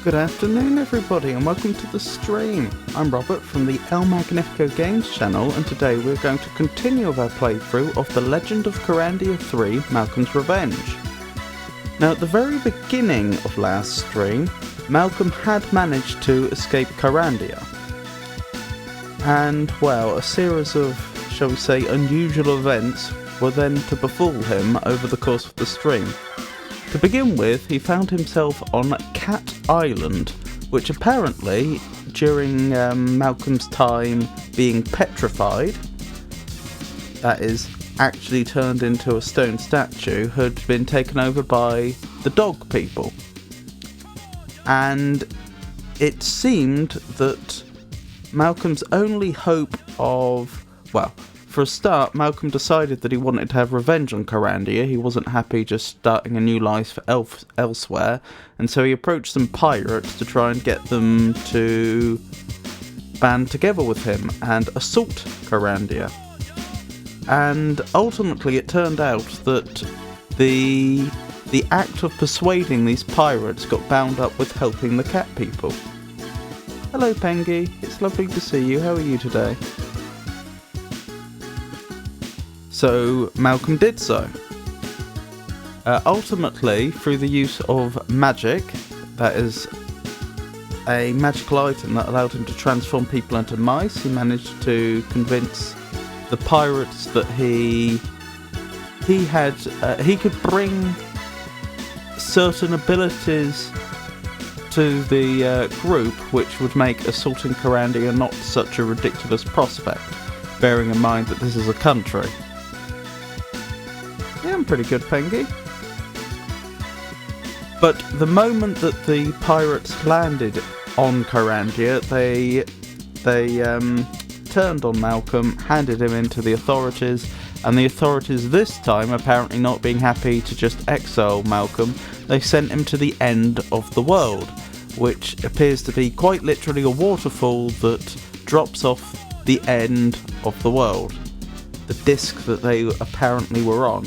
Good afternoon everybody and welcome to the stream. I'm Robert from the El Magnifico Games channel, and today we're going to continue with our playthrough of The Legend of Kyrandia 3 Malcolm's Revenge. Now at the very beginning of last stream, Malcolm had managed to escape Kyrandia. And well, a series of, shall we say, unusual events were then to befall him over the course of the stream. To begin with, he found himself on Cat Island, which apparently, during Malcolm's time being petrified, that is, actually turned into a stone statue, had been taken over by the dog people. And it seemed that Malcolm's only hope of, well, for a start, Malcolm decided that he wanted to have revenge on Kyrandia. He wasn't happy just starting a new life elsewhere, and so he approached some pirates to try and get them to band together with him and assault Kyrandia. And ultimately it turned out that the act of persuading these pirates got bound up with helping the cat people. Hello Pengy, it's lovely to see you. How are you today? So Malcolm did so. Ultimately, through the use of magic, that is a magical item that allowed him to transform people into mice, he managed to convince the pirates that he could bring certain abilities to the group, which would make assaulting Carandia not such a ridiculous prospect, bearing in mind that this is a country. Yeah, I'm pretty good, Pengy. But the moment that the pirates landed on Carandia, they turned on Malcolm, handed him in to the authorities, and the authorities this time, apparently not being happy to just exile Malcolm, they sent him to the end of the world, which appears to be quite literally a waterfall that drops off the end of the world. The disc that they apparently were on,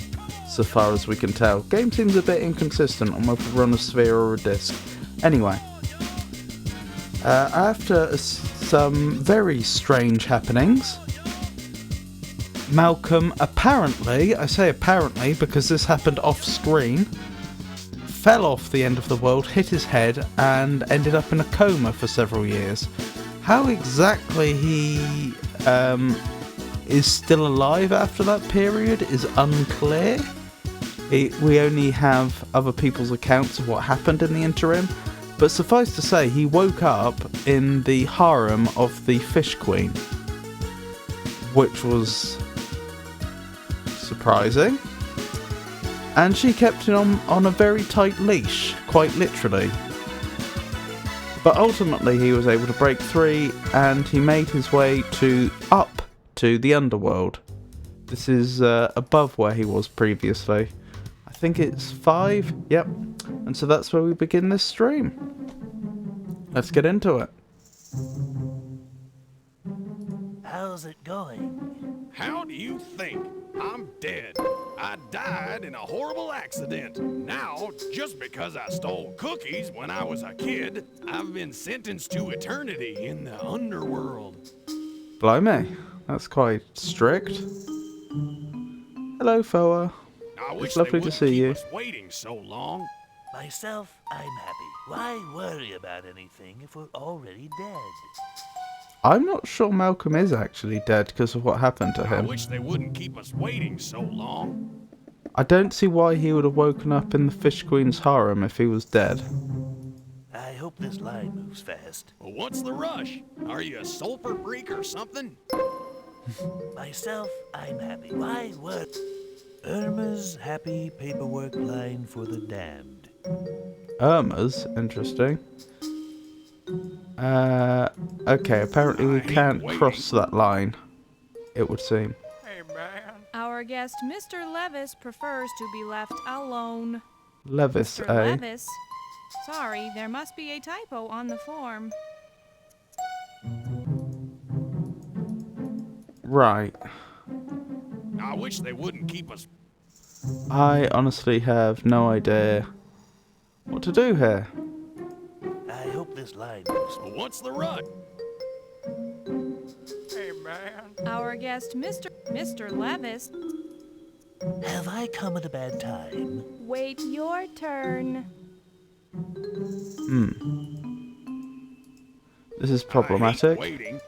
so far as we can tell. Game seems a bit inconsistent on whether we're on a sphere or a disc. Anyway, after some very strange happenings, Malcolm apparently, I say apparently because this happened off screen, fell off the end of the world, hit his head, and ended up in a coma for several years. How exactly he is still alive after that period is unclear. We only have other people's accounts of what happened in the interim, but suffice to say, he woke up in the harem of the Fish Queen, which was surprising. And she kept him on a very tight leash, quite literally. But ultimately he was able to break free, and he made his way up to the Underworld. This is above where he was previously. I think it's 5, yep. And so that's where we begin this stream. Let's get into it. How's it going? How do you think? I'm dead. I died in a horrible accident. Now, just because I stole cookies when I was a kid, I've been sentenced to eternity in the Underworld. Blimey, that's quite strict. Hello, Foa. It's lovely to see you. Us waiting so long. Myself, I'm happy. Why worry about anything if we're already dead? I'm not sure Malcolm is actually dead because of what happened to him. I wish they wouldn't keep us waiting so long. I don't see why he would have woken up in the Fish Queen's harem if he was dead. I hope this line moves fast. Well, what's the rush? Are you a sulfur freak or something? Myself, I'm happy. Why worry? Irma's happy paperwork line for the damned. Irma's? Interesting. Okay, apparently we can't cross that line, it would seem. Hey, man. Our guest, Mr. Levis, prefers to be left alone. Levis, Mr. eh? Levis? Sorry, there must be a typo on the form. Right. I wish they wouldn't keep us. I honestly have no idea what to do here. I hope this line moves. Well, what's the rush? Hey, man. Our guest, Mr. Levis. Have I come at a bad time? Wait your turn. This is problematic. I hate waiting.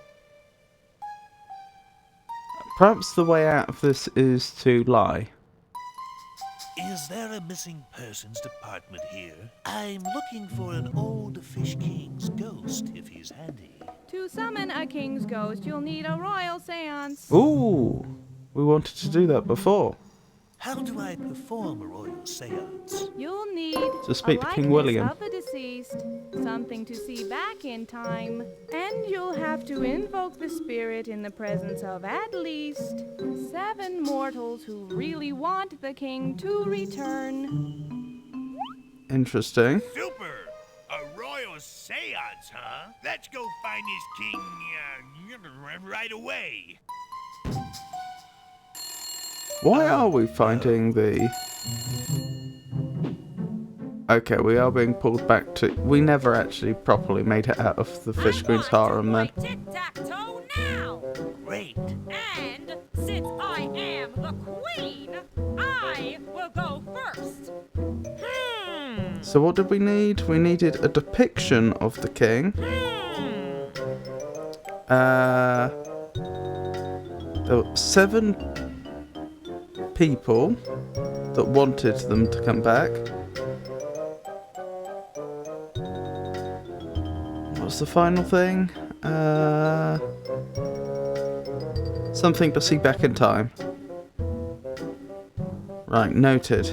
Perhaps the way out of this is to lie. Is there a missing persons department here? I'm looking for an old Fish King's ghost, if he's handy. To summon a king's ghost, you'll need a royal seance. Ooh, we wanted to do that before. How do I perform a royal seance? You'll need To speak a to King likeness William. of the deceased, something to see back in time, and you'll have to invoke the spirit in the presence of at least 7 mortals who really want the king to return. Interesting. Super! A royal seance, huh? Let's go find this king, right away. Why are we finding the... Okay, we are being pulled back to... We never actually properly made it out of the Fish Queen's harem then. Tic-tac-toe now! Great. And since I am the queen, I will go first. So what did we need? We needed a depiction of the king. There were 7 people that wanted them to come back. the final thing? Something to see back in time. Right, noted.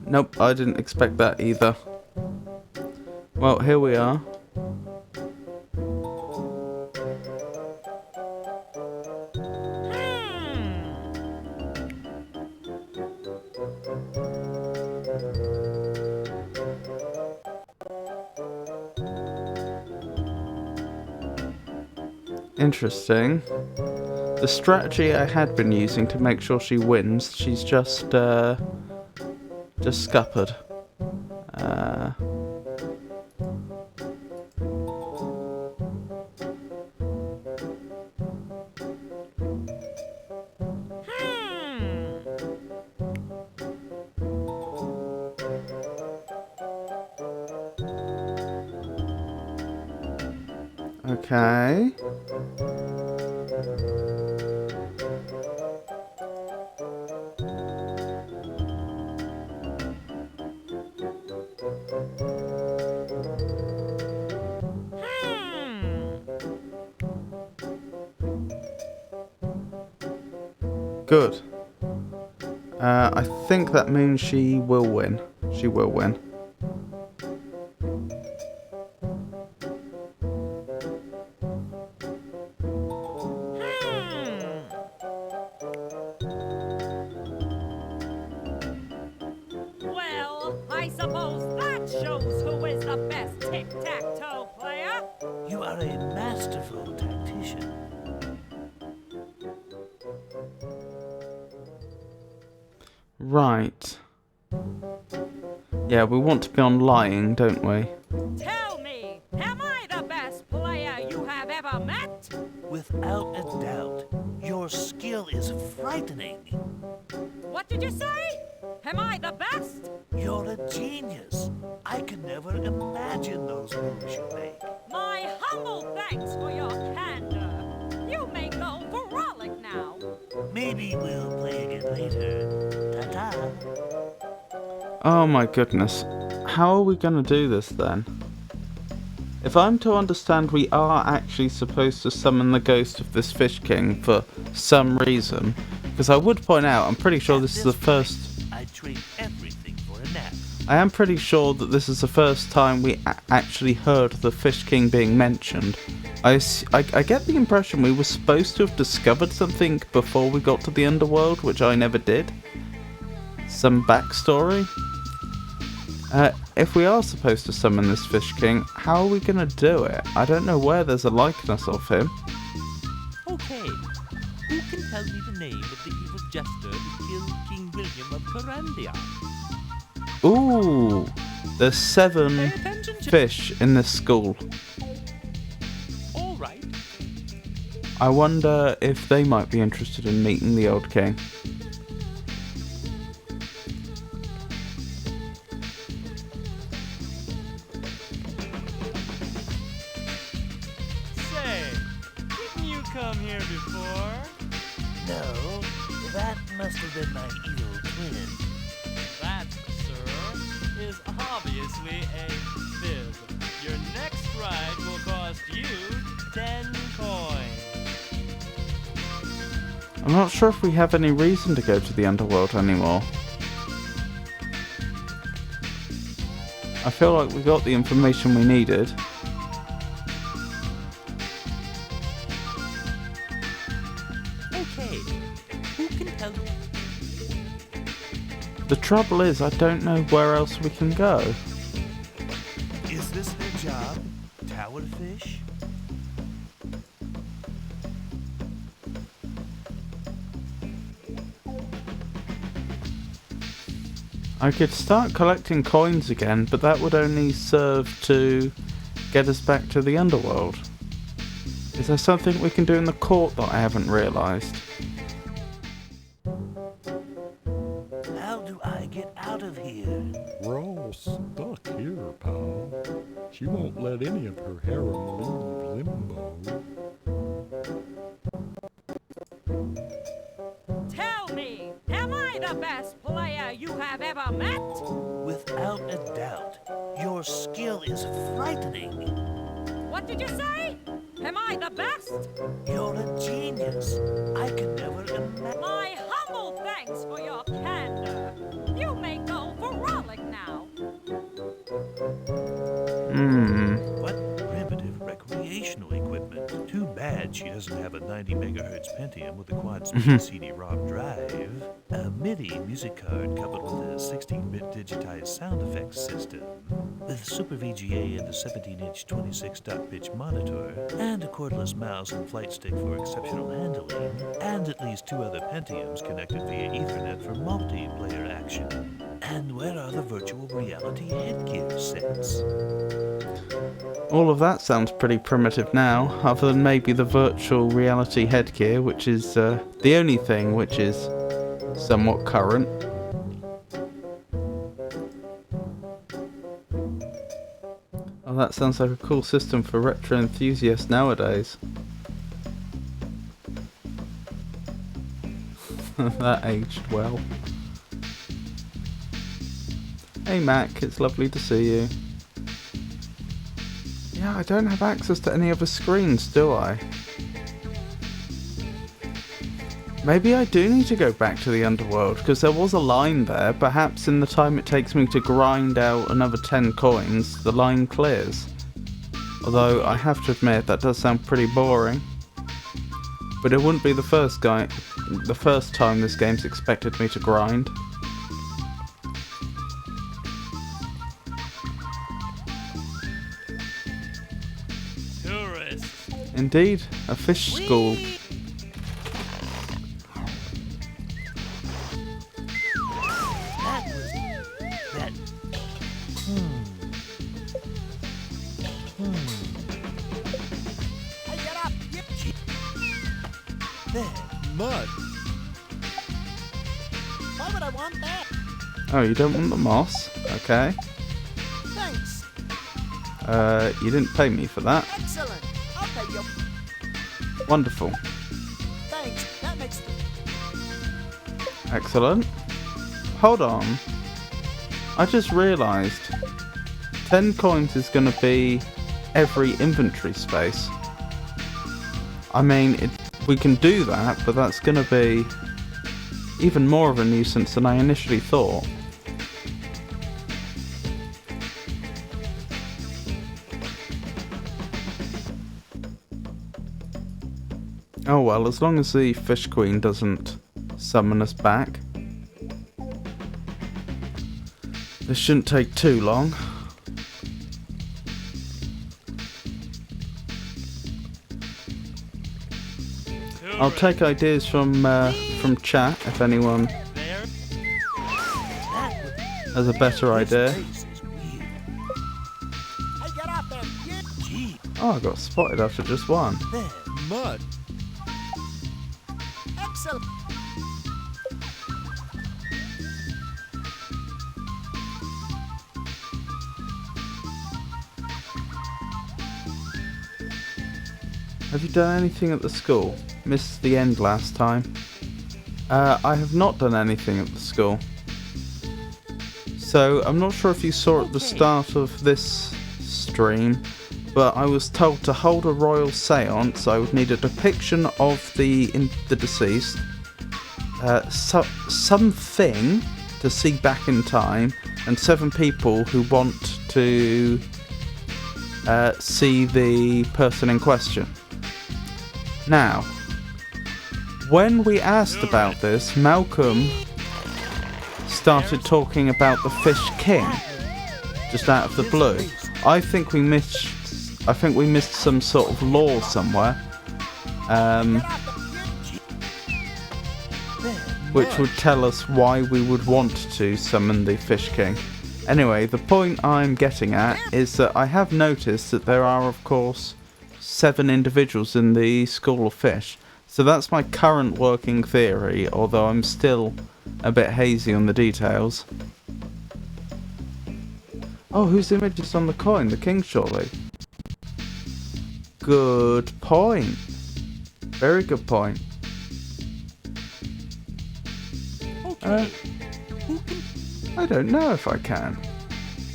Nope, I didn't expect that either. Well, here we are. Interesting. The strategy I had been using to make sure she wins, she's just scuppered. Okay. Good. I think that means she will win. She will win. Well, I suppose that shows who is the best tic-tac-toe player. You are a masterful tactician. Right. Yeah, we want to be on lying, don't we? Tell me, am I the best player you have ever met? Without a doubt, your skill is frightening. What did you say? Am I the best? You're a genius. I could never imagine those moves you make. My humble thanks for your candor. You may go for frolic now. Maybe we'll play again later. Ta-ta. Oh my goodness. How are we going to do this then? If I'm to understand, we are actually supposed to summon the ghost of this Fish King for some reason. Because I would point out, I'm pretty sure this is the first... I'd trade everything for a nap. I am pretty sure that this is the first time we actually heard the Fish King being mentioned. I get the impression we were supposed to have discovered something before we got to the Underworld, which I never did. Some backstory. If we are supposed to summon this Fish King, how are we going to do it? I don't know where there's a likeness of him. Okay, who can tell me the name of the evil jester who killed King William of Corandia? Ooh, there's 7 Pay attention, fish in this school. All right. I wonder if they might be interested in meeting the old king. Say, didn't you come here before? No, that must have been my evil twin. That, sir, is obviously a fib. Your next ride will cost you 10 coins. I'm not sure if we have any reason to go to the Underworld anymore. I feel like we got the information we needed. Okay, who can tell me? The trouble is, I don't know where else we can go. Is this their job? Tower fish? I could start collecting coins again, but that would only serve to get us back to the Underworld. Is there something we can do in the court that I haven't realised? How do I get out of here? We're all stuck here, pal. She won't let any of her harem leave Limbo. Tell me, am I the best player you have ever met? Without a doubt, your skill is frightening. What did you say? Am I the best? You're a genius. I could never imagine. My humble thanks for your candor. You may go for Rollick now. What primitive recreational equipment. Too bad she doesn't have a 90 megahertz Pentium with a quad-speed CD-ROM drive, a MIDI music card coupled with a 16-bit digitized sound effects system, with Super VGA and a 17-inch 26-dot-pitch monitor, and a cordless mouse and flight stick for exceptional handling, and at least 2 other Pentiums connected via Ethernet for multiplayer action. And where are the virtual reality headgear sets? All of that sounds pretty primitive now, other than maybe the virtual reality headgear, which is the only thing which is somewhat current. Oh, that sounds like a cool system for retro enthusiasts nowadays. That aged well. Hey Mac, it's lovely to see you. Yeah, I don't have access to any other screens, do I? Maybe I do need to go back to the Underworld, because there was a line there. Perhaps in the time it takes me to grind out another 10 coins, the line clears. Although, I have to admit, that does sound pretty boring. But it wouldn't be the first time this game's expected me to grind. Tourists. Indeed, a fish school. That was... that... Hey, get up! There. Mud. Why would I want that? Oh, you don't want the moss? Okay. Thanks. You didn't pay me for that. Excellent. I'll pay you. Wonderful. Thanks. That makes... Excellent. Hold on. I just realised 10 coins is going to be every inventory space. I mean, we can do that, but that's going to be even more of a nuisance than I initially thought. Oh well, as long as the Fish Queen doesn't summon us back. This shouldn't take too long. I'll take ideas from chat if anyone There. has a better idea. This place is weird. Hey, get up there. Yeah. Gee, Oh, I got spotted after just one. there. Mud. Excellent. Have you done anything at the school? Missed the end last time. I have not done anything at the school. So, I'm not sure if you saw at the start of this stream, but I was told to hold a royal seance. I would need a depiction of the deceased, something to see back in time, and 7 people who want to see the person in question. Now, when we asked about this, Malcolm started talking about the Fish King, just out of the blue. I think we missed some sort of lore somewhere, which would tell us why we would want to summon the Fish King. Anyway, the point I'm getting at is that I have noticed that there are, of course, 7 individuals in the School of Fish. So that's my current working theory, although I'm still a bit hazy on the details. Oh, whose image is on the coin? The king, surely? Good point. Very good point. Okay. Who can... I don't know if I can.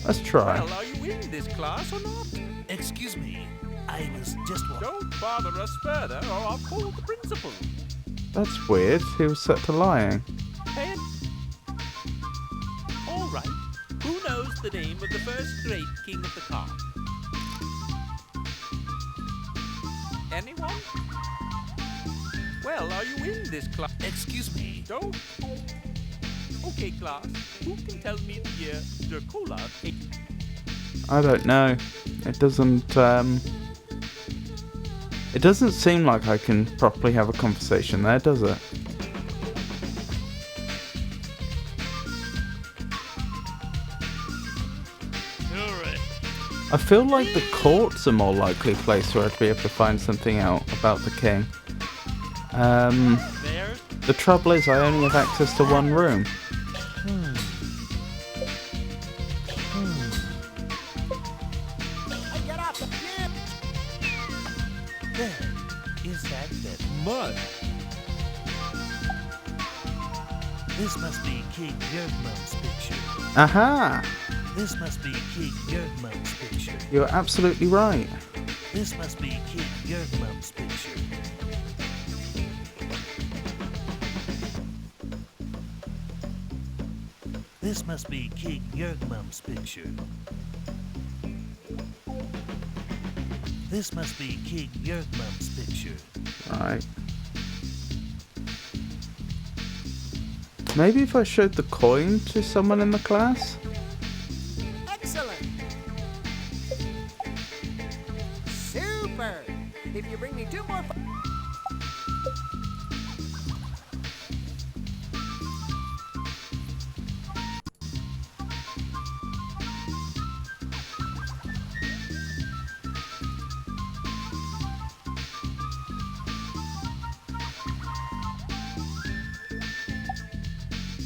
Let's try. Well, are you in this class or not? Excuse me, I was just Don't bother us further, or I'll call the principal. That's weird. He was set to lying. Pen? All right. Who knows the name of the first great king of the car? Anyone? Well, are you in this class? Excuse me. Don't. Okay, class. Who can tell me the year Dracula? I don't know. It doesn't seem like I can properly have a conversation there, does it? I feel like the court's a more likely place where I'd be able to find something out about the king. The trouble is I only have access to one room. Is that mud? This must be King Yergmum's picture. Aha! This must be King Yergmum's picture. You're absolutely right. This must be King Yergmum's picture. This must be King Yergmum's picture. This must be King Yergmum's picture. Right. Maybe if I showed the coin to someone in the class? Excellent. Super. If you bring me 2 more...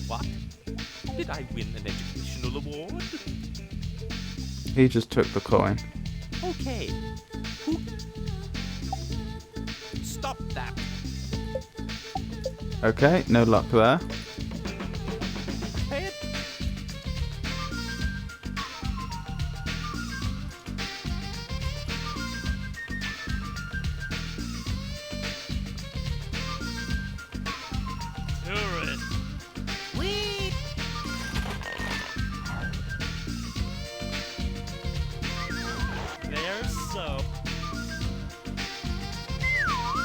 What? Did I win an educational award? He just took the coin. Okay. Who... Stop that. Okay, no luck there. Pay it.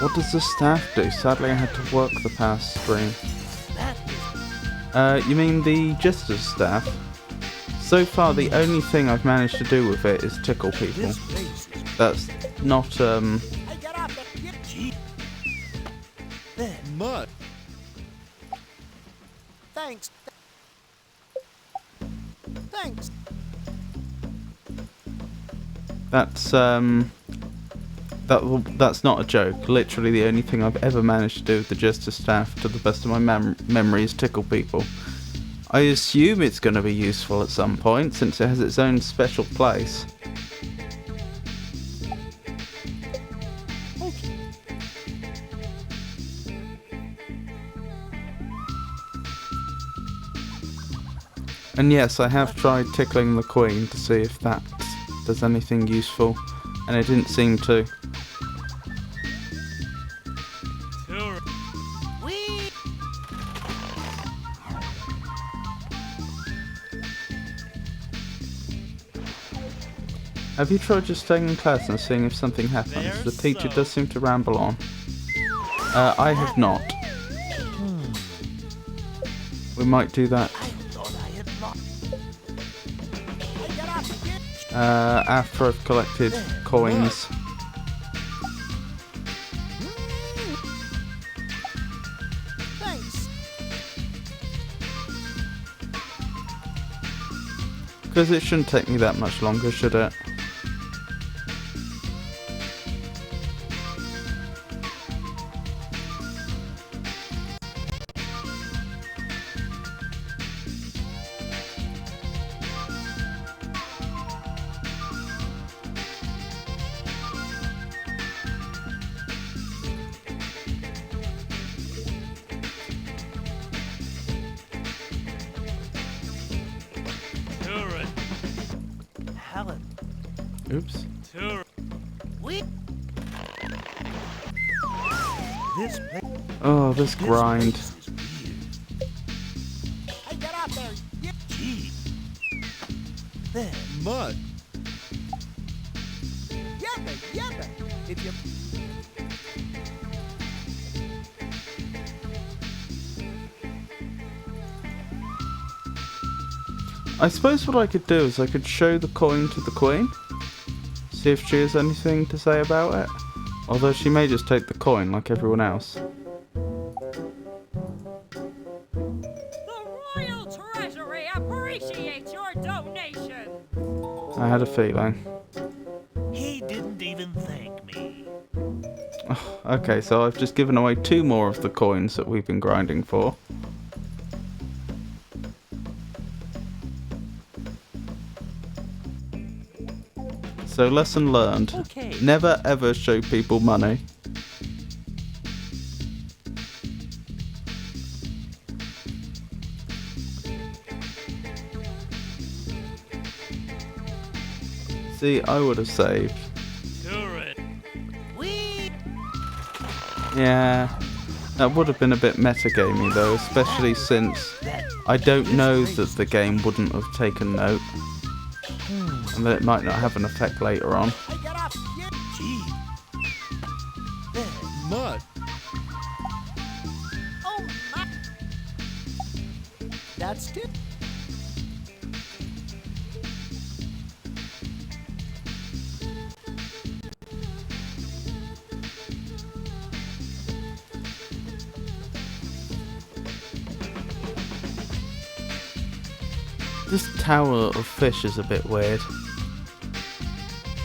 What does the staff do? Sadly, I had to work the past stream. You mean the Jester's staff? So far, the only thing I've managed to do with it is tickle people. That's not, Hey, get off the... Mud. Thanks. Thanks. that's not a joke. Literally, the only thing I've ever managed to do with the Jester staff, to the best of my memory, is tickle people. I assume it's going to be useful at some point, since it has its own special place. And yes, I have tried tickling the Queen to see if that does anything useful, and it didn't seem to. Have you tried just staying in class and seeing if something happens? The teacher does seem to ramble on. I have not. We might do that after I've collected coins. Thanks. Because it shouldn't take me that much longer, should it? Oops. This place Oh, this grind. is weird. Hey, get out there! Gee. There. Mud. Yabba, yabba! If you... I suppose what I could do is I could show the coin to the Queen. See if she has anything to say about it. Although she may just take the coin like everyone else. The Royal Treasury appreciates your donation. I had a feeling. He didn't even thank me. Okay, so I've just given away 2 more of the coins that we've been grinding for. So lesson learned. Okay. Never ever show people money. See, I would have saved. Turret. Yeah, that would have been a bit metagamey though, especially since I don't know that the game wouldn't have taken note. And that it might not have an effect later on. Hey, get out! Gee. There. Mud. Oh, my... That's it. This tower of fish is a bit weird.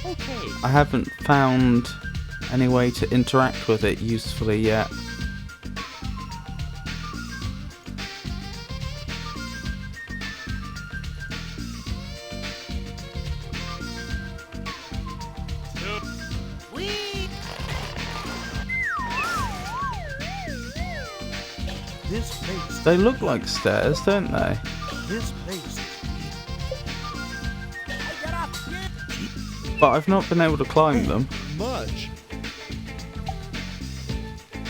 Okay. I haven't found any way to interact with it usefully yet. This place. They look like stairs, don't they? This place is Hey, get out! But I've not been able to climb them. Much.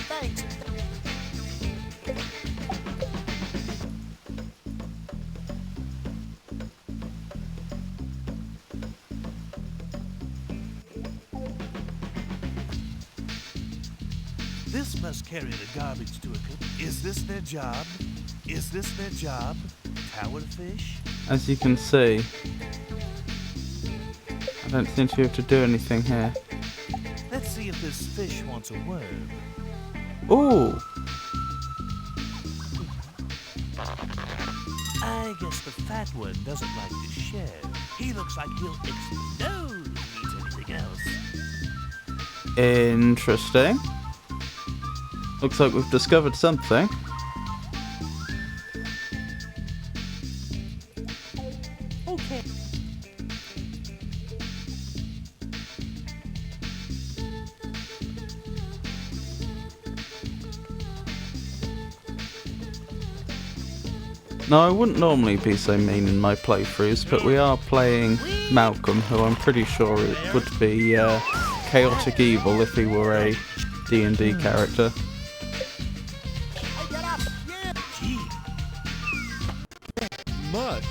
Thanks. This must carry the garbage to a cook. Is this their job? Is this their job? Tower fish? As you can see, I don't seem to be able to do anything here. Let's see if this fish wants a worm. Ooh! I guess the fat one doesn't like to share. He looks like he'll explode if he eats anything else. Interesting. Looks like we've discovered something. Okay. Now, I wouldn't normally be so mean in my playthroughs, but we are playing Malcolm, who I'm pretty sure it would be chaotic evil if he were a D&D character. Hey, get out! Yeah! Gee, Mud.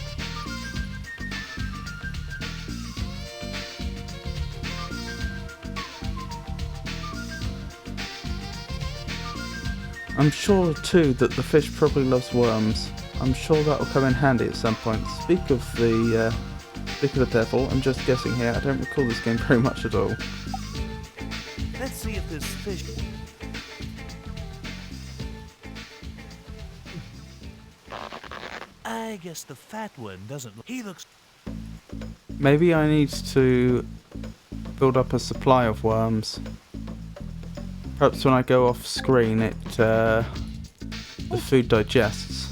I'm sure too that the fish probably loves worms. I'm sure that'll come in handy at some point. Speak of the devil, I'm just guessing here. I don't recall this game very much at all. let's see if this fish... I guess the fat one doesn't look... He looks... Maybe I need to build up a supply of worms. Perhaps when I go off screen, the food digests.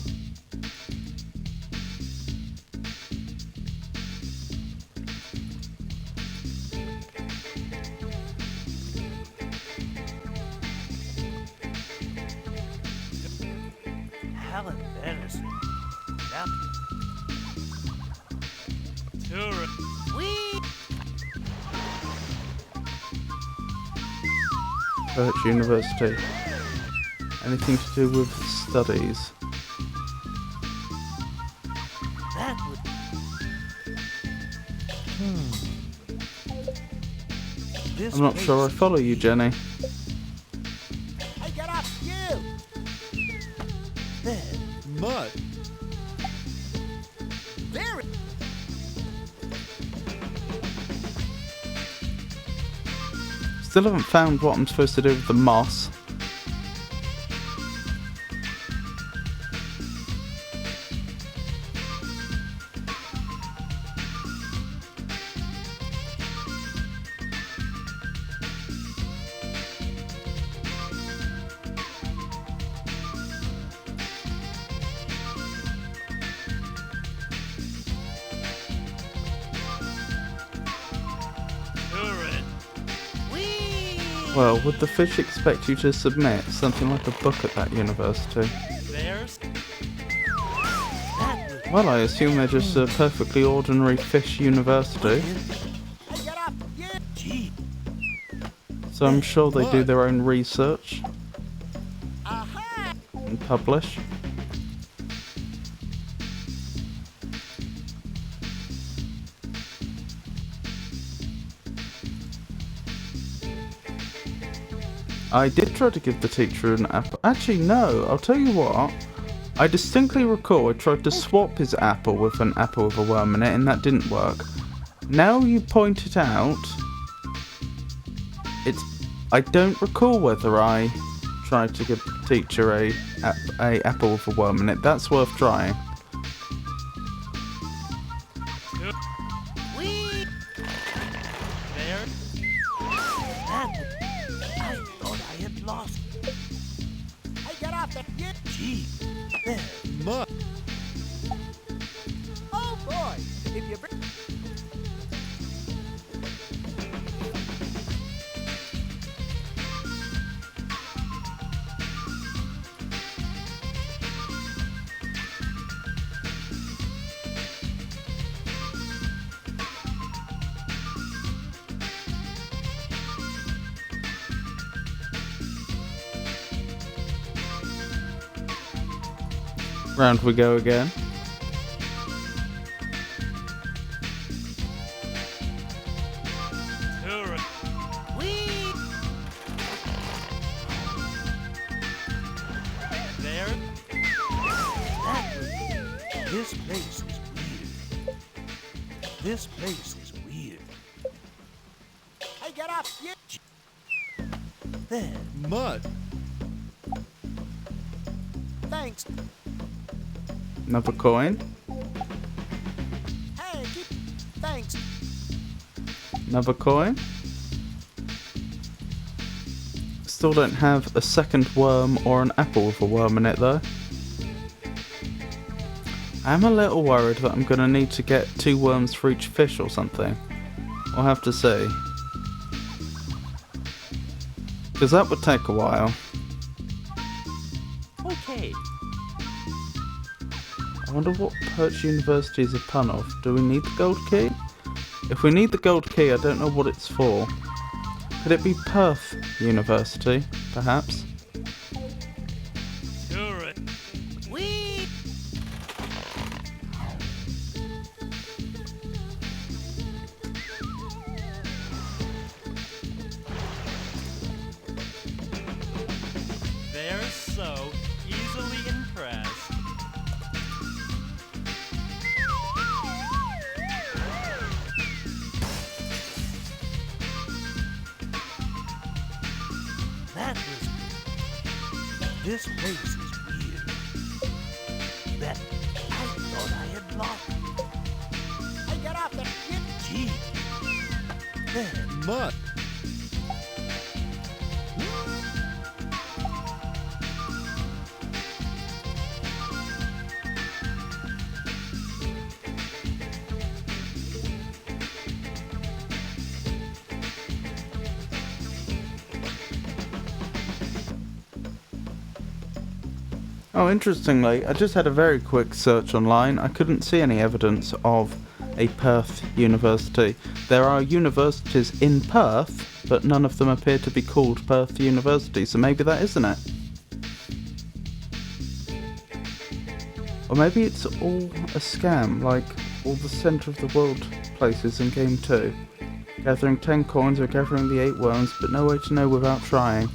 How embarrassing. Now... Turret. Birch University. Anything to do with studies? That would... This I'm not sure I place- follow you, Jenny. Hey, get up, you! There. Mud. Very. Still haven't found what I'm supposed to do with the moss. Turret. Well, would the fish expect you to submit something like a book at that university? There's Well, I assume they're just a perfectly ordinary fish university, Hey, get up, you! Gee, so I'm sure they do their own research Aha! and publish. I did try to give the teacher an apple. Actually, no, I'll tell you what. I distinctly recall I tried to swap his apple with an apple with a worm in it, and that didn't work. Now you point it out, I don't recall whether I tried to give the teacher a apple with a worm in it. That's worth trying. there. that would... I thought I had lost... Hey, get up, you! Gee, there. Mud. Oh boy! If you bring... Round we go again. Turret. There. That was... This place is weird. This place is weird. Hey, get up, you! There. Mud. Thanks. Another coin. Hey, keep... Thanks. Another coin. Still don't have a second worm or an apple with a worm in it though. I'm a little worried that I'm going to need to get 2 worms for each fish or something. We'll have to see. Because that would take a while. Okay. I wonder what Perch University is a pun of. Do we need the gold key? If we need the gold key, I don't know what it's for. Could it be Perth University, perhaps? Turret. They're so easily impressed. That was... This place is weird. That... I thought I had lost... Hey, get up there, you! Gee. There. Mud. Oh, interestingly, I just had a very quick search online. I couldn't see any evidence of a Perth university. There are universities in Perth, but none of them appear to be called Perth University, so maybe that isn't it. Or maybe it's all a scam, like all the Centre of the World places in Game 2. Gathering 10 coins or gathering the 8 worms, but no way to know without trying.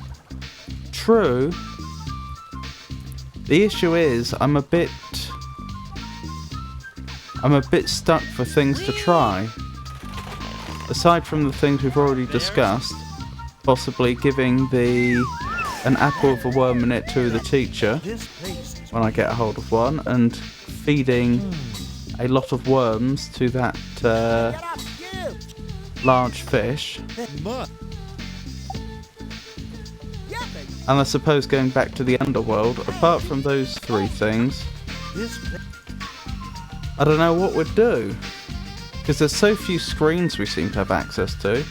True. The issue is, I'm a bit stuck for things to try. Aside from the things we've already discussed, possibly giving an apple with a worm in it to the teacher when I get a hold of one, and feeding a lot of worms to that large fish. And I suppose going back to the Underworld, apart from those 3 things, I don't know what we'd do. Because there's so few screens we seem to have access to.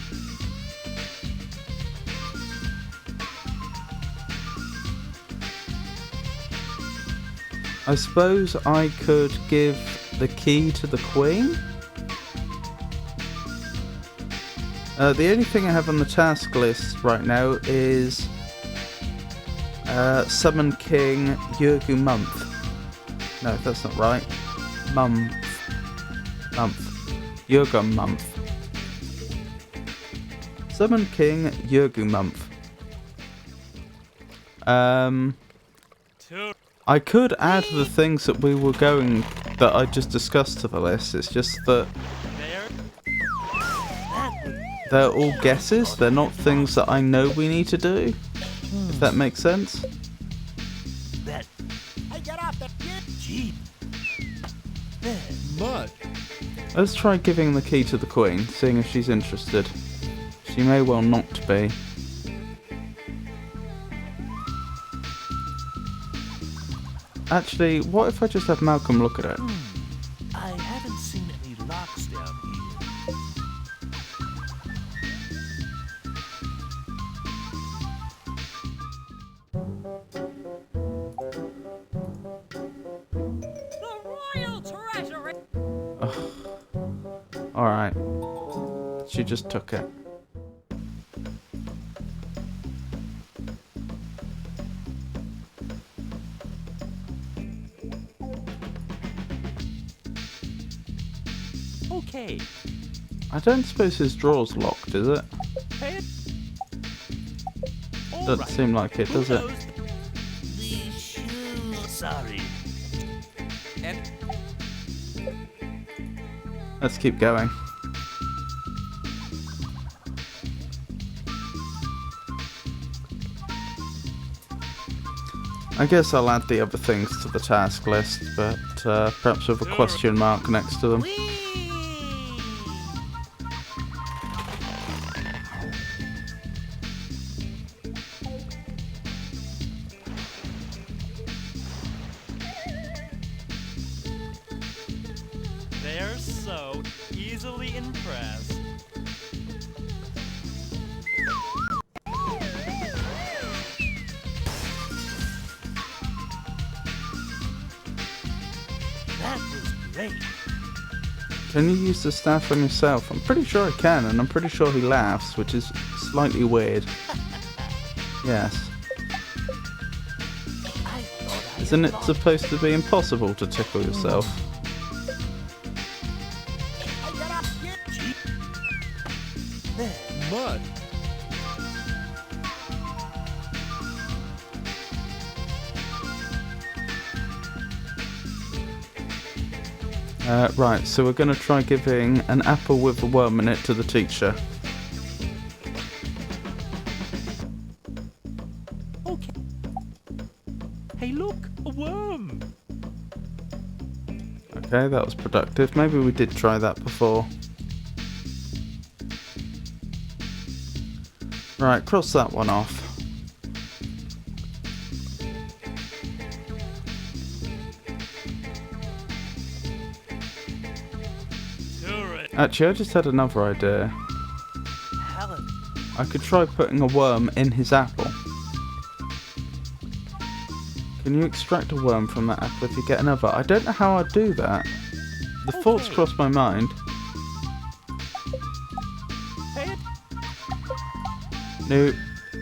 I suppose I could give the key to the Queen. The only thing I have on the task list right now is Summon King Yurgu Month. No, that's not right. Month. Yurgu Month. Summon King Yurgu Month. I could add the things that that I just discussed to the list. It's just that they're all guesses. They're not things that I know we need to do. If that makes sense. Let's try giving the key to the Queen, seeing if she's interested. She may well not be. Actually, what if I just have Malcolm look at it? I haven't seen any locks down The royal treasury. Alright. She just took it. Okay. I don't suppose his drawer's locked, is it? Doesn't seem like it, does it? Sorry. And Let's keep going. I guess I'll add the other things to the task list, but perhaps with a question mark next to them. They're so easily impressed. That was great. Can you use the staff on yourself? I'm pretty sure I can, and I'm pretty sure he laughs, which is slightly weird. Yes. Isn't it supposed to be impossible to tickle yourself? Mud. Right, so we're going to try giving an apple with a worm in it to the teacher. okay. Hey, look, a worm. Okay, that was productive. Maybe we did try that before. Right, cross that one off. Actually, I just had another idea. Helen. I could try putting a worm in his apple. Can you extract a worm from that apple if you get another? I don't know how I'd do that. The thoughts crossed my mind. Nope,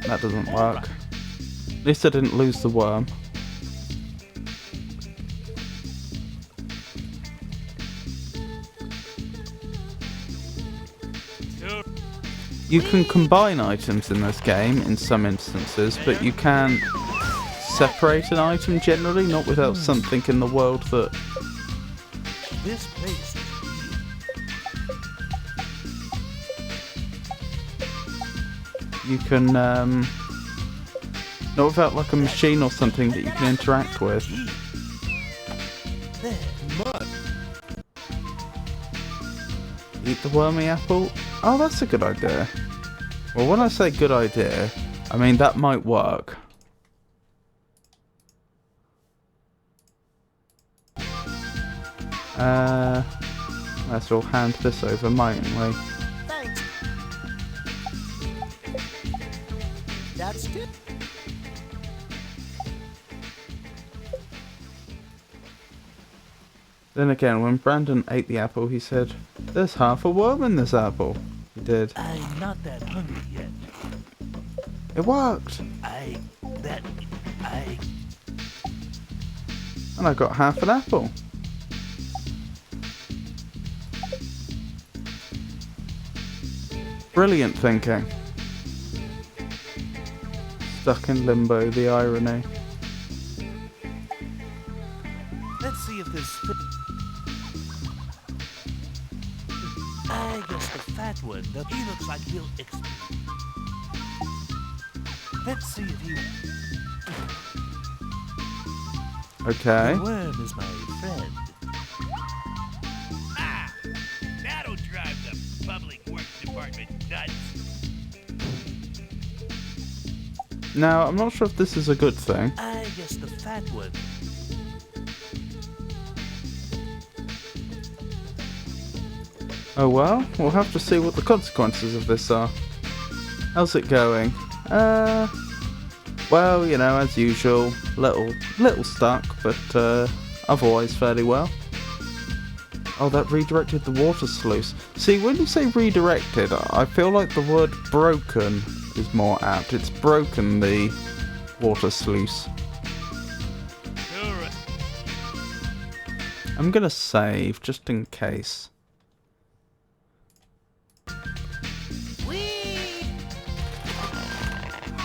that doesn't work. At least I didn't lose the worm. You can combine items in this game in some instances, but you can't separate an item generally, not without something in the world that... This place is You can, not without like a machine or something that you can interact with. Eat the wormy apple? Oh, that's a good idea. Well, when I say good idea, I mean that might work. Let's all hand this over, mightn't we? Thanks. That's good. Then again, when Brandon ate the apple, he said, "There's half a worm in this apple." He did. I'm not that hungry yet. It worked! And I got half an apple. Brilliant thinking. Stuck in limbo, the irony. Let's see if this I guess the fat one, he looks like he'll Let's see if he... Okay. The worm is my friend. Ah! That'll drive the public works department nuts. Now, I'm not sure if this is a good thing. I guess the fat one. Oh well, we'll have to see what the consequences of this are. How's it going? Well, you know, as usual, little stuck, but otherwise fairly well. Oh, that redirected the water sluice. See, when you say redirected, I feel like the word broken is more apt. It's broken the water sluice. I'm gonna save, just in case.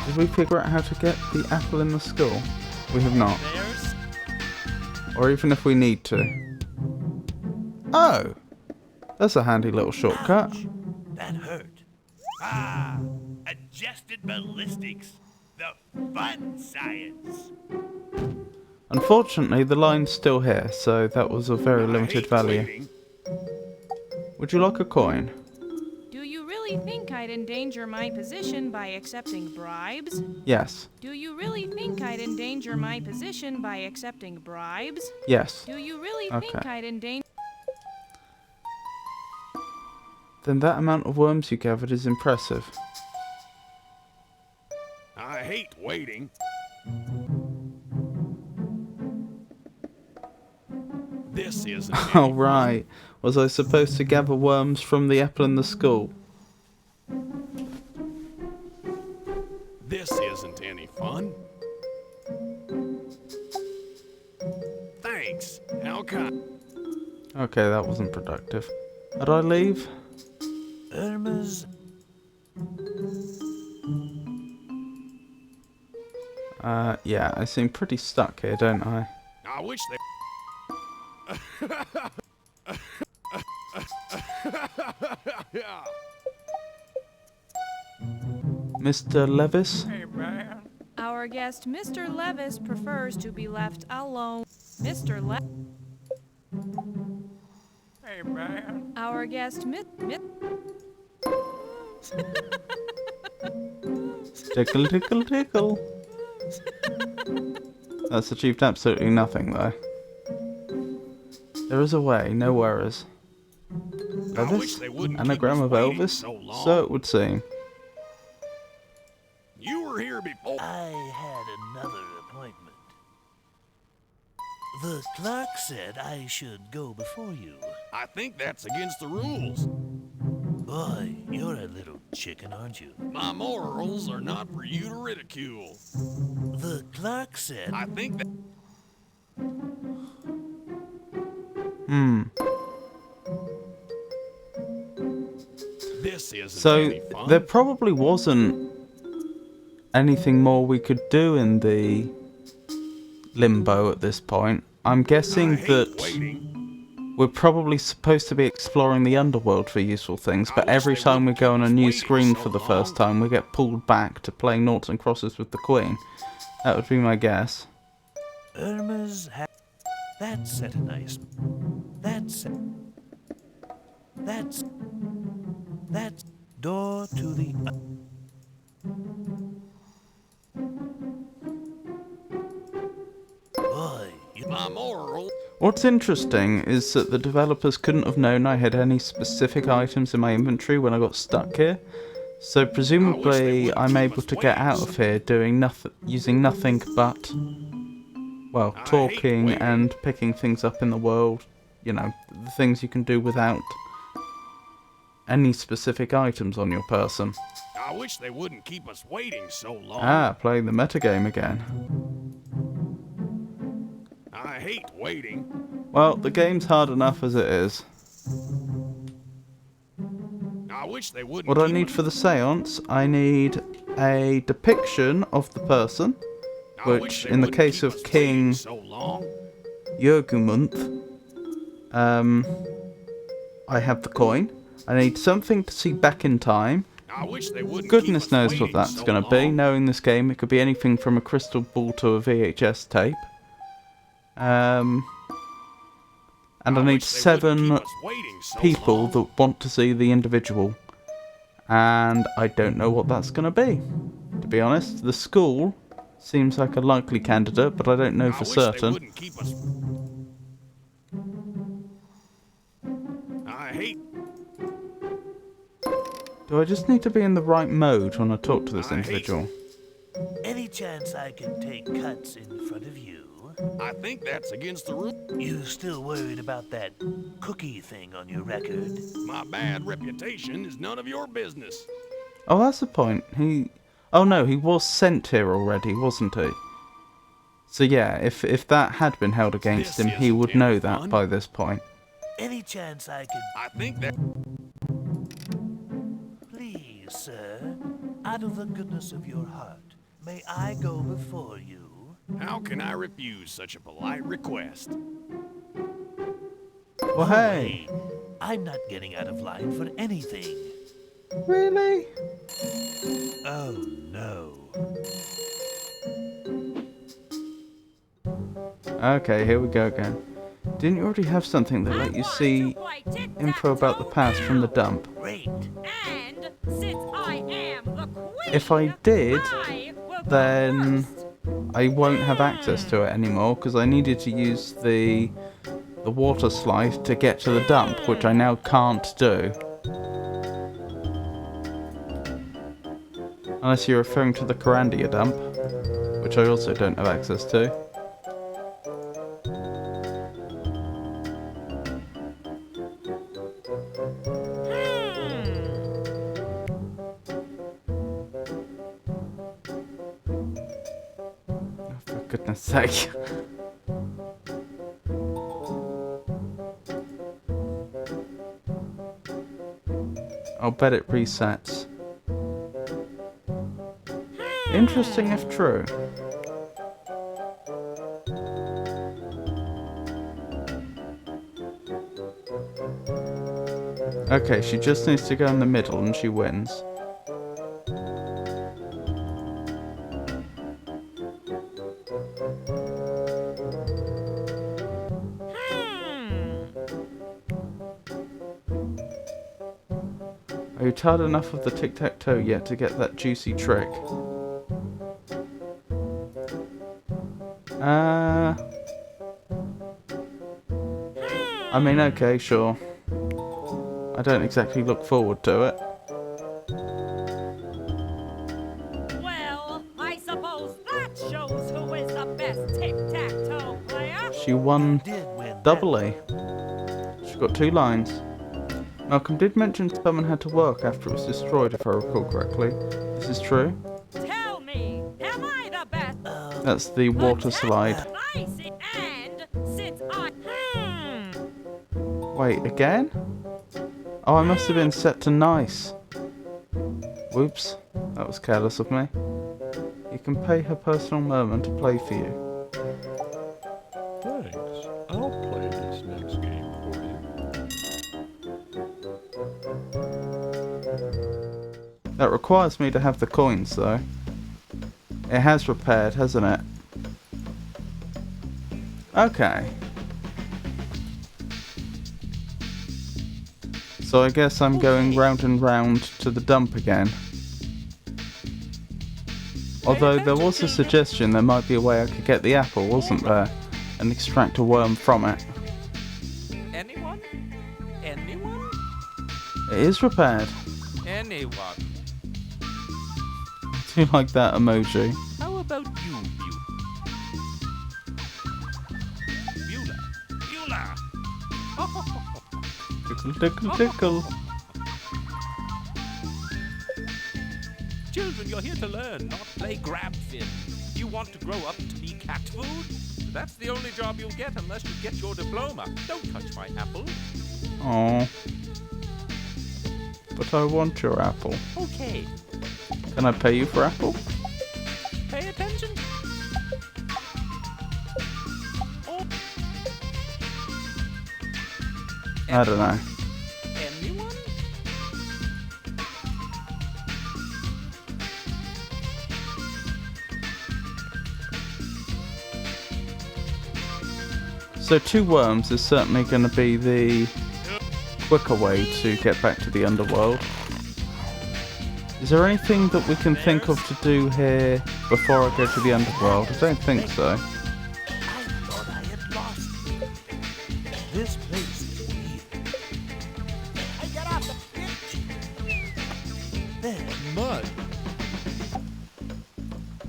Did we figure out how to get the apple in the skull? We have not. Or even if we need to. Oh! That's a handy little shortcut. Ouch, that hurt. Ah! Adjusted ballistics. The fun science. Unfortunately, the line's still here, so that was of very limited value. Would you like a coin? Do you really think I'd endanger my position by accepting bribes? Yes. Do you really think I'd endanger my position by accepting bribes? Yes. Do you really think Okay. I'd endanger... Then that amount of worms you gathered is impressive. I hate waiting. This isn't Oh right. Was I supposed to gather worms from the apple in the skull? This isn't any fun. Thanks. How kind. Okay, that wasn't productive. How'd I leave? Irma's... Yeah, I seem pretty stuck here, don't I? I wish they... yeah. Mr. Levis? Our guest, Mr. Levis, prefers to be left alone. Mr. Le... Hey, man. Our guest, Tickle, tickle, tickle. That's achieved absolutely nothing, though. There is a way, no worries. I wish Levis? they wouldn't Anagram keep of us waiting Elvis? so long. So it would seem. You were here before. I had another appointment. The clerk said I should go before you. I think that's against the rules. Boy, you're a little chicken, aren't you? My morals are not for you to ridicule. The clerk said... I think that... This isn't So any fun. there probably wasn't anything more we could do in the limbo at this point. I'm guessing I hate that waiting. we're probably supposed to be exploring the Underworld for useful things, but wish every they time we wouldn't go keep on a us new waiting screen so for the long. first time, we get pulled back to playing noughts and crosses with the Queen. That would be my guess. Irma's That's set a nice... That's door to the... Boy, My moral... What's interesting is that the developers couldn't have known I had any specific items in my inventory when I got stuck here. So presumably wouldn't I'm keep able us to get out waiting. of here doing nothing, using nothing but, well, I hate talking waiting. and picking things up in the world. You know, the things you can do without any specific items on your person. I wish they wouldn't keep us waiting so long. Ah, playing the metagame again. I hate waiting. Well, the game's hard enough as it is. I wish they wouldn't What I keep need us- for the seance, I need a depiction of the person, I wish which they in the wouldn't case keep of us King waiting so long. Jörgumund, I have the coin. I need something to see back in time. I wish they wouldn't keep Goodness us knows what waiting that's so going to be. long. Knowing this game, it could be anything from a crystal ball to a VHS tape. And I need wish they wouldn't 7 keep us waiting so people long. that want to see the individual. And I don't know what that's going to be. To be honest, the school seems like a likely candidate, but I don't know I for wish they certain. wouldn't keep us. I hate. Do I just need to be in the right mode when I talk to this I hate- individual? Any chance I can take cuts in front of you? I think that's against the rule. You still worried about that cookie thing on your record? My bad reputation is none of your business. Oh, that's the point. Oh no, he was sent here already, wasn't he? So yeah, if that had been held against This him, he isn't would any know that fun. by this point. Any chance I could... I think that. Please, sir, out of the goodness of your heart, may I go before you? How can I refuse such a polite request? Well, hey, Wait, I'm not getting out of line for anything. really? Oh, no. Okay, here we go again. Didn't you already have something that let you see info about the past from the dump? Great. And since I am the queen, If I did, I will go then first. I won't have access to it anymore because I needed to use the water slide to get to the dump, which I now can't do. Unless you're referring to the Corandia dump, which I also don't have access to. Oh, for goodness sake. I'll bet it resets. Interesting if true. Okay, she just needs to go in the middle and she wins. Are you tired enough of the tic-tac-toe yet to get that juicy trick? I mean, okay, sure. I don't exactly look forward to it. Well, I suppose that shows who is the best tic-tac-toe player. She won Did win that doubly. She got 2 lines. Malcolm did mention someone had to work after it was destroyed, if I recall correctly. This is true. Tell me, am I the best? That's the water slide. I see. And since I... Wait, again? Oh, I must have been set to nice. Whoops, that was careless of me. You can pay her personal merman to play for you. Thanks. I'll play this next game for you. That requires me to have the coins, though. It has repaired, hasn't it? Okay. So I guess I'm going round and round to the dump again. Although there was a suggestion there might be a way I could get the apple, wasn't there? And extract a worm from it. Anyone? Anyone? It is repaired. Anyone? I do like that emoji. How about you, Beulah? Beulah! Tickle, tickle, tickle. Children, you're here to learn, not play grab fin. You want to grow up to be cat food? That's the only job you'll get unless you get your diploma. Don't touch my apple. Oh. But I want your apple. Okay. Can I pay you for apple? Pay attention. Oh. I don't know. Anyone? So 2 worms is certainly going to be the quicker way to get back to the Underworld. Is there anything that we can think of to do here before I go to the Underworld? I don't think so. I thought I had lost you. This place is weird. Hey, get off the pitch! There, mud.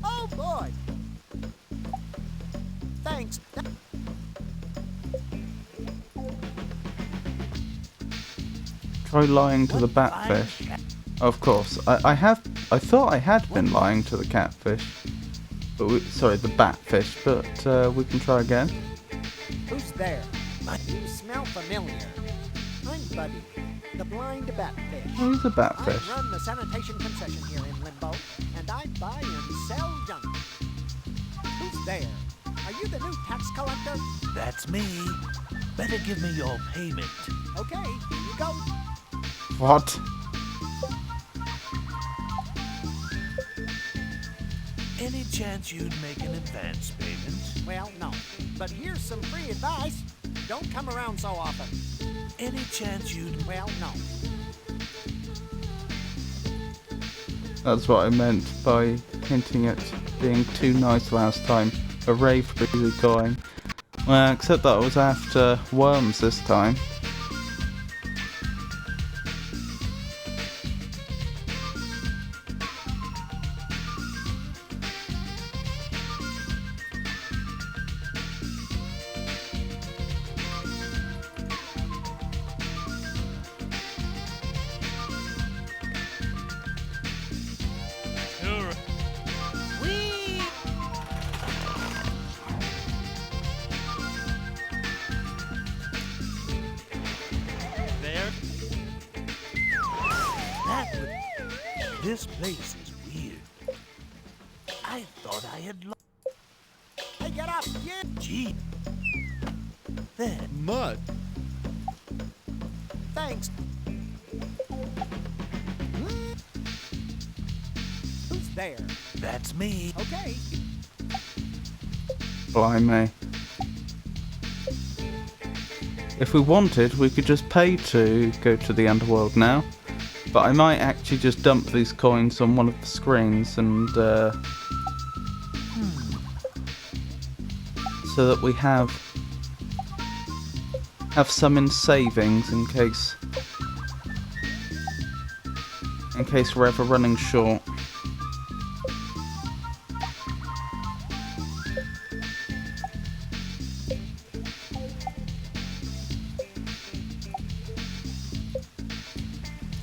Oh boy! Thanks. Try lying to the batfish. Of course, I thought I had been lying to the catfish. But sorry, the batfish, but we can try again. Who's there? You smell familiar. I'm Buddy, the blind batfish. Who's a batfish? I run the sanitation concession here in Limbo, and I buy and sell junk. Who's there? Are you the new tax collector? That's me. Better give me your payment. Okay, here you go. What? Any chance you'd make an advance payment? Well, no. But here's some free advice. Don't come around so often. Any chance you'd... Well, no. That's what I meant by hinting at being too nice last time. A rave really going. Well, except that I was after worms this time. This place is weird. I thought I had lost... Hey, get up! Yeah. Gee. There. Mud. Thanks. Who's there? That's me. Okay. Blimey. If we wanted, we could just pay to go to the Underworld now. But I might actually just dump these coins on one of the screens and so that we have some in savings in case we're ever running short.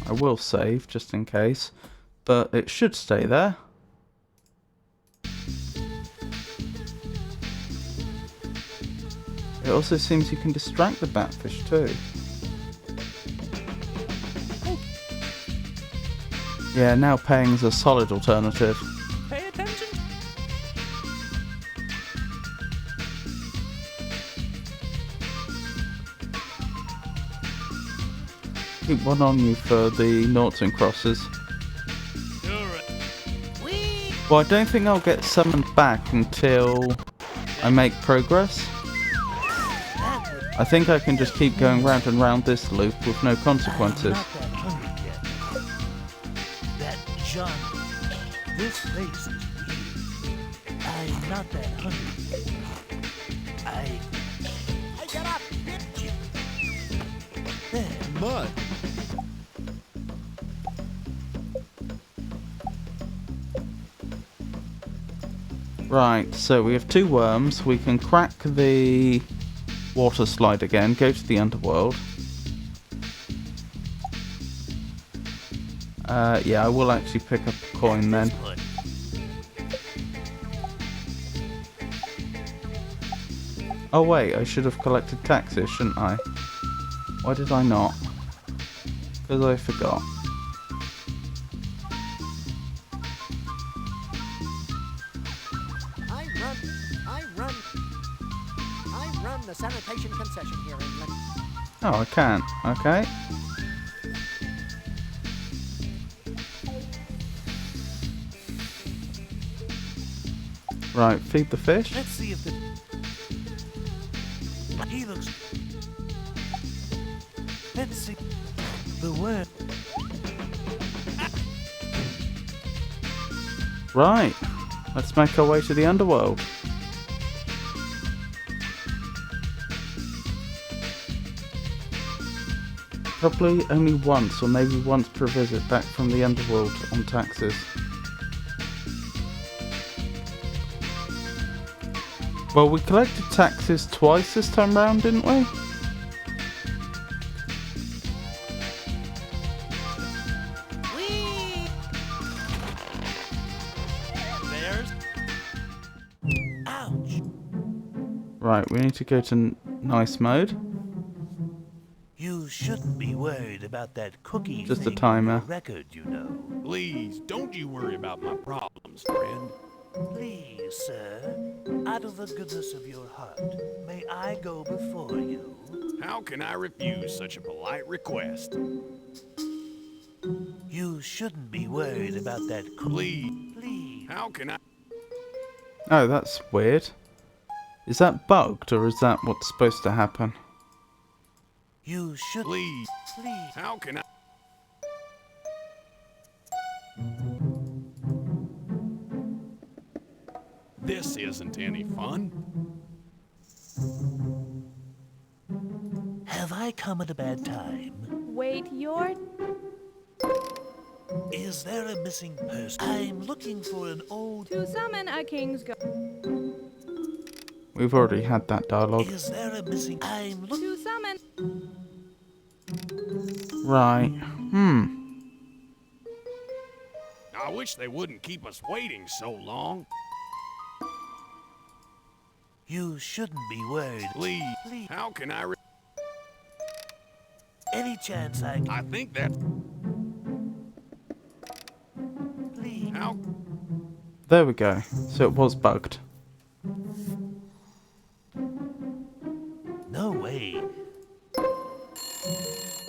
I will save just in case, but it should stay there. It also seems you can distract the batfish too. Yeah, now paying's a solid alternative. Pay attention. Keep one on you for the noughts and crosses. Well, I don't think I'll get summoned back until I make progress. I think I can just keep going round and round this loop with no consequences. That John, this place is weird. I'm not that hungry. I get up! there. Mud. Right, so we have 2 worms. We can crack the water slide again, go to the Underworld. Yeah, I will actually pick up a coin then. Oh wait, I should have collected taxes, shouldn't I? Why did I not? Because I forgot. I run the sanitation concession here in Limbo. Oh, I can't. Okay. Right, feed the fish. Let's see if the... He looks... Let's see... The word... Right. Let's make our way to the Underworld. Probably only once, or maybe once per visit back from the Underworld on taxes. Well, we collected taxes twice this time round, didn't we? There's... Ouch! Right, we need to go to nice mode. You shouldn't be worried about that cookie Just a thing timer. on your record, you know. Please, don't you worry about my problems, friend. Please, sir, out of the goodness of your heart, may I go before you? How can I refuse such a polite request? You shouldn't be worried about that cookie. Please. How can I... Oh, that's weird. Is that bugged, or is that what's supposed to happen? You should... Please. Please. How can I... This isn't any fun. Have I come at a bad time? Wait, you're... Is there a missing person? I'm looking for an old... To summon a king's ghost. We've already had that dialogue. Is there a missing... I'm looking... To summon... Right. I wish they wouldn't keep us waiting so long. You shouldn't be worried. Please. Please. How can I... Any chance I... I think that... Please. How... There we go. So it was bugged. No way.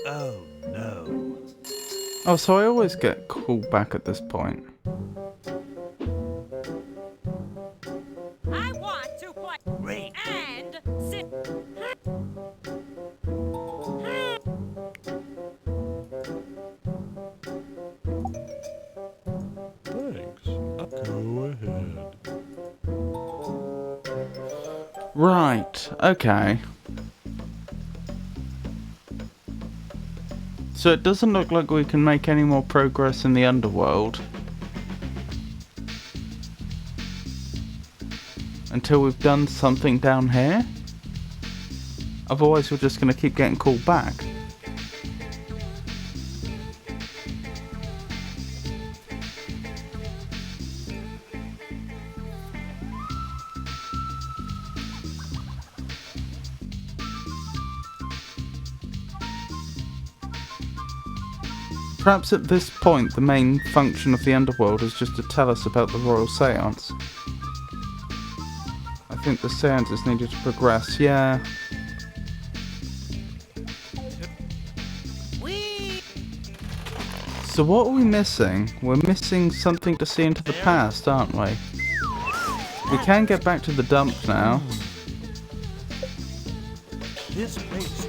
Oh, no. Oh, so I always get called back at this point. I want to play Great. and sit. Thanks. Go ahead. Right, okay. So it doesn't look like we can make any more progress in the Underworld until we've done something down here. Otherwise we're just going to keep getting called back. Perhaps at this point the main function of the Underworld is just to tell us about the Royal Seance. I think the seance is needed to progress, yeah. So what are we missing? We're missing something to see into the past, aren't we? We can get back to the dump now. This place.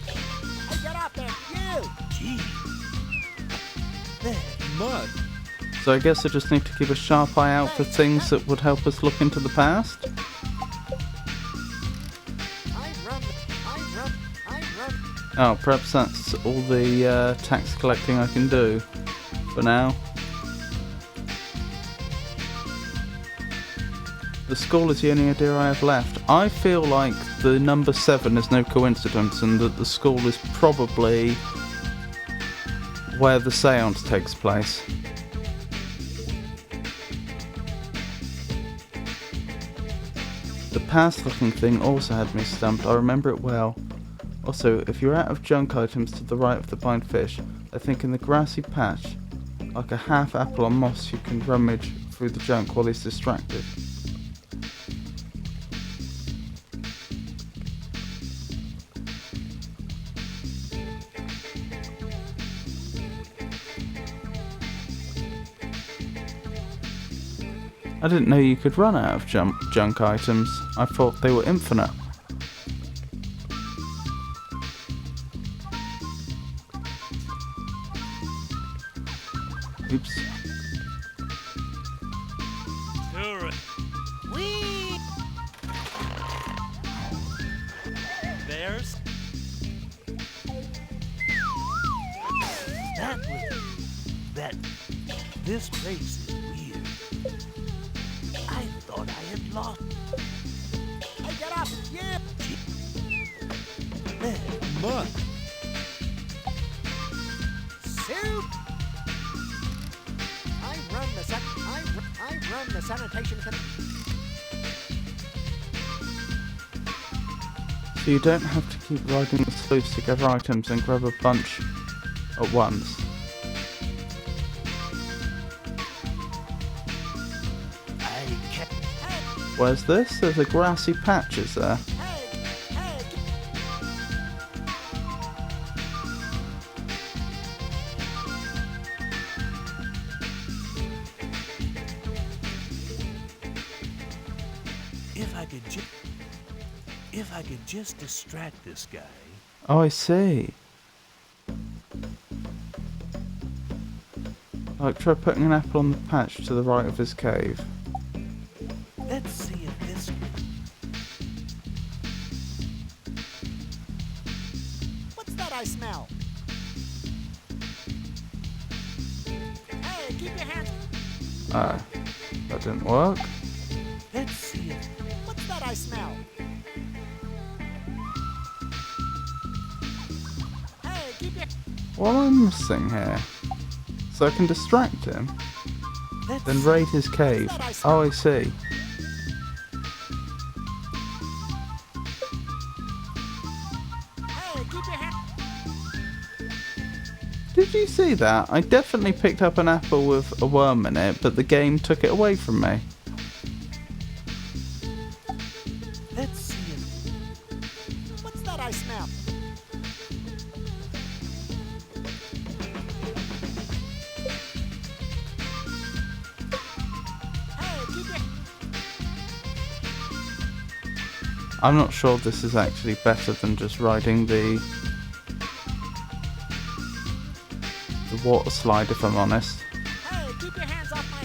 Hey, get up there, you! Gee. That mud. So I guess I just need to keep a sharp eye out for things that would help us look into the past. Oh, perhaps that's all the tax collecting I can do for now. The school is the only idea I have left. I feel like the number 7 is no coincidence and that the school is probably where the seance takes place. The past looking thing also had me stumped, I remember it well. Also, if you're out of junk items to the right of the blind fish, I think in the grassy patch, like a half apple or moss, you can rummage through the junk while he's distracted. I didn't know you could run out of junk items. I thought they were infinite. Oops. There's that this place is weird. I thought I had lost. Hey, get up, you! That mud. Soup! I run the sanitation So you don't have to keep riding the sleuths to gather items and grab a bunch at once. Where's this? There's a grassy patch, is there? If I could just distract this guy. Oh, I see. Like, try putting an apple on the patch to the right of his cave. Let's see if this... What's that I smell? Hey, keep your hands... Oh, that didn't work. Let's see if... What's that I smell? Hey, keep your... What am I missing here? So I can distract him, then raid his cave. Oh, I see. Hey, keep your hands... Did you see that? I definitely picked up an apple with a worm in it, but the game took it away from me. Let's see if... What's that I smell? I'm not sure this is actually better than just riding the water slide, if I'm honest. Hey, keep your hands off my...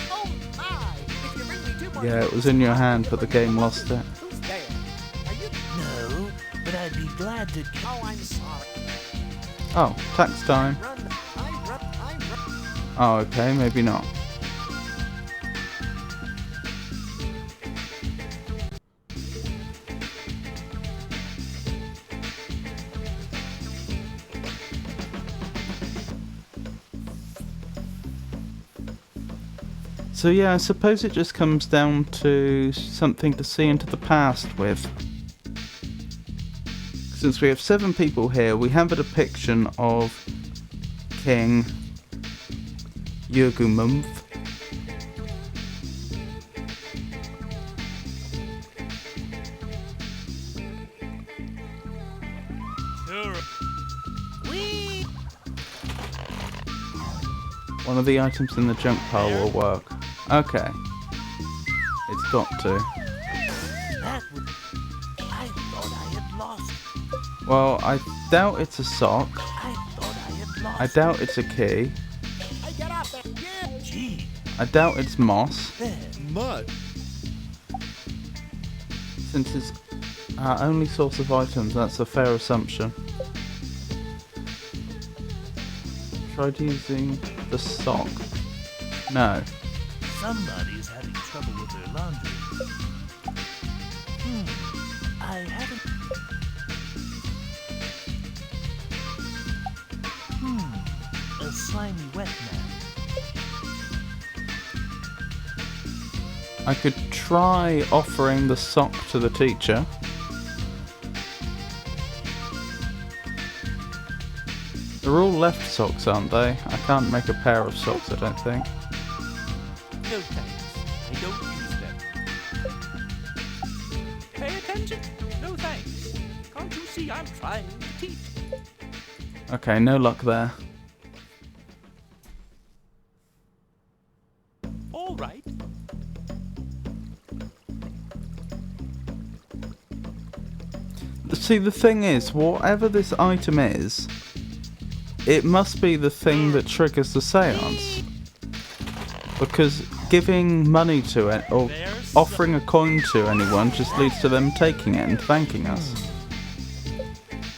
Oh my! If you bring me 2 more... Yeah, it was in your hand, but the game lost it. Who's there? Are you... No, but I'd be glad to... Oh, I'm sorry. Oh, tax time. I run. Oh, okay, maybe not. So yeah, I suppose it just comes down to something to see into the past with. since we have 7 people here, we have a depiction of King Yugumumf. One of the items in the junk pile will work. Okay. It's got to. I thought I had lost. Well, I doubt it's a sock. I thought I had lost. I doubt it's a key. Hey, get up there! Yeah. Gee, I doubt it's moss. there. Mud. Since it's our only source of items, that's a fair assumption. Tried using the sock. No. Somebody's having trouble with their laundry. I haven't... A slimy wet man. I could try offering the sock to the teacher. They're all left socks, aren't they? I can't make a pair of socks, I don't think. No thanks. I don't use them. Pay attention. No thanks. Can't you see I'm trying to teach? Okay, no luck there. All right. See, the thing is, whatever this item is, it must be the thing that triggers the seance. Because giving money to it, or offering a coin to anyone, just leads to them taking it and thanking us.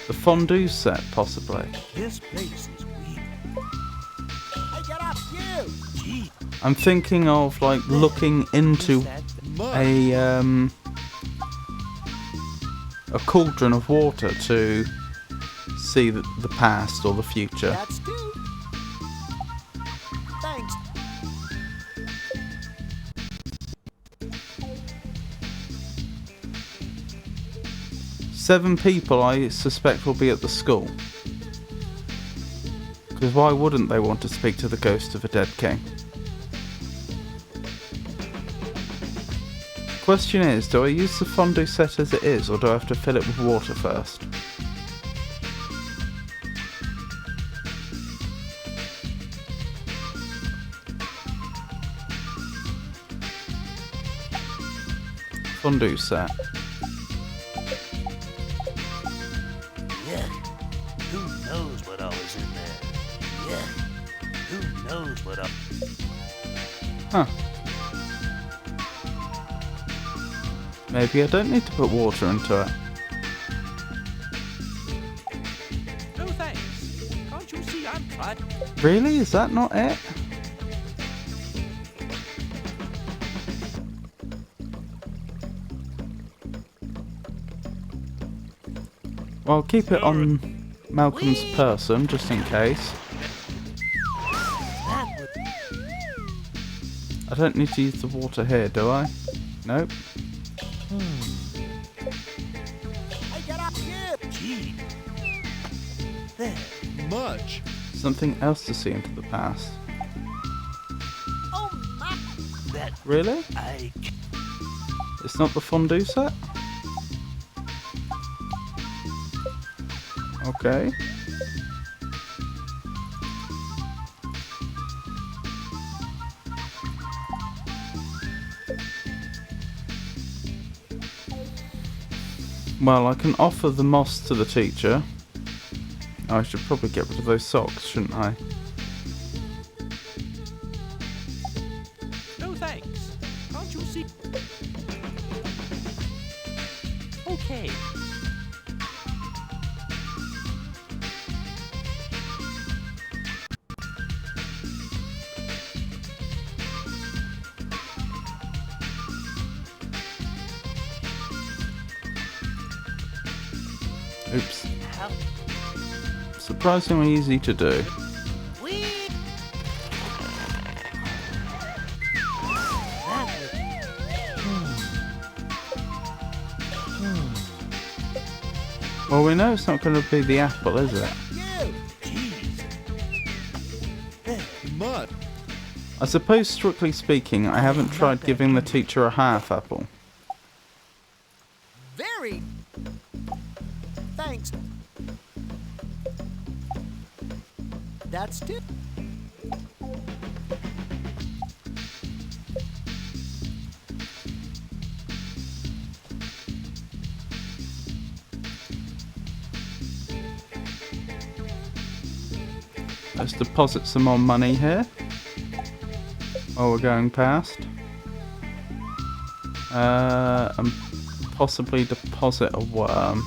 The fondue set, possibly. This place is weird. Hey, get up, you! Gee, I'm thinking of, like, looking into a cauldron of water to see the past or the future. That's two. Thanks. Seven people, I suspect, will be at the school. Because why wouldn't they want to speak to the ghost of a dead king? Question is, do I use the fondue set as it is, or do I have to fill it with water first? Fondue set. yeah. Who knows what all is in there? Yeah. Who knows what all... Huh. Maybe I don't need to put water into it. No thanks. Can't you see I'm trying? Really? Is that not it? Well, I'll keep it on Malcolm's person, just in case. I don't need to use the water here, do I? Nope. Hey, get up, you! Gee. There. Much. Something else to see into the past. Oh, my! That Really? I... It's not the fondue set? Okay. Well, I can offer the moss to the teacher. Oh, I should probably get rid of those socks, shouldn't I? No thanks. Can't you see? Okay. Oops. How... Surprisingly easy to do. Well, we know it's not going to be the apple, is it? Mud. I suppose, strictly speaking, I haven't tried giving the teacher a half apple. Very. Thanks. That's two. Let's deposit some more money here while we're going past. And possibly deposit a worm.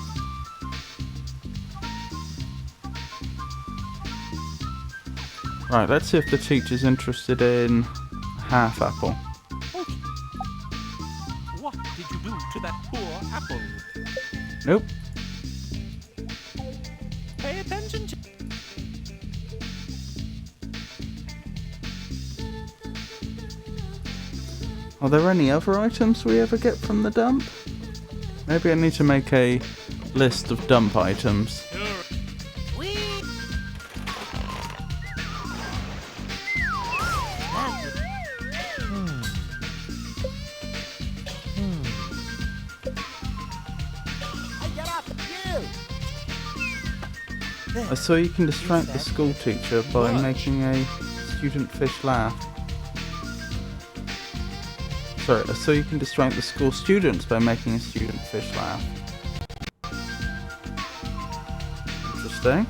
Right, let's see if the teacher's interested in a half apple. What did you do to that poor apple? Nope. Pay attention to... Are there any other items we ever get from the dump? Maybe I need to make a list of dump items. I saw you can distract the school teacher by making a student fish laugh. Sorry, I saw you can distract the school students by making a student fish laugh. Interesting.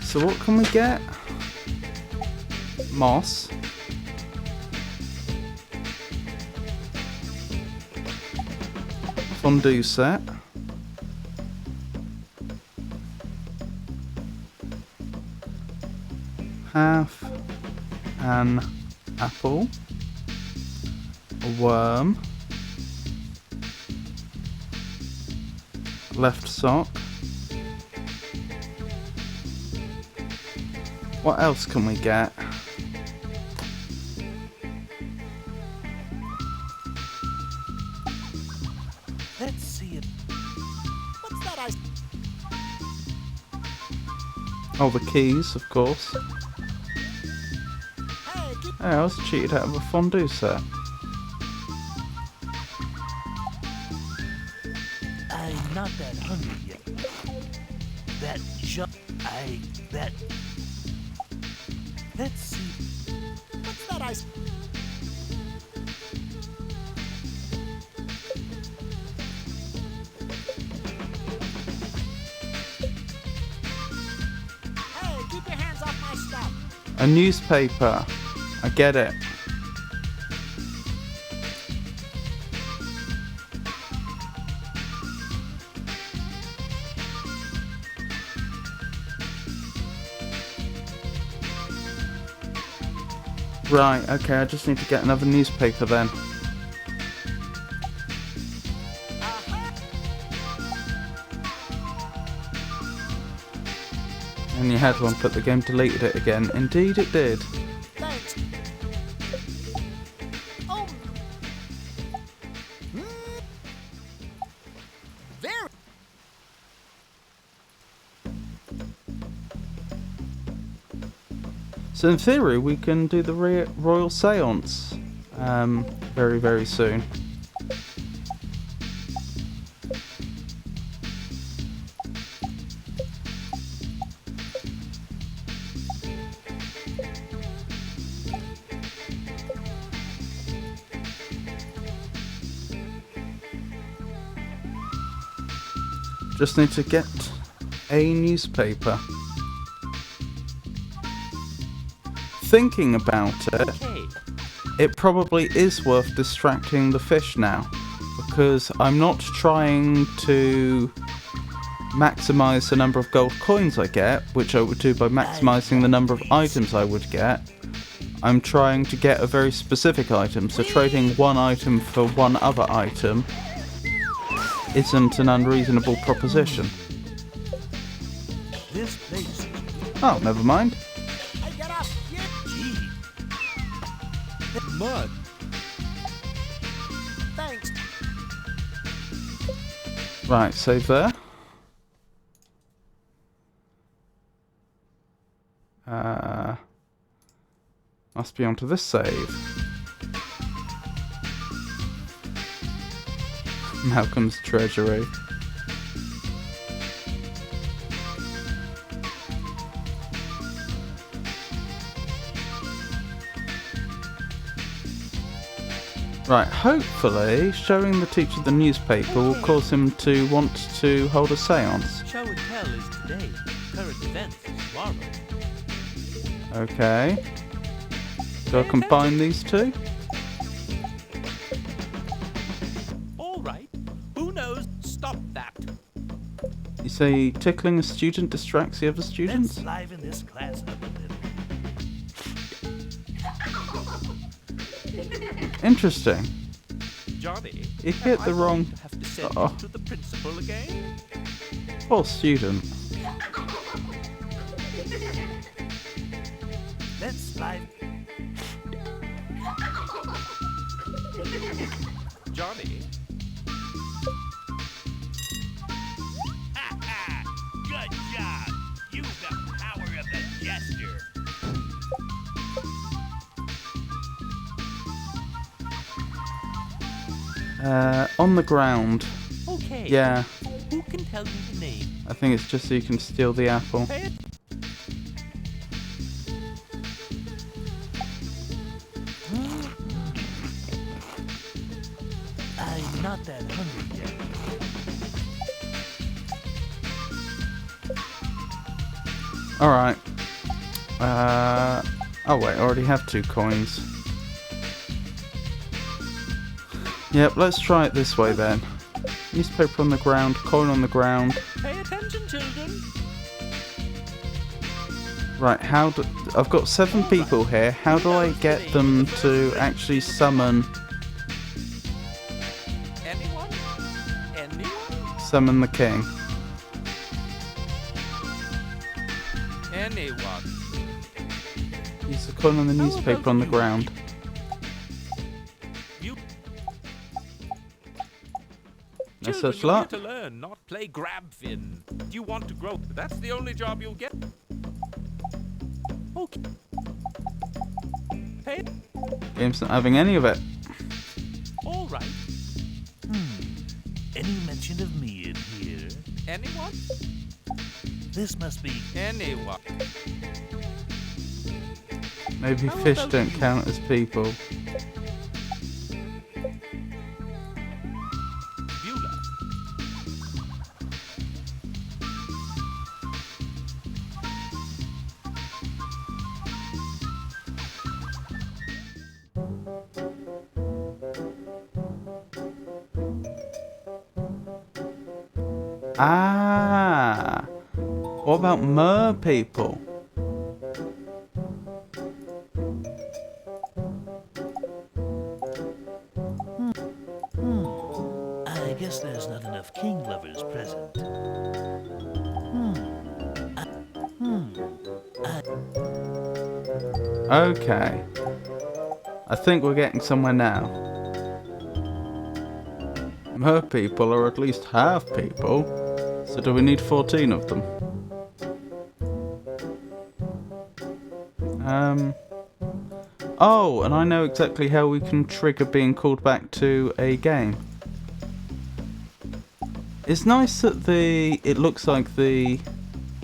So what can we get? Moss. Fondue set. Half an apple, a worm, left sock. What else can we get? Let's see it. What's that ice? Oh, the keys, of course. Hey, keep. Hey, I was cheated out of a fondue set. I'm not that hungry yet. That that... Let's see. What's that ice? Hey, keep your hands off my stuff. A newspaper. I get it. Right, okay, I just need to get another newspaper then. And you had one, but the game deleted it again. Indeed it did. Thanks. Oh. Very. So in theory, we can do the Royal Seance very, very soon. Just need to get a newspaper. Thinking about it, it probably is worth distracting the fish now, because I'm not trying to maximize the number of gold coins I get, which I would do by maximizing the number of items I would get. I'm trying to get a very specific item, so trading one item for one other item isn't an unreasonable proposition. This place. Oh, never mind. Hey, get up. Gee. Mud. Thanks. Right, save there. Must be onto this save. Malcolm's treasury. Right, hopefully showing the teacher the newspaper will cause him to want to hold a seance. Show and tell is today. Current events is tomorrow. Okay. Do I combine these two? All right. Who knows? Stop that. You say tickling a student distracts the other Let's students? liven this class up a little. Interesting. Johnny, You hit the wrong... have to send Uh-oh. you to the principal again? Poor student. Let's liven... Johnny, Ha ha! Good job! Use the power of the gesture. On the ground. okay. Yeah, Who can tell me the name? I think it's just so you can steal the apple. Pay it. I'm not that hungry yet. Alright. Oh wait, I already have 2 coins. Yep, let's try it this way then. Newspaper on the ground, coin on the ground. Pay attention, children. Right, how do... I've got 7 people here. How do I get them to actually summon Anyone? Anyone? summon the king? Anyone? Use the coin on the newspaper on the ground. You No children, such you're here luck. to learn, not play grab fin. You want to grow. That's the only job you'll get. Okay. Pay. Game's not having any of it. All right. Any mention of me in here? Anyone? This must be... Anyone? Maybe How fish about don't you? count as people. Beulah. Ah! What about mer people? I guess there's not enough king lovers present. Okay. I think we're getting somewhere now. Mer people are at least half people. So do we need 14 of them? Oh, and I know exactly how we can trigger being called back to a game. It's nice that it looks like the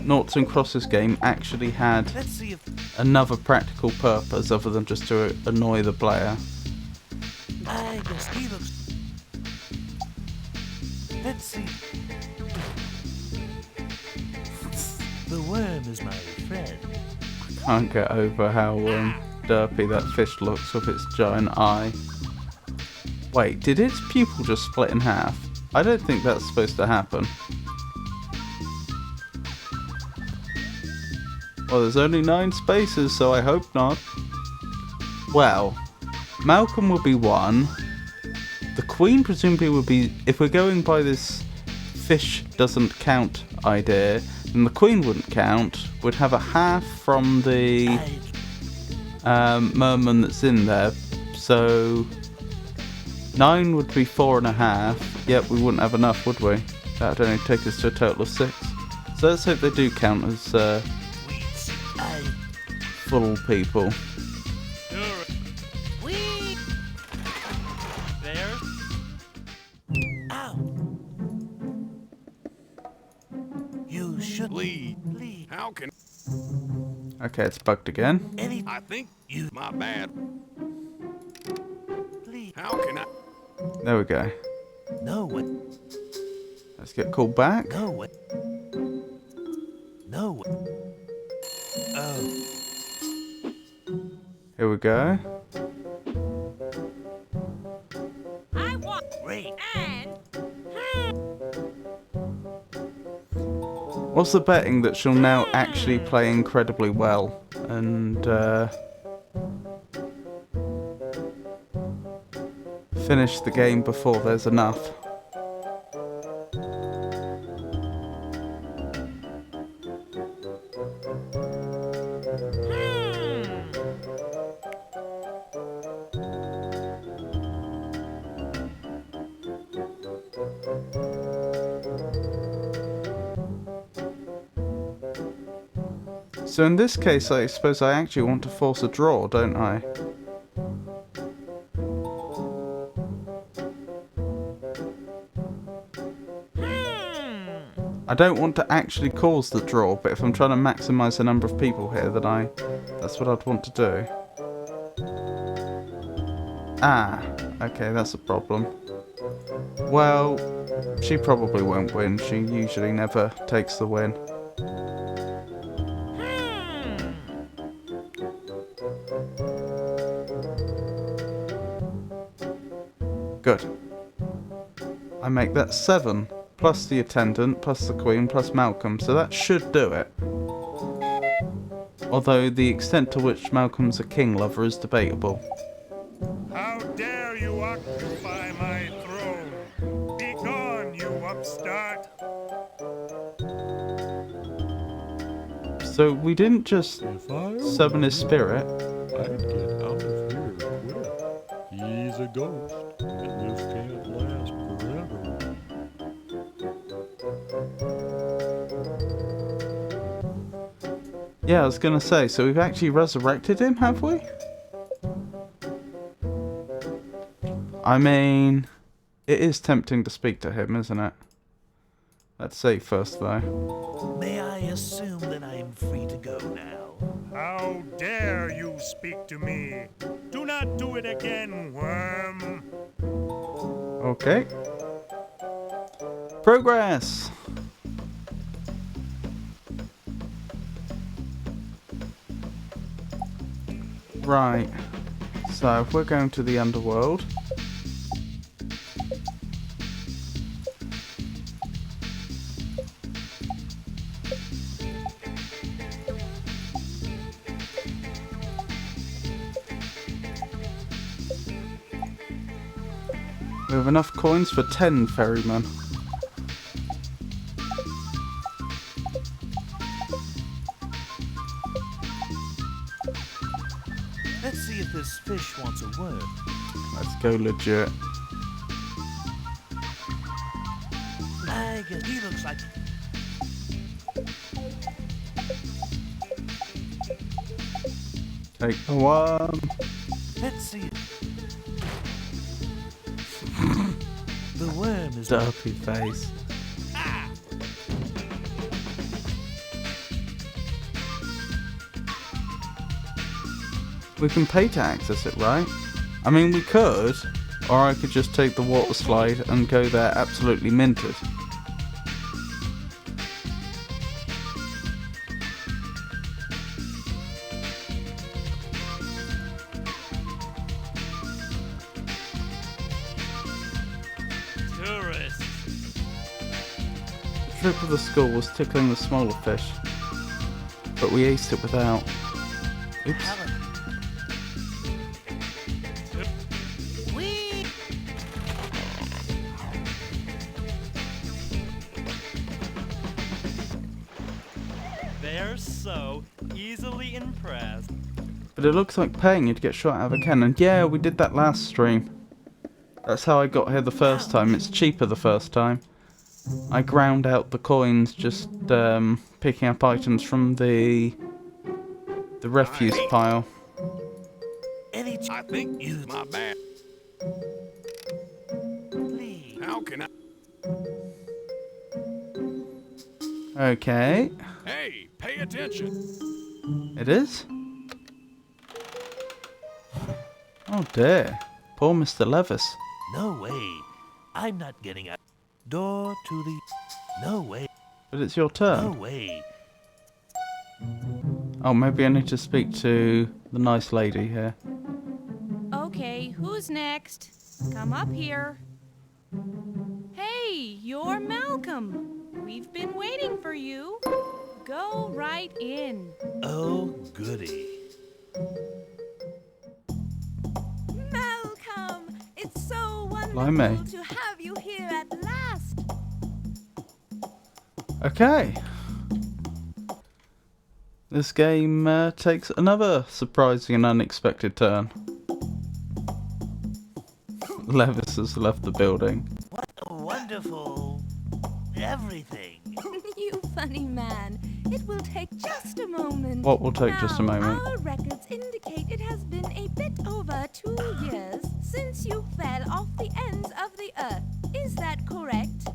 Noughts and Crosses game actually had Let's see if... another practical purpose other than just to annoy the player. I guess he looks... Let's see... The worm is my friend. Can't get over how derpy that fish looks with its giant eye. Wait, did its pupil just split in half? I don't think that's supposed to happen. Well, there's only 9 spaces, so I hope not. Well, Malcolm will be 1. The Queen presumably will be... If we're going by this fish doesn't count idea, then the Queen wouldn't count. We'd have a half from the merman that's in there. So 9 would be 4.5. Yep, we wouldn't have enough, would we? That would only take us to a total of 6. So let's hope they do count as full people. There's... You should lead. How can Okay, it's bugged again. I think you my bad. How can I There we go. No, what? Let's get called back. No, what? No, what? Oh. Here we go. I want Great. and What's the betting that she'll now actually play incredibly well and finish the game before there's enough? So in this case, I suppose I actually want to force a draw, don't I? I don't want to actually cause the draw, but if I'm trying to maximise the number of people here, then that's what I'd want to do. Ah, okay, that's a problem. Well, she probably won't win. She usually never takes the win. Good. I make that 7, plus the attendant, plus the queen, plus Malcolm, so that should do it. Although the extent to which Malcolm's a king lover is debatable. How dare you occupy my throne? Be gone, you upstart! So we didn't just If I summon his spirit. I'd get out of here quick. He's a ghost, and this can't last forever. Yeah, I was gonna say, so we've actually resurrected him, have we? I mean, it is tempting to speak to him, isn't it? Let's see first, though. May I assume that I am free to go now? How dare you speak to me? Do not do it again, worm! Okay. Progress! Right. So, we're going to the Underworld. We have enough coins for 10 ferrymen. Let's see if this fish wants a worm. Let's go legit. I guess he looks like... Take the one. Let's see it. The worm is... Derpy face. We can pay to access it, right? I mean, we could, or I could just take the water slide and go there absolutely minted. Tourists. The trick of the school was tickling the smaller fish, but we aced it without. Oops. They're so easily impressed. But it looks like paying you to get shot out of a cannon. Yeah, we did that last stream. That's how I got here the first time. It's cheaper the first time. I ground out the coins just picking up items from the refuse pile. I think you my bad. Please. How can I? Okay, Hey, pay attention. it is. Oh dear, poor Mr. Levis. No way. I'm not getting out. Door to the... No way. But it's your No turn. way. Oh, maybe I need to speak to the nice lady here. Okay, who's next? Come up here. Hey, you're Malcolm. We've been waiting for you. Go right in. Oh, goody. Malcolm, it's so wonderful Blimey. to have you here at last. Okay. This game takes another surprising and unexpected turn. Levis has left the building. What a wonderful... everything. You funny man. It will take just a moment. What will take just a Now, moment? Our records indicate it has been a bit over 2 years since you fell off the ends of the earth. Is that correct?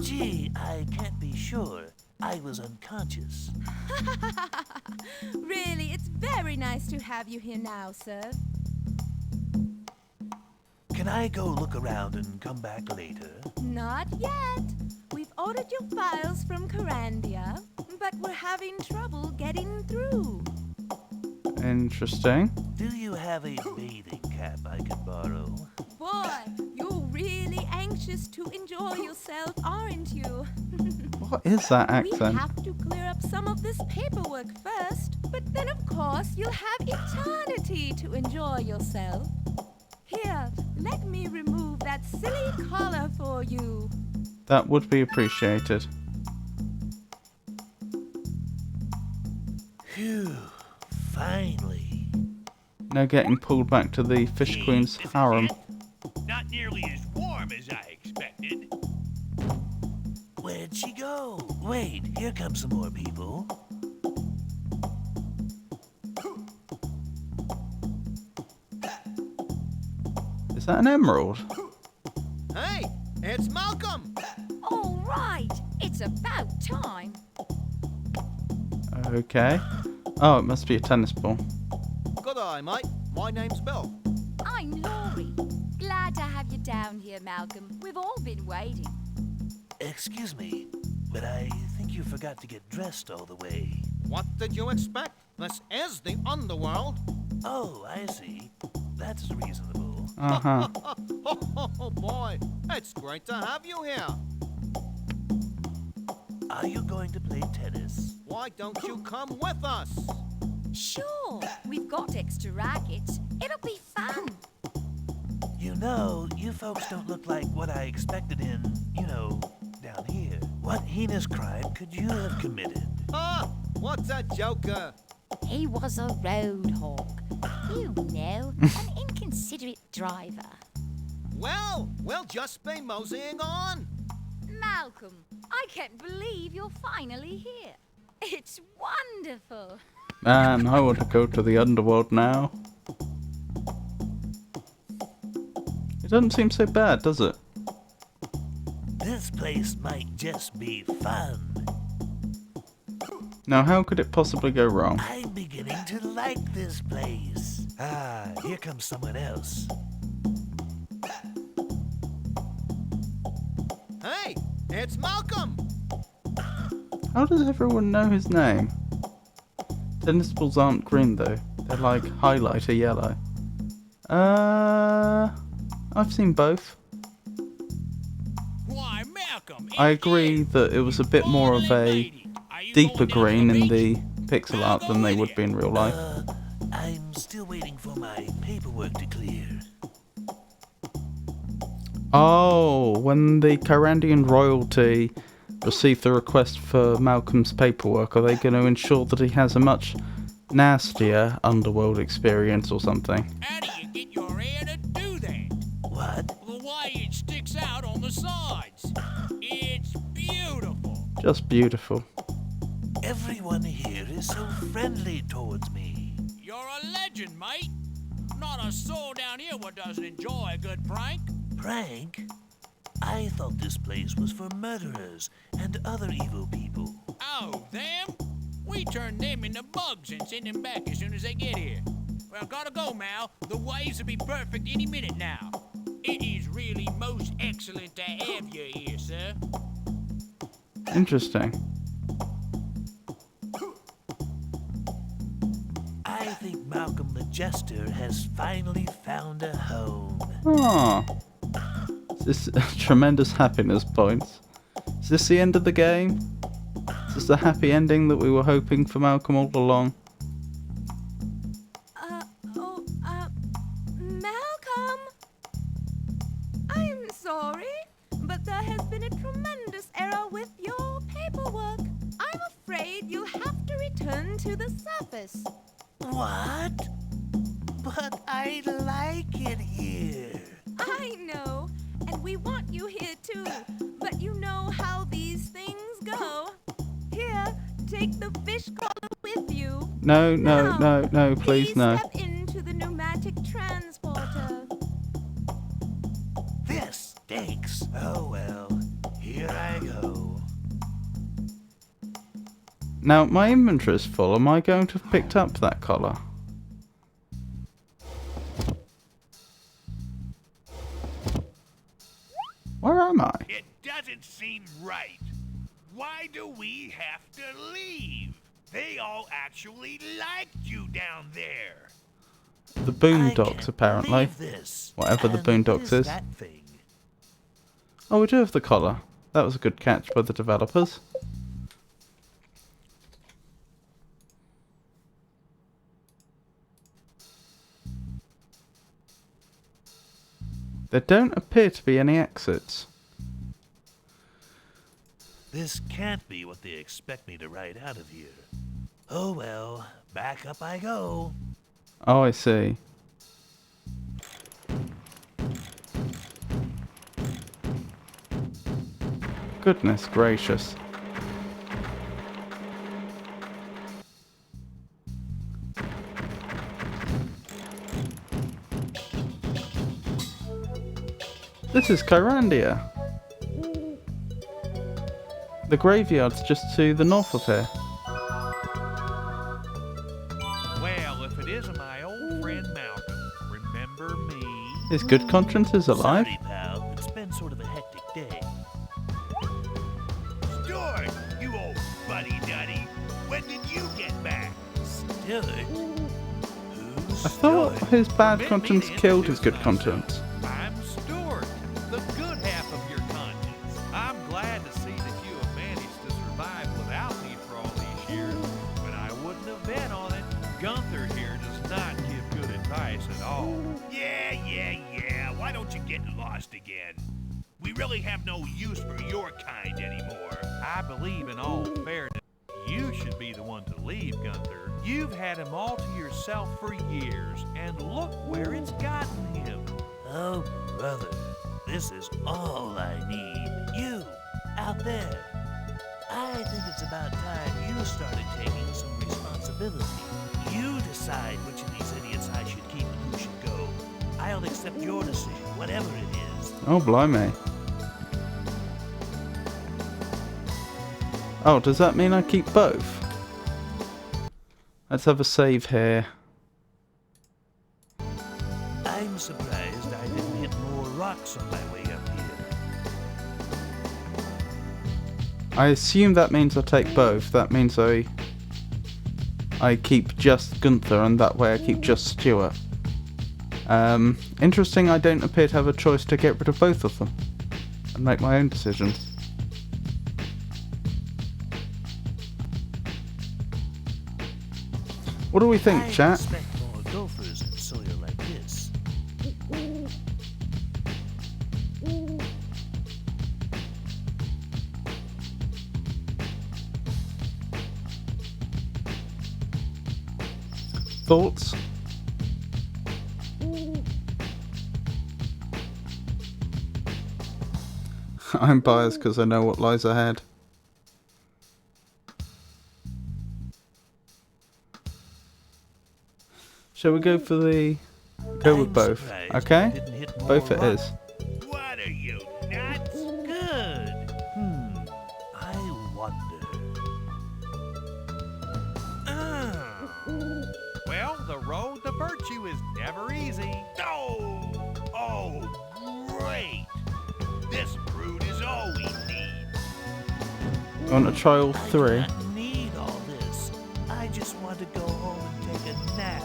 Gee, I can't be sure. I was unconscious. Really, it's very nice to have you here now, sir. Can I go look around and come back later? Not yet. We've ordered your files from Carandia, but we're having trouble getting through. Interesting. Do you have a bathing cap I could borrow? Boy, you're really anxious to enjoy yourself, aren't you? What is that We accent? have to clear up some of this paperwork first, but then of course you'll have eternity to enjoy yourself. Here, let me remove that silly collar for you. That would be appreciated. Phew, finally. No getting pulled back to the Fish Queen's This is harem. it. Not nearly as warm as I expected. Where'd she go? Wait, here come some more people. Is that an emerald? Hey, it's Malcolm. All right, it's about time. Okay. Oh, it must be a tennis ball. Good eye, mate. My name's Bill. I'm Laurie. Glad to have you down here, Malcolm. We've all been waiting. Excuse me, but I think you forgot to get dressed all the way. What did you expect? This is the Underworld. Oh, I see. That's reasonable. Uh-huh. Oh boy, it's great to have you here. Are you going to play tennis? Why don't you come with us? Sure, we've got extra rackets. It'll be fun. You know, you folks don't look like what I expected in, down here. What heinous crime could you have committed? Ah, what's a joker? He was a road hog. You know, an inconsiderate driver. Well, we'll just be moseying on. Malcolm, I can't believe you're finally here. It's wonderful. Man, I want to go to the Underworld now. It doesn't seem so bad, does it? This place might just be fun. Now, how could it possibly go wrong? I'm beginning to like this place. Ah, here comes someone else. Hey, it's Malcolm. How does everyone know his name? Tennis balls aren't green though. They're like highlighter yellow. I've seen both. Why, Malcolm, I agree that it was a bit more of a deeper green in the pixel art than they would be in real life. I'm still waiting for my paperwork to clear. Oh, when the Carandian royalty receive the request for Malcolm's paperwork, are they going to ensure that he has a much nastier Underworld experience or something? How do you get your hair to do that? What? The way it sticks out on the sides. It's Just beautiful. Everyone here is so friendly towards me. You're a legend, mate. Not a soul down here what doesn't enjoy a good prank. Prank? I thought this place was for murderers and other evil people. Oh, them? We turn them into bugs and send them back as soon as they get here. Well, gotta go, Mal. The waves will be perfect any minute now. It is really most excellent to have you here, sir. Interesting. I think Malcolm the Jester has finally found a home. Ah. Is this tremendous happiness points? Is this the end of the game? Is this the happy ending that we were hoping for Malcolm all along? Malcolm? I'm sorry, but there has been a tremendous error with your paperwork. I'm afraid you'll have to return to the surface. What? But I like it here. I know, and we want you here too, but you know how these things go. Here, take the fish collar with you. No, Now, please no. Step into the pneumatic transporter. This stinks. Oh well, here I go. Now, my inventory is full. Am I going to have picked up that collar? Where am I? It doesn't seem right. Why do we have to leave? They all actually liked you down there. The Boondocks, apparently. This. Whatever the And Boondocks is. that thing. Oh, we do have the collar. That was a good catch by the developers. There don't appear to be any exits. This can't be what they expect me to ride out of here. Oh well, back up I go. Oh, I see. Goodness gracious. This is Kyrandia. The graveyard's just to the north of here. Well, if it isn't my old friend Malcolm, remember me? His good conscience is alive. Sorry, pal. It's been sort of a hectic day. Stuart, you old buddy-duddy. When did you get back? Stuart? Who's I thought Stuart? his bad Permit me conscience to killed his introduce good conscience. I'm Stuart, the good half of your conscience. I'm glad to see that you have managed to survive without me for all these years, but I wouldn't have bet on it. Gunther here does not give good advice at all. Yeah. Why don't you get lost again? We really have no use for your kind anymore. I believe in all fairness. You should be the one to leave, Gunther. You've had him all to yourself for years, and look where it's gotten him. Oh, brother, this is all I need. You, out there. I think it's about time you started taking some responsibility. You decide which of these idiots I should keep and who should go. I'll accept your decision, whatever it is. Oh, blimey. Oh, does that mean I keep both? Let's have a save here. I'm surprised I didn't hit more rocks on my way up here. I assume that means I take both. That means I keep just Gunther, and that way I keep just Stuart. Interesting, I don't appear to have a choice to get rid of both of them and make my own decisions. What do we think, I chat? expect more gophers in soil like this. Thoughts? I'm biased because I know what lies ahead. Shall we go for the... Go with I'm both, surprised okay? you didn't hit more Both it rock- is. What are you, nuts? Good. I wonder. Well, the road to virtue is never easy. Oh, great. This fruit is all we need. You want to try all I three? don't need all this. I just want to go home and take a nap.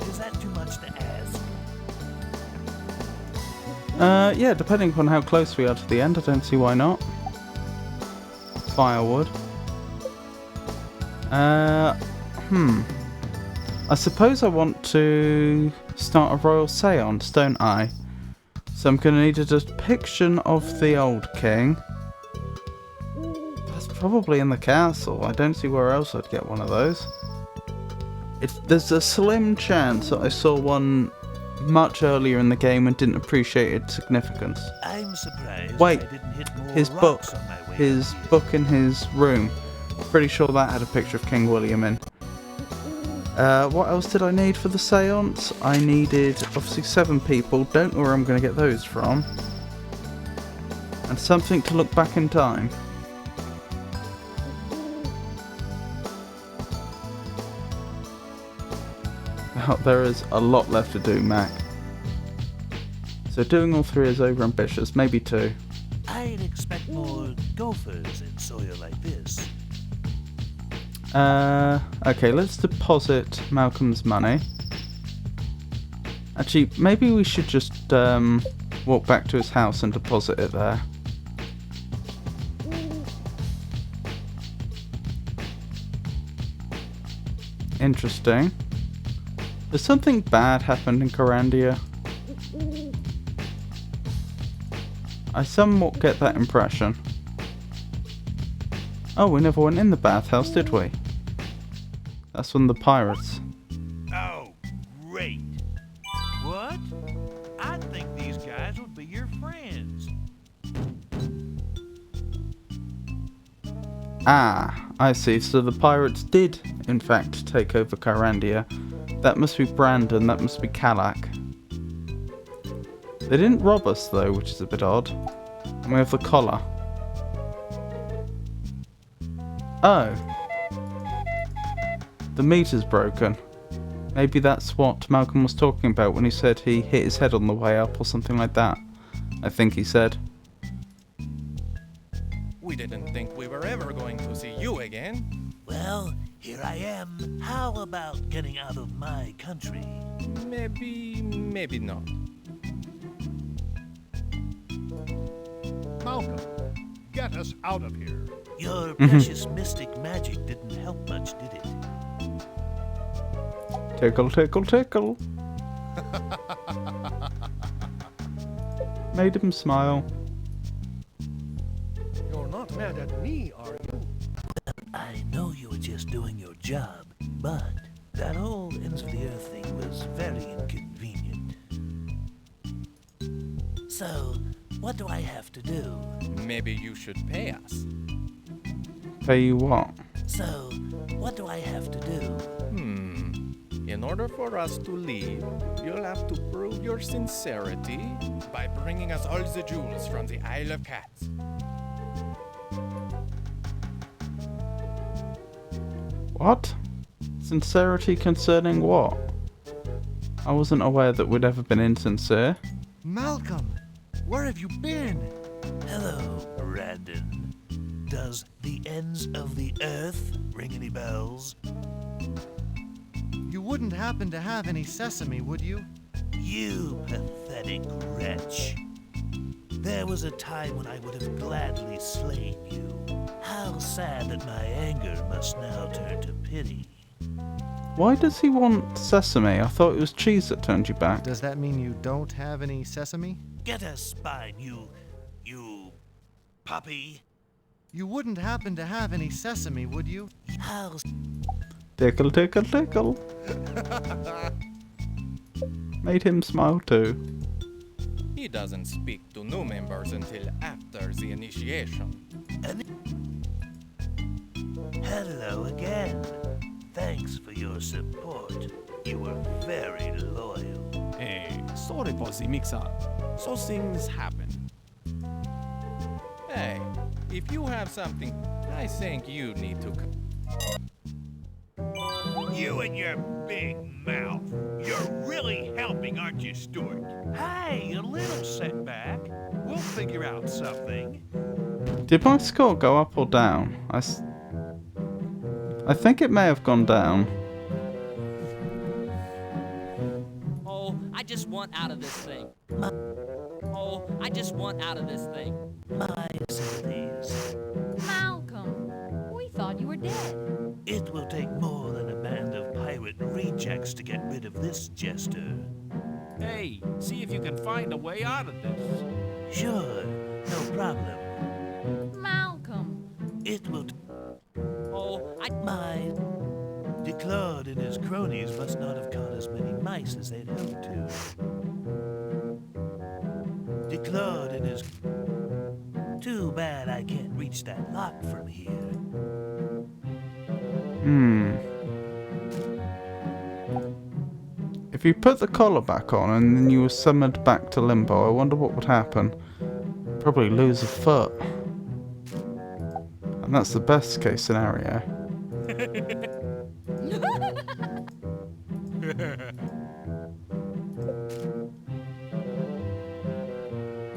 Is that too much to ask? Yeah, depending upon how close we are to the end, I don't see why not. Firewood. I suppose I want to start a royal seance, don't I? So I'm going to need a depiction of the old king. That's probably in the castle. I don't see where else I'd get one of those. There's a slim chance that I saw one much earlier in the game and didn't appreciate its significance. I'm surprised Wait, I didn't hit more his book. rocks on my way His up here. book in his room. Pretty sure that had a picture of King William in. What else did I need for the seance? I needed, obviously, 7 people. Don't know where I'm going to get those from. And something to look back in time. Oh, there is a lot left to do, Mac. So doing all 3 is over ambitious. Maybe 2. I'd expect more gophers in soil like this. Okay, let's deposit Malcolm's money. Actually, maybe we should just walk back to his house and deposit it there. Interesting. Has something bad happened in Corandia? I somewhat get that impression. Oh, we never went in the bathhouse, did we? That's one of the pirates. Oh, great. What? I think these guys would be your friends. Ah, I see. So the pirates did, in fact, take over Corandia. That must be Brandon, that must be Calac. They didn't rob us, though, which is a bit odd. And we have the collar. Oh. The meter's broken. Maybe that's what Malcolm was talking about when he said he hit his head on the way up or something like that. I think he said. We didn't think we were ever going to see you again. Well, here I am. How about getting out of my country? Maybe not. Malcolm, get us out of here. Your precious mystic magic didn't help much, did it? Tickle, tickle, tickle. Made him smile. You're not mad at me, are you? I know you were just doing your job, but that whole ends of the earth thing was very inconvenient. So, what do I have to do? Maybe you should pay us. Pay you what? So, what do I have to do? In order for us to leave, you'll have to prove your sincerity by bringing us all the jewels from the Isle of Cats. What? Sincerity concerning what? I wasn't aware that we'd ever been insincere. Malcolm, where have you been? Hello, Brandon. Does the ends of the earth ring any bells? You wouldn't happen to have any sesame, would you? You pathetic wretch. There was a time when I would have gladly slain you. How sad that my anger must now turn to pity. Why does he want sesame? I thought it was cheese that turned you back. Does that mean you don't have any sesame? Get a spine, you puppy. You wouldn't happen to have any sesame, would you? How Tickle, tickle, tickle. Made him smile too. He doesn't speak to new members until after the initiation. Hello again. Thanks for your support. You were very loyal. Hey, sorry for the mix-up. So things happen. Hey, if you have something, I think you need to. You and your big mouth. You're really helping, aren't you, Stuart? Hey, a little setback. We'll figure out something. Did my score go up or down? I think it may have gone down. Oh, I just want out of this thing. Oh, I just want out of this thing. My sympathies. Malcolm, we thought you were dead. It will take more than a band of pirate rejects to get rid of this jester. Hey, see if you can find a way out of this. Sure, no problem. Malcolm. It will. Oh, My. DeClaude and his cronies must not have caught as many mice as they'd hoped to. DeClaude and his. Too bad I can't reach that lock from here. If you put the collar back on and then you were summoned back to Limbo, I wonder what would happen. Probably lose a foot. And that's the best case scenario.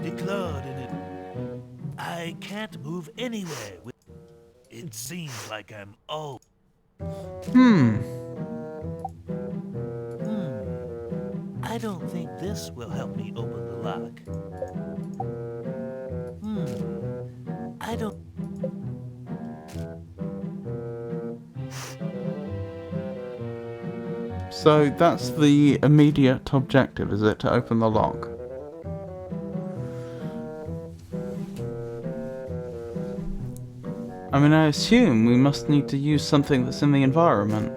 DeClaude and it. I can't move anywhere. It seems like I'm old. I don't think this will help me open the lock. I don't. So that's the immediate objective, is it? To open the lock? I mean, I assume we must need to use something that's in the environment.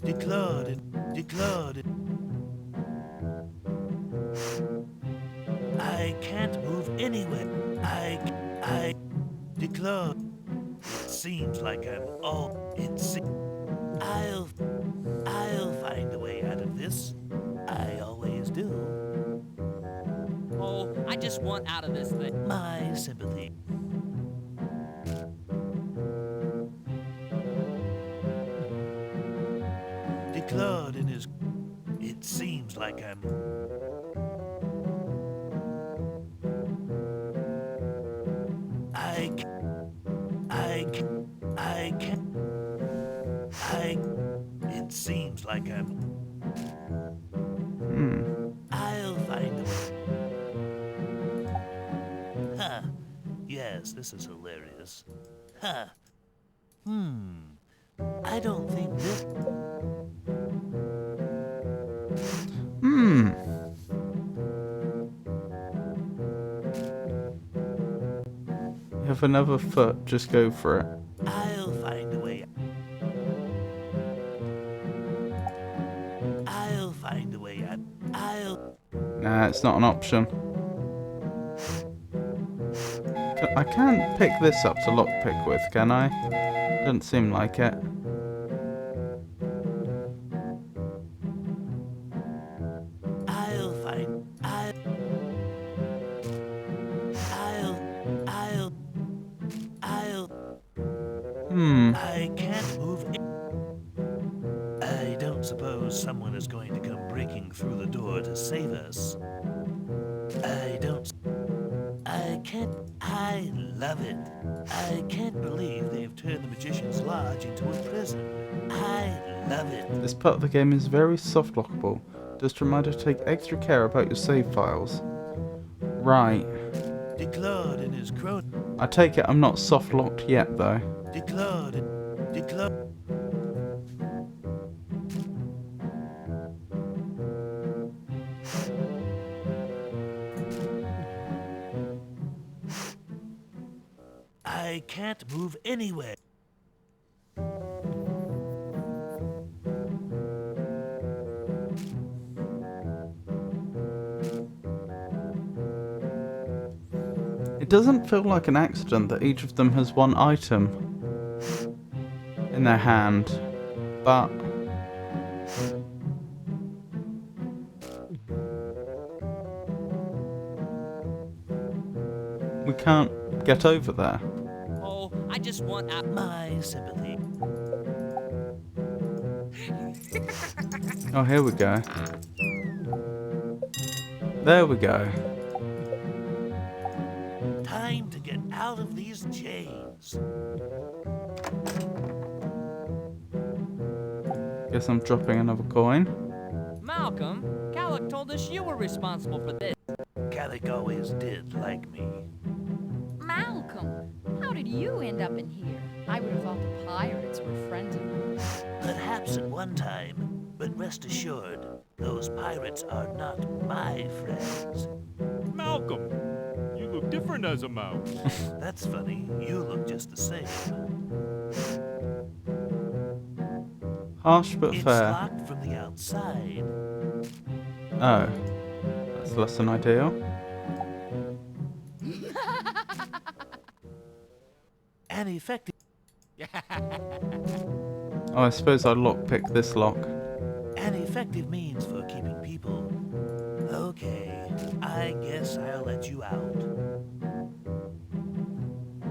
DeClaude. I can't move anywhere. DeClaude. It seems like I'm all. I'll find a way out of this. I always do. oh, I just want out of this thing. My sympathy. DeClaude and his. It seems like I'm. It seems like I'm. I'll find a way. Huh. Yes, this is hilarious. Huh. I don't think this. You have another foot, just go for it. I'll find a way. I'll find a way out. Nah, it's not an option. I can't pick this up to lockpick with, can I? Doesn't seem like it. I'll find. I can't move. I don't suppose someone is going to come breaking through the door to save us. I can't. I love it. I can't believe they've turned the Magician's Lodge into a prison. I love it. This part of the game is very soft lockable. Just a reminder to take extra care about your save files. Right. DeClaude and his crony. I take it I'm not soft locked yet, though. DeClaude. I can't move anywhere. It doesn't feel like an accident that each of them has one item in their hand, but we can't get over there. Oh, I just want my sympathy. Oh, here we go. There we go. Time to get out of these chains. Guess I'm dropping another coin. Malcolm, Calic told us you were responsible for this. Calic always did like me. Malcolm, how did you end up in here? I would have thought the pirates were friends of yours. Perhaps at one time, but rest assured, those pirates are not my friends. Malcolm, you look different as a mouse. That's funny. You look just the same. Harsh but It's fair. locked from the outside. Oh. That's less than ideal. An effective. Oh, I suppose I lockpick this lock. An effective means for keeping people. Okay, I guess I'll let you out.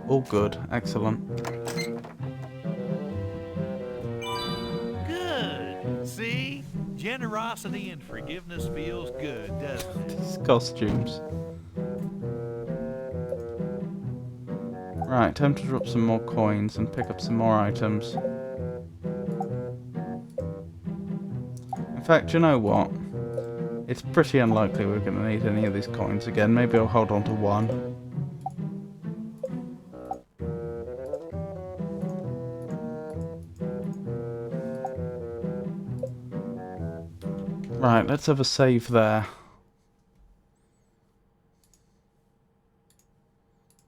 All good. Excellent. Good. See? Generosity and forgiveness feels good, doesn't it? It's costumes. Right, time to drop some more coins and pick up some more items. In fact, you know what? It's pretty unlikely we're going to need any of these coins again. Maybe I'll hold on to one. Right, let's have a save there.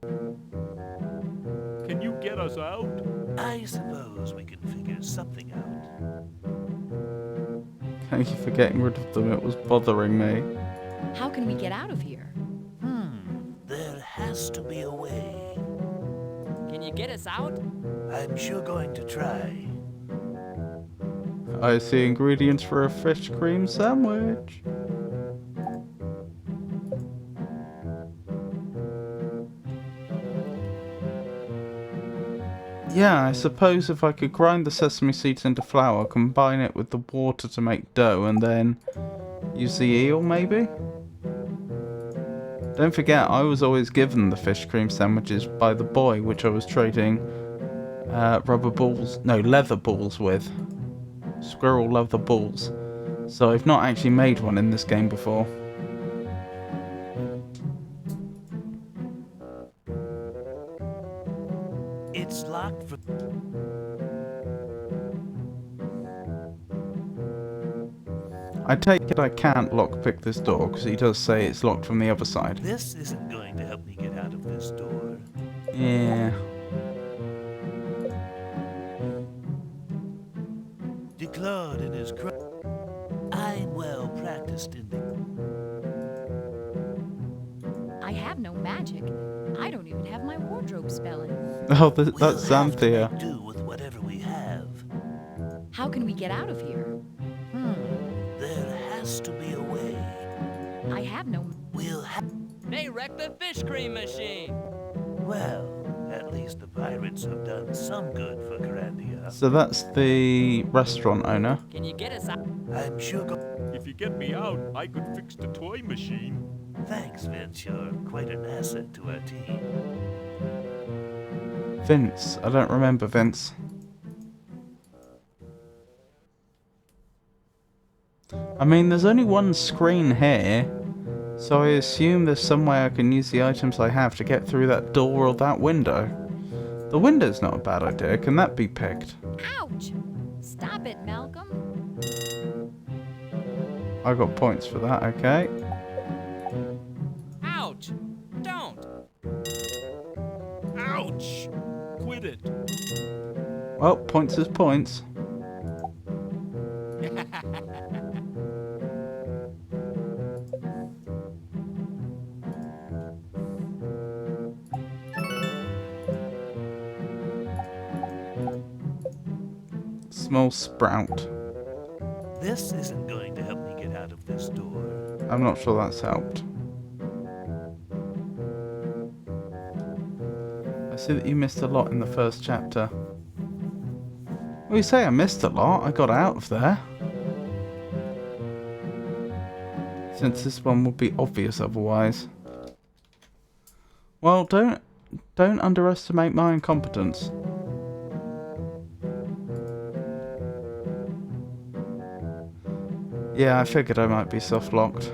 Can you get us out? I suppose we can figure something out. Thank you for getting rid of them, it was bothering me. How can we get out of here? There has to be a way. Can you get us out? I'm sure going to try. I see ingredients for a fish cream sandwich. Yeah, I suppose if I could grind the sesame seeds into flour, combine it with the water to make dough, and then use the eel, maybe? Don't forget, I was always given the fish cream sandwiches by the boy, which I was trading leather balls with. Squirrel leather balls. So I've not actually made one in this game before. It's locked for... I take it I can't lockpick this door, because he does say it's locked from the other side. This isn't going to help me get out of this door. Yeah. Declared in his I'm well practiced in the... I have no magic. I don't even have my wardrobe spelling. Oh, that's Xanthia. Do with whatever we have. How can we get out of here? There has to be a way. I have no... We'll have... They wrecked the fish cream machine. Well, at least the pirates have done some good for Grandia. So that's the restaurant owner. Can you get us out? I'm sure... If you get me out, I could fix the toy machine. Thanks, Vince. You're quite an asset to our team. Vince. I don't remember Vince. I mean, there's only one screen here, so I assume there's some way I can use the items I have to get through that door or that window. The window's not a bad idea. Can that be picked? Ouch! Stop it, Malcolm. I got points for that, okay. Ouch! Don't! Ouch! Quit it. Well, points is points. Small sprout. This isn't going to help me get out of this door. I'm not sure that's helped. I see that you missed a lot in the first chapter. Well, you say I missed a lot. I got out of there. Since this one would be obvious otherwise. Well, don't underestimate my incompetence. Yeah, I figured I might be soft-locked.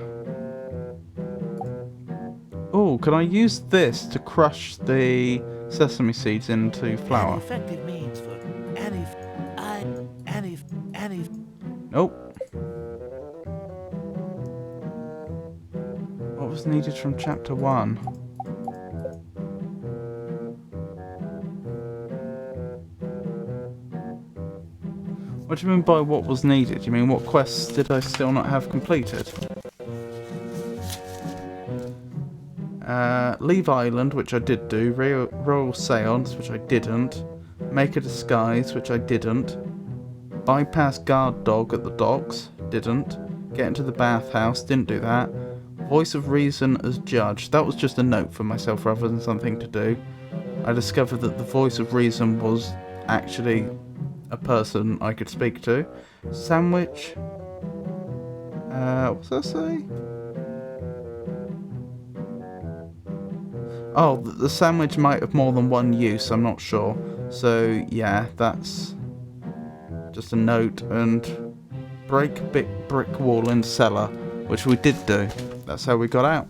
Oh, can I use this to crush the sesame seeds into flour? An effective means for Nope. What was needed from chapter 1? What do you mean by what was needed? You mean what quests did I still not have completed? Leave Island, which I did do. Royal Seance, which I didn't. Make a Disguise, which I didn't. Bypass Guard Dog at the docks, didn't. Get into the bathhouse, didn't do that. Voice of Reason as Judge. That was just a note for myself rather than something to do. I discovered that the Voice of Reason was actually a person I could speak to. Sandwich. What does that say? Oh, the sandwich might have more than one use, I'm not sure. So, yeah, that's just a note. And break brick wall in cellar, which we did do. That's how we got out.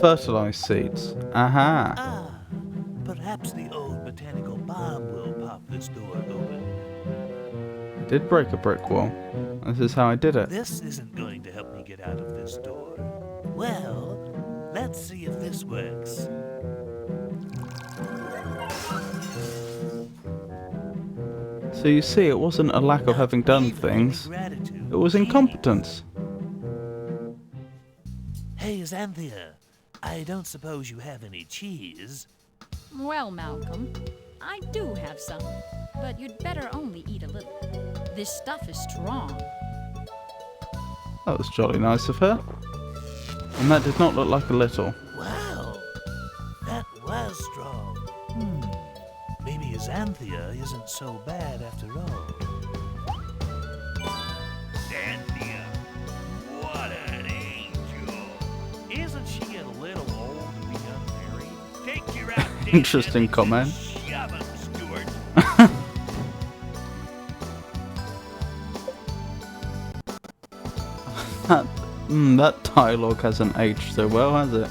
Fertilized seeds. Aha. Ah, perhaps the old botanical bomb will pop this door open. I did break a brick wall. This is how I did it. This isn't going to help me get out of this door. Well, let's see if this works. So you see, it wasn't a lack of having done things. It was incompetence. Hey, Xanthia, I don't suppose you have any cheese? Well, Malcolm, I do have some, but you'd better only eat a little. This stuff is strong. That was jolly nice of her. And that did not look like a little. Wow, that was strong. Maybe Xanthia isn't so bad after all. Xanthia, what an angel. Isn't she a little old to be unmarried? Take your outdated Interesting comment. shove 'em, Stuart. That dialogue hasn't aged so well, has it?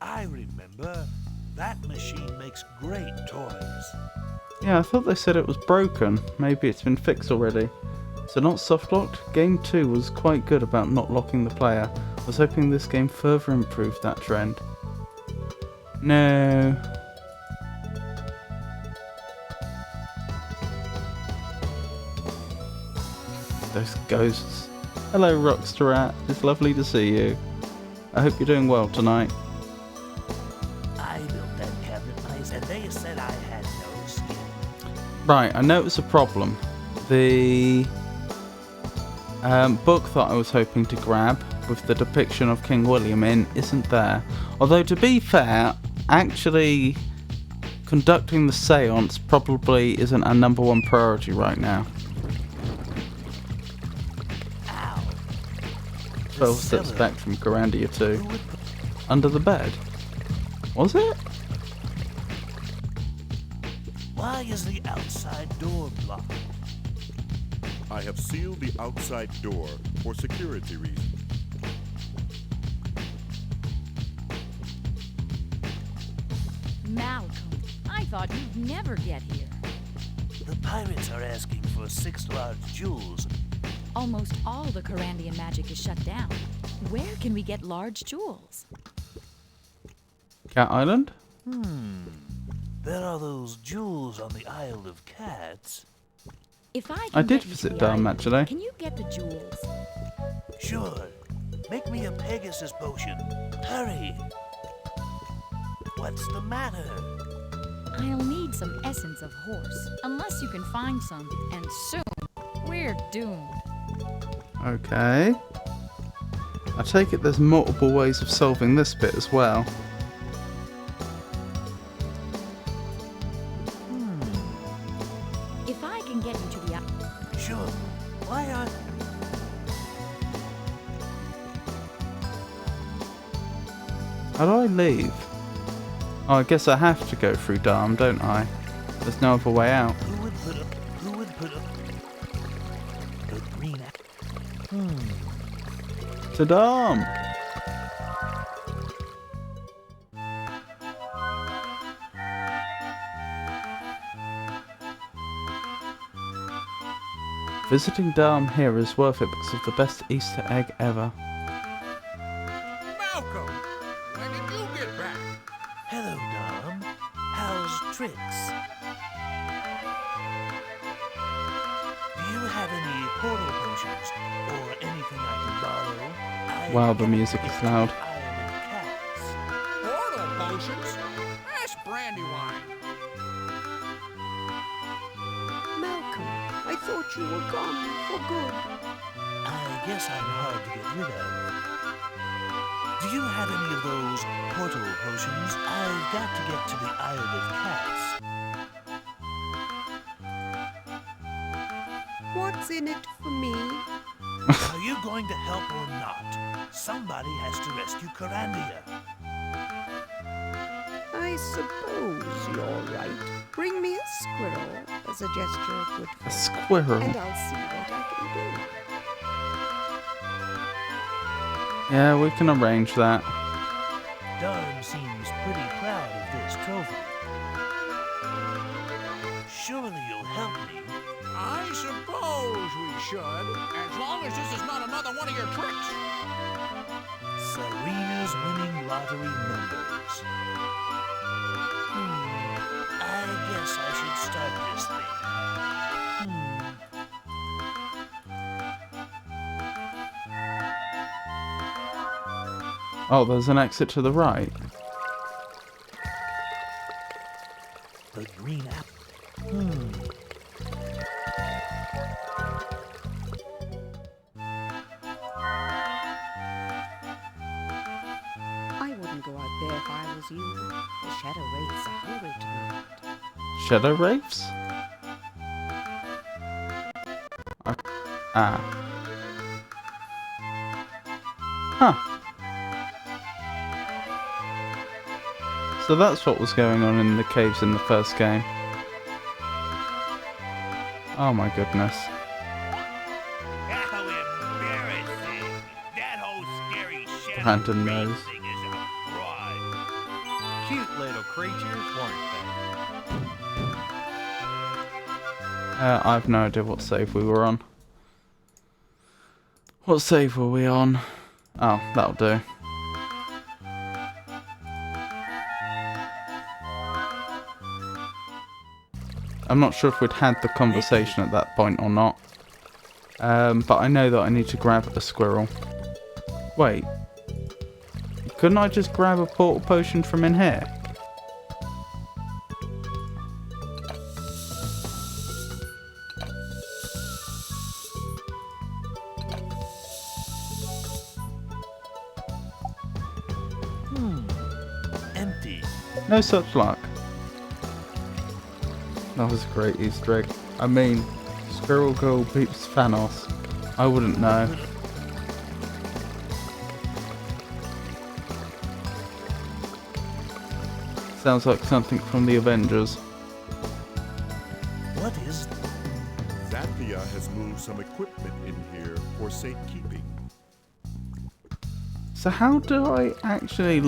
I remember. That machine makes great toys. Yeah, I thought they said it was broken. Maybe it's been fixed already. So not soft locked? Game 2 was quite good about not locking the player. I was hoping this game further improved that trend. No. Those ghosts. Hello, Rocksterat. It's lovely to see you. I hope you're doing well tonight. I built that cabinet mice and they said I had no skin. Right, I know it's a problem. The book that I was hoping to grab with the depiction of King William in isn't there. Although, to be fair, actually conducting the seance probably isn't our #1 priority right now. Ow. 12 steps back from Garandia 2. Under the bed. Was it? Why is the outside door blocked? I have sealed the outside door for security reasons. Malcolm, I thought you'd never get here. The pirates are asking for 6 large jewels. Almost all the Carandian magic is shut down. Where can we get large jewels? Cat Island? There are those jewels on the Isle of Cats. If I I can did get you to visit the Durham, island, actually. Can you get the jewels? Sure. Make me a Pegasus potion. Hurry. What's the matter? I'll need some essence of horse, unless you can find some, and soon. We're doomed. Okay. I take it there's multiple ways of solving this bit as well. If I can get you to the island. Sure. Why aren't... How do I leave? Oh, I guess I have to go through Durham, don't I? There's no other way out. Who would put up the green... To Durham! Visiting Durham here is worth it because of the best Easter egg ever. Malcolm, when did you get back? Hello, Dom. How's tricks? Do you have any portal potions or anything I can borrow? Wow, the music is loud. Portal potions? That's Brandywine. Malcolm, I thought you were gone for good. I guess I'm hard to get rid of. Do you have any of those portal potions? I've got to get to the Isle of Cats. What's in it for me? Are you going to help or not? Somebody has to rescue Corandia. I suppose you're right. Bring me a squirrel as a gesture of good faith. A squirrel? And I'll see what I can do. Yeah, we can arrange that. Durham seems pretty proud of this trophy. Surely you'll help me. I suppose we should, as long as this is not another one of your tricks. Serena's winning lottery numbers. I guess I should start this thing. Oh, there's an exit to the right. The green apple. I wouldn't go out there if I was you. The shadow wraiths are hungry tonight. Shadow Wraiths? Ah. Huh. So that's what was going on in the caves in the first game. Oh my goodness. How embarrassing! That whole scary shadow Brandon knows. thing is a fraud. Cute little creatures, weren't I've no idea what save we were on. What save were we on? Oh, that'll do. I'm not sure if we'd had the conversation at that point or not. But I know that I need to grab a squirrel. Wait. Couldn't I just grab a portal potion from in here? Empty. No such luck. That was a great Easter egg. I mean, Squirrel Girl beats Thanos. I wouldn't know. Sounds like something from the Avengers. What is... Zathia has moved some equipment in here for safekeeping. So how do I actually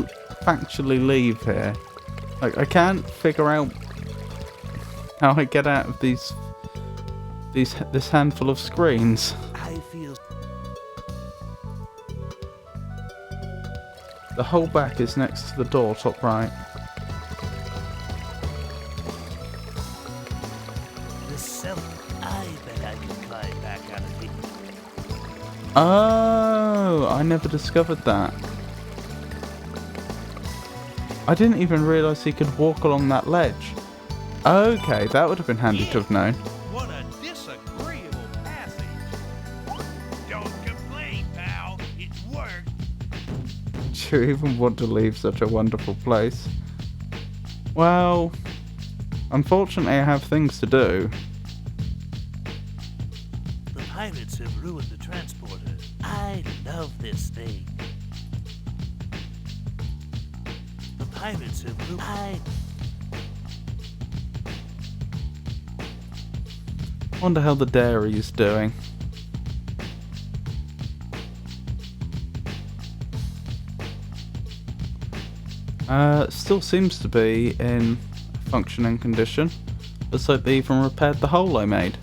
factually leave here? Like, I can't figure out how I get out of this handful of screens. I feel... The whole back is next to the door, top right. Oh, I never discovered that. I didn't even realise he could walk along that ledge. Okay, that would have been handy to have known. What a disagreeable passage. Don't complain, pal. It's work. Do you even want to leave such a wonderful place? Well, unfortunately I have things to do. The pirates have ruined the transporter. I love this thing. The pirates have ruined. Wonder how the dairy is doing. Still seems to be in functioning condition. Looks like they even repaired the hole I made.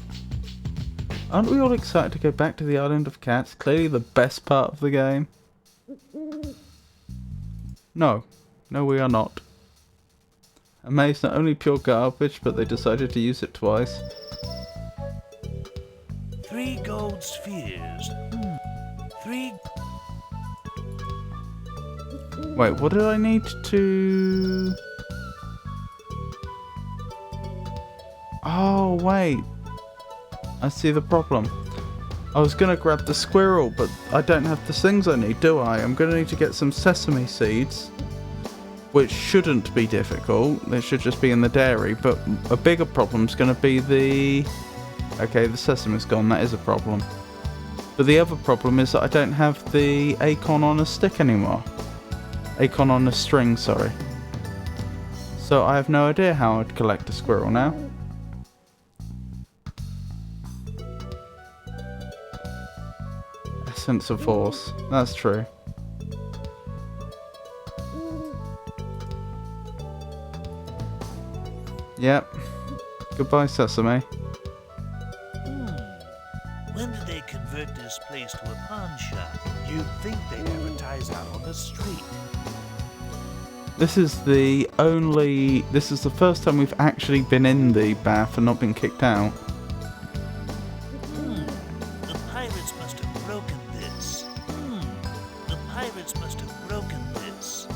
Aren't we all excited to go back to the Island of Cats? Clearly the best part of the game. No, we are not. Amazed, not only pure garbage, but they decided to use it twice. 3 gold spheres. 3. Wait, what did I need to... Oh, wait. I see the problem. I was going to grab the squirrel, but I don't have the things I need, do I? I'm going to need to get some sesame seeds, which shouldn't be difficult. They should just be in the dairy, but a bigger problem is going to be the... Okay, the sesame's gone, that is a problem. But the other problem is that I don't have the acorn on a stick anymore. Acorn on a string, sorry. So I have no idea how I'd collect a squirrel now. Essence of force, that's true. Yep. Goodbye, Sesame. When did they convert this place to a pawn shop? You'd think they'd advertise out on the street. This is the first time we've actually been in the bath and not been kicked out. The pirates must have broken this. The pirates must have broken this.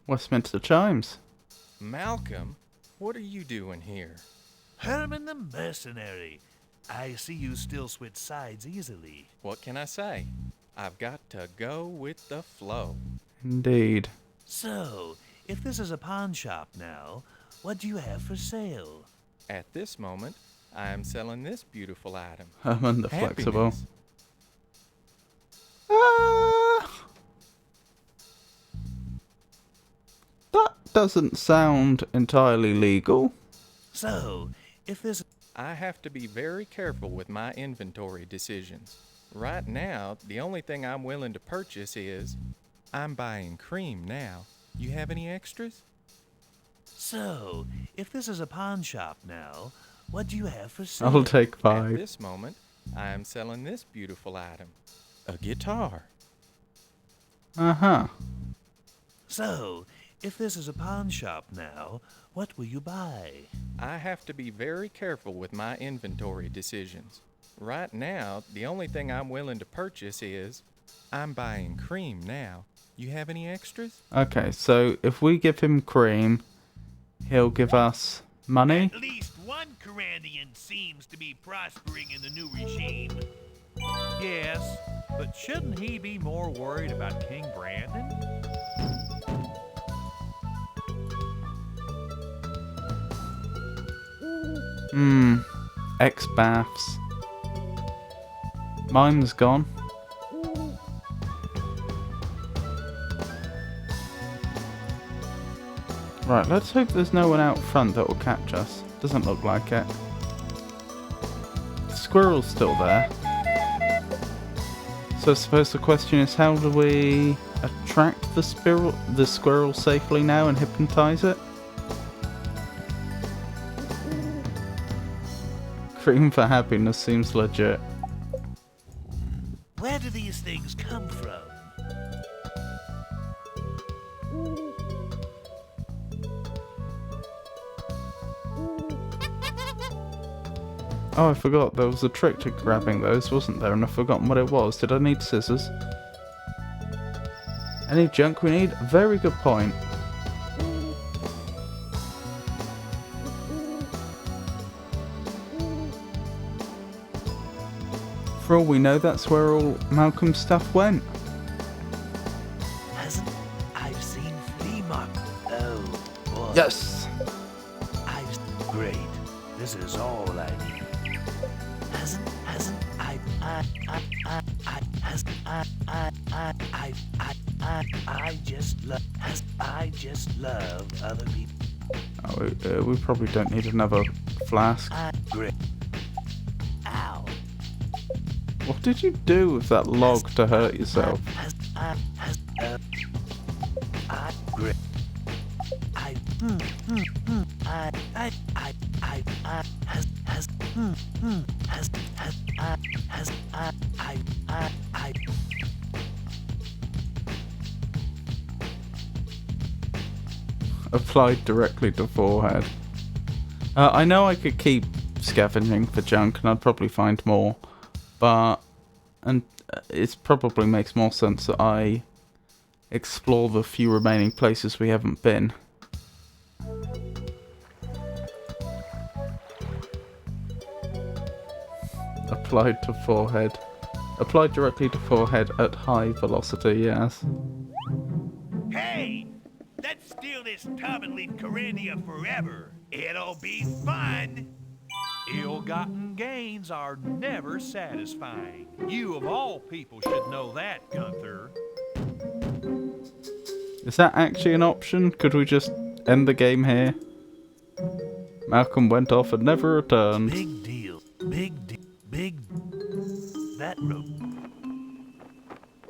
Westminster Chimes. Malcolm, what are you doing here? Herman the Mercenary. I see you still switch sides easily. What can I say? I've got to go with the flow. Indeed. So, if this is a pawn shop now, what do you have for sale? At this moment, I am selling this beautiful item. Herman the Flexible. That doesn't sound entirely legal. So, if this... I have to be very careful with my inventory decisions. Right now, the only thing I'm willing to purchase is... I'm buying cream now. You have any extras? So, if this is a pawn shop now, what do you have for sale? I'll take 5. At this moment, I am selling this beautiful item. A guitar. Uh-huh. So, if this is a pawn shop now, what will you buy? I have to be very careful with my inventory decisions. Right now, the only thing I'm willing to purchase is... I'm buying cream now. You have any extras? Okay, so if we give him cream, he'll give us money. At least one Carandian seems to be prospering in the new regime. Yes, but shouldn't he be more worried about King Brandon? X-baths. Mine's gone. Right, let's hope there's no one out front that will catch us. Doesn't look like it. The squirrel's still there. So I suppose the question is, how do we attract the squirrel safely now and hypnotize it? Cream for happiness seems legit. Where do these things come from? Oh, I forgot there was a trick to grabbing those, wasn't there? And I've forgotten what it was. Did I need scissors? Any junk we need? Very good point. For all we know, that's where all Malcolm's stuff went. Hasn't I've seen flea market? Oh, boy. Yes. Great. This is all I need. I just love other people. Oh, we probably don't need another flask. Great. Ow. What did you do with that log to hurt yourself? Great. Applied directly to forehead. I know I could keep scavenging for junk and I'd probably find more, but it probably makes more sense that I explore the few remaining places we haven't been. Applied to forehead. Applied directly to forehead at high velocity, yes. Hey! Let's steal this tub and leave Corindia forever. It'll be fun. Ill-gotten gains are never satisfying. You of all people should know that, Gunther. Is that actually an option? Could we just end the game here? Malcolm went off and never returned. Big deal. Big. That rope.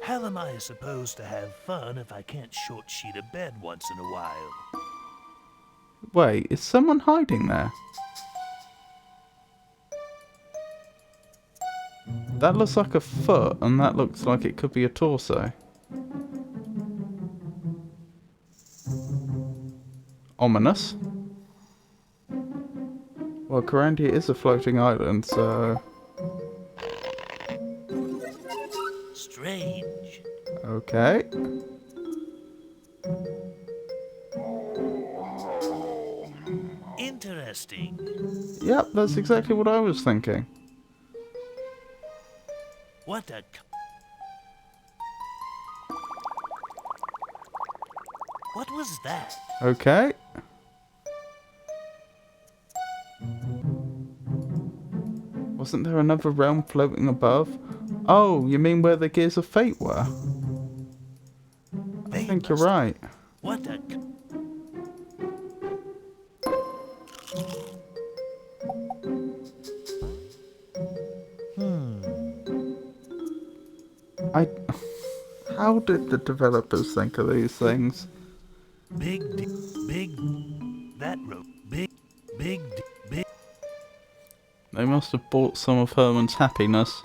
How am I supposed to have fun if I can't short sheet a bed once in a while? Wait, is someone hiding there? That looks like a foot, and that looks like it could be a torso. Ominous. Well, Corandia is a floating island, so... Strange. Okay. Interesting. Yep, that's exactly what I was thinking. What a... What was that? Okay. Wasn't there another realm floating above? Oh, you mean where the Gears of Fate were? I think you're right. What a... How did the developers think of these things? Big. That rope. Big. They must have bought some of Herman's happiness.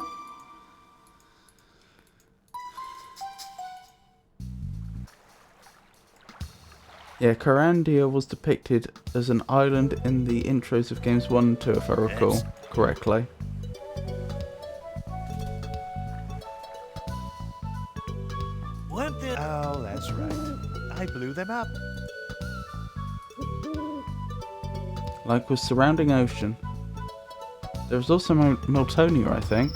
Yeah, Corandia was depicted as an island in the intros of games 1 and 2, if I recall correctly. Weren't there... Oh, that's right. I blew them up. Like with Surrounding Ocean. There was also Miltonia, I think.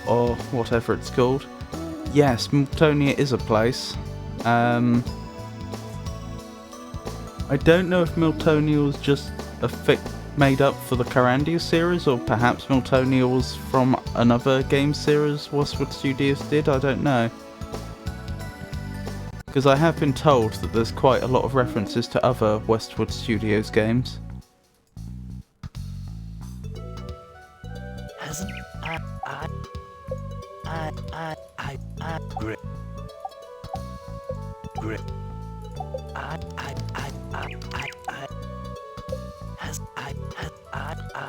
Or whatever it's called. Yes, Miltonia is a place. I don't know if Miltonia was just a fic made up for the Corandia series, or perhaps Miltonia was from another game series Westwood Studios did, I don't know. Because I have been told that there's quite a lot of references to other Westwood Studios games. Hasn't grip.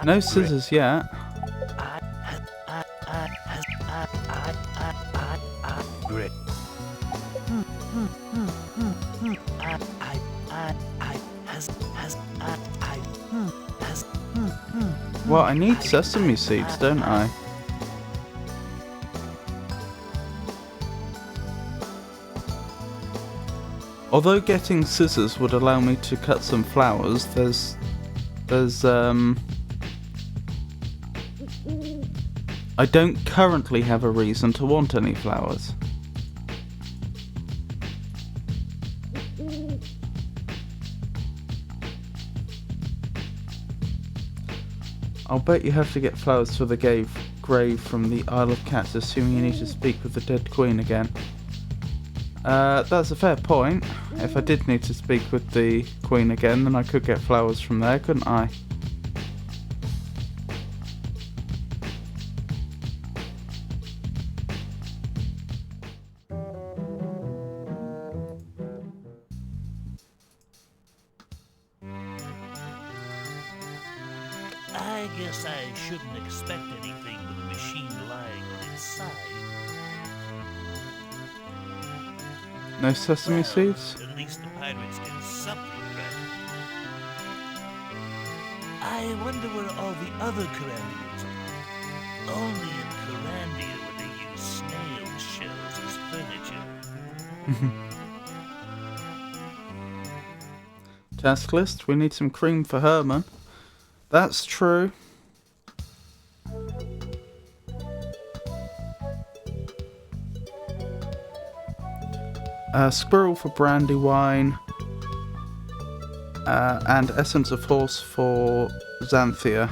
No scissors yet. Grip. Well, I need sesame seeds, don't I? Although getting scissors would allow me to cut some flowers, I don't currently have a reason to want any flowers. I'll bet you have to get flowers for the grave from the Isle of Cats, assuming you need to speak with the dead queen again. That's a fair point. If I did need to speak with the queen again, then I could get flowers from there, couldn't I? I guess I shouldn't expect anything with the machine lying on its side. No sesame seeds? At least the pirates get something right. I wonder where all the other Carandians are. Only in Carandia would they use snail shells as furniture. Task list, we need some cream for Herman. That's true. Squirrel for Brandywine. And Essence of Horse for Xanthia.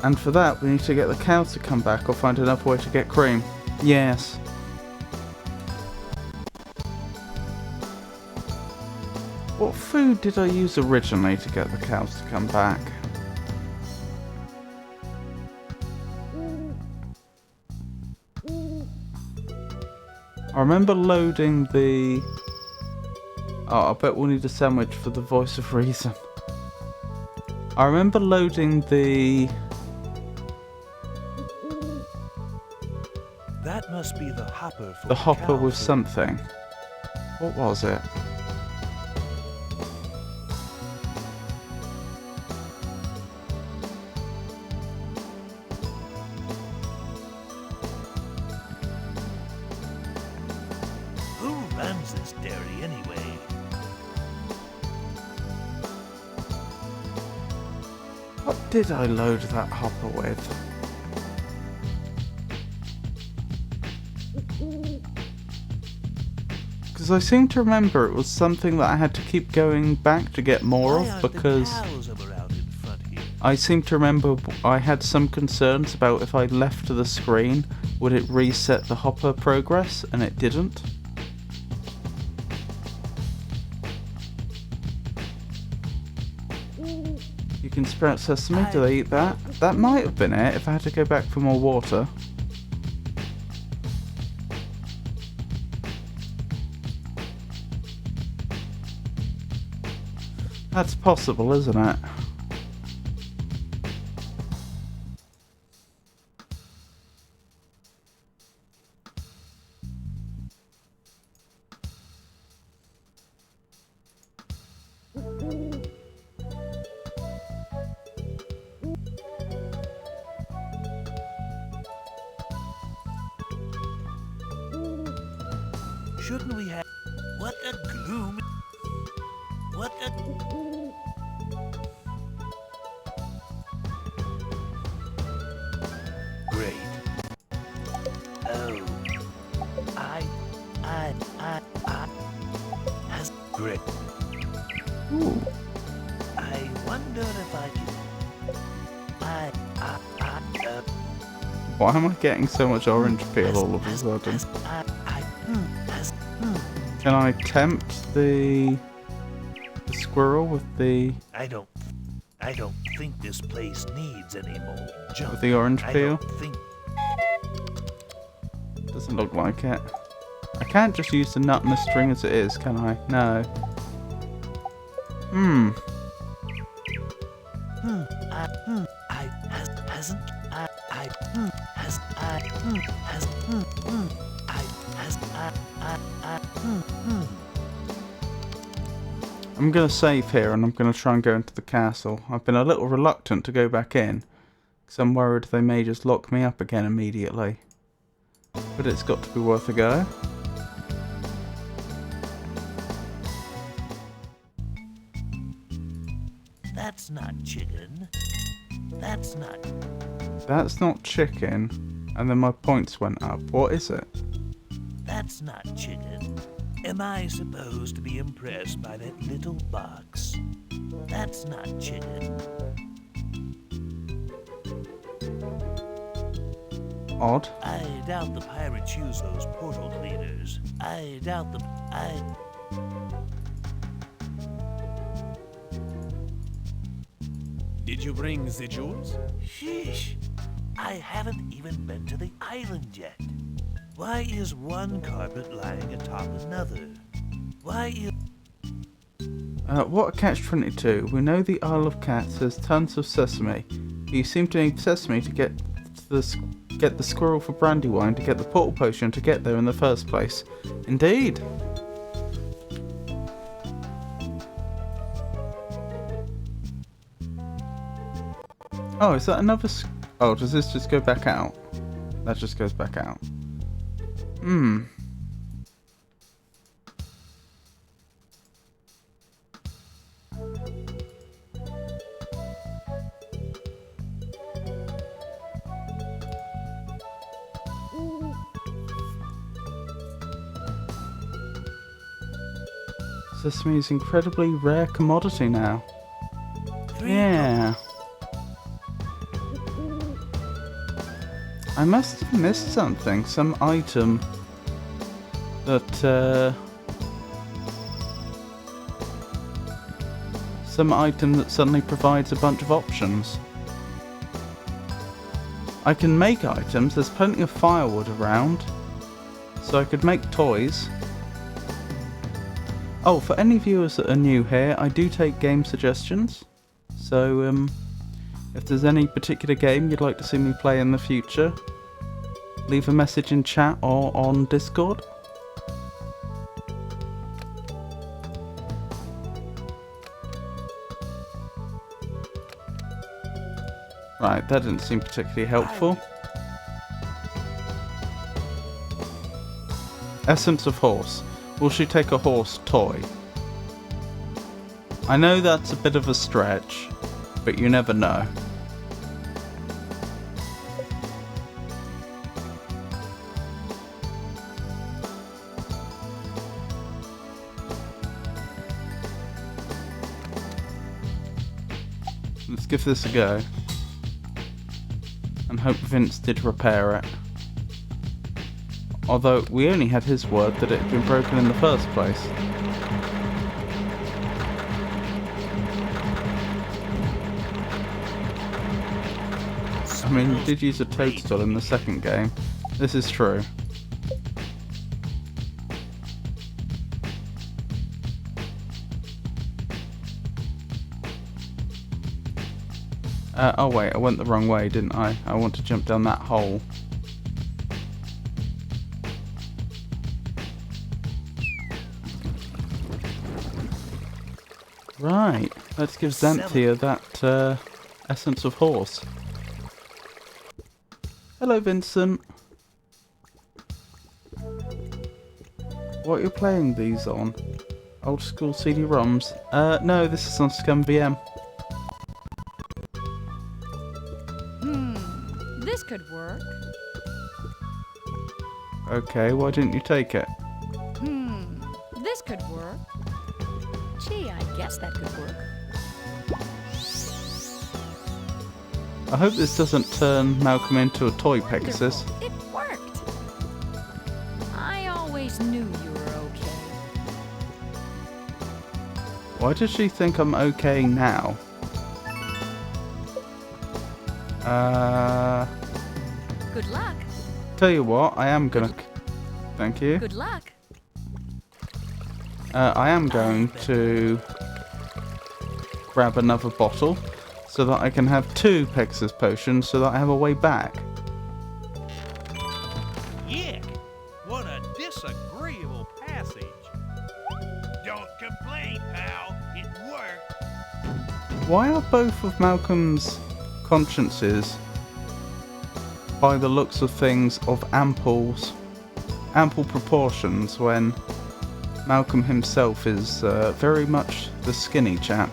And for that, we need to get the cows to come back or find another way to get cream. Yes. What food did I use originally to get the cows to come back? I remember loading the... Oh, I bet we'll need a sandwich for the voice of reason. I remember loading the... That must be the hopper for the hopper cow with food. something. What was it? Who runs this dairy anyway? What did I load that hopper with? Because I seem to remember it was something that I had to keep going back to get more of, because I seem to remember I had some concerns about if I left the screen, would it reset the hopper progress, and it didn't. You can sprout sesame, do they eat that? That might have been it, if I had to go back for more water. That's possible, isn't it? Shouldn't we have... What a gloom... What a... Great. Oh. That's great. Ooh. I wonder if I can... Why am I getting so much orange peel all of a sudden? Can I tempt the squirrel with the... I don't think this place needs any more junk. With the orange peel? I don't think... Doesn't look like it. I can't just use the nut and the string as it is, can I? No. hasn't I has I has I has I I'm going to save here and I'm going to try and go into the castle. I've been a little reluctant to go back in because I'm worried they may just lock me up again immediately. But it's got to be worth a go. That's not chicken. That's not. That's not chicken. And then my points went up. What is it? That's not chicken. Am I supposed to be impressed by that little box? That's not chicken. Odd. I doubt the pirates use those portal cleaners. I doubt them. Did you bring the jewels? Sheesh. I haven't even been to the island yet. Why is one carpet lying atop another? Why is... What a catch-22. We know the Isle of Cats has tons of sesame. You seem to need sesame to get the squirrel for Brandywine, to get the portal potion to get there in the first place. Indeed. Oh, is that another... Oh, does this just go back out? That just goes back out. Hmm. Sesame is incredibly rare commodity now. Yeah. I must have missed something. Some item that suddenly provides a bunch of options. I can make items. There's plenty of firewood around, so I could make toys. Oh, for any viewers that are new here, I do take game suggestions. So, if there's any particular game you'd like to see me play in the future, leave a message in chat or on Discord. Right, that didn't seem particularly helpful. Essence of horse. Will she take a horse toy? I know that's a bit of a stretch, but you never know. Let's give this a go. And hope Vince did repair it. Although we only had his word that it had been broken in the first place. I mean, you did use a toadstool in the second game. This is true. Oh wait, I went the wrong way, didn't I? I want to jump down that hole. Right, let's give Xanthia that essence of horse. Hello, Vincent. What are you playing these on? Old school CD-ROMs? No, this is on Scum VM. This could work. Okay, why didn't you take it? This could work. Gee, I guess that could work. I hope this doesn't turn Malcolm into a toy Pegasus. It worked. I always knew you were okay. Why does she think I'm okay now? Good luck. Tell you what, I am gonna... Thank you. Good luck. I am going to grab another bottle. so that I can have 2 Pegasus potions so that I have a way back. Yick! What a disagreeable passage. Don't complain, pal. It worked. Why are both of Malcolm's consciences, by the looks of things, of ample proportions when Malcolm himself is very much the skinny chap?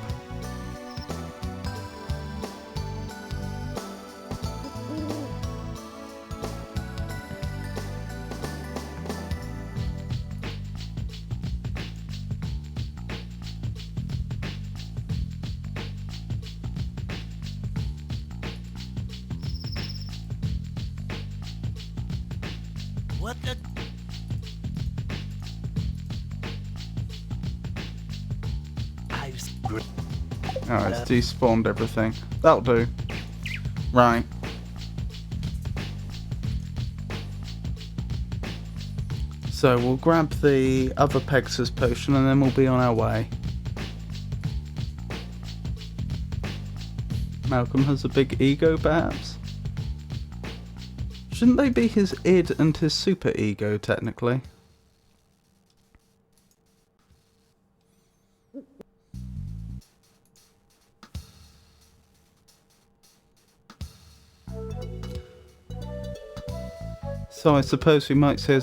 What the? Oh, it's despawned everything. That'll do. Right. So we'll grab the other Pegasus potion and then we'll be on our way. Malcolm has a big ego, perhaps? Shouldn't they be his id and his super ego, technically? So I suppose we might say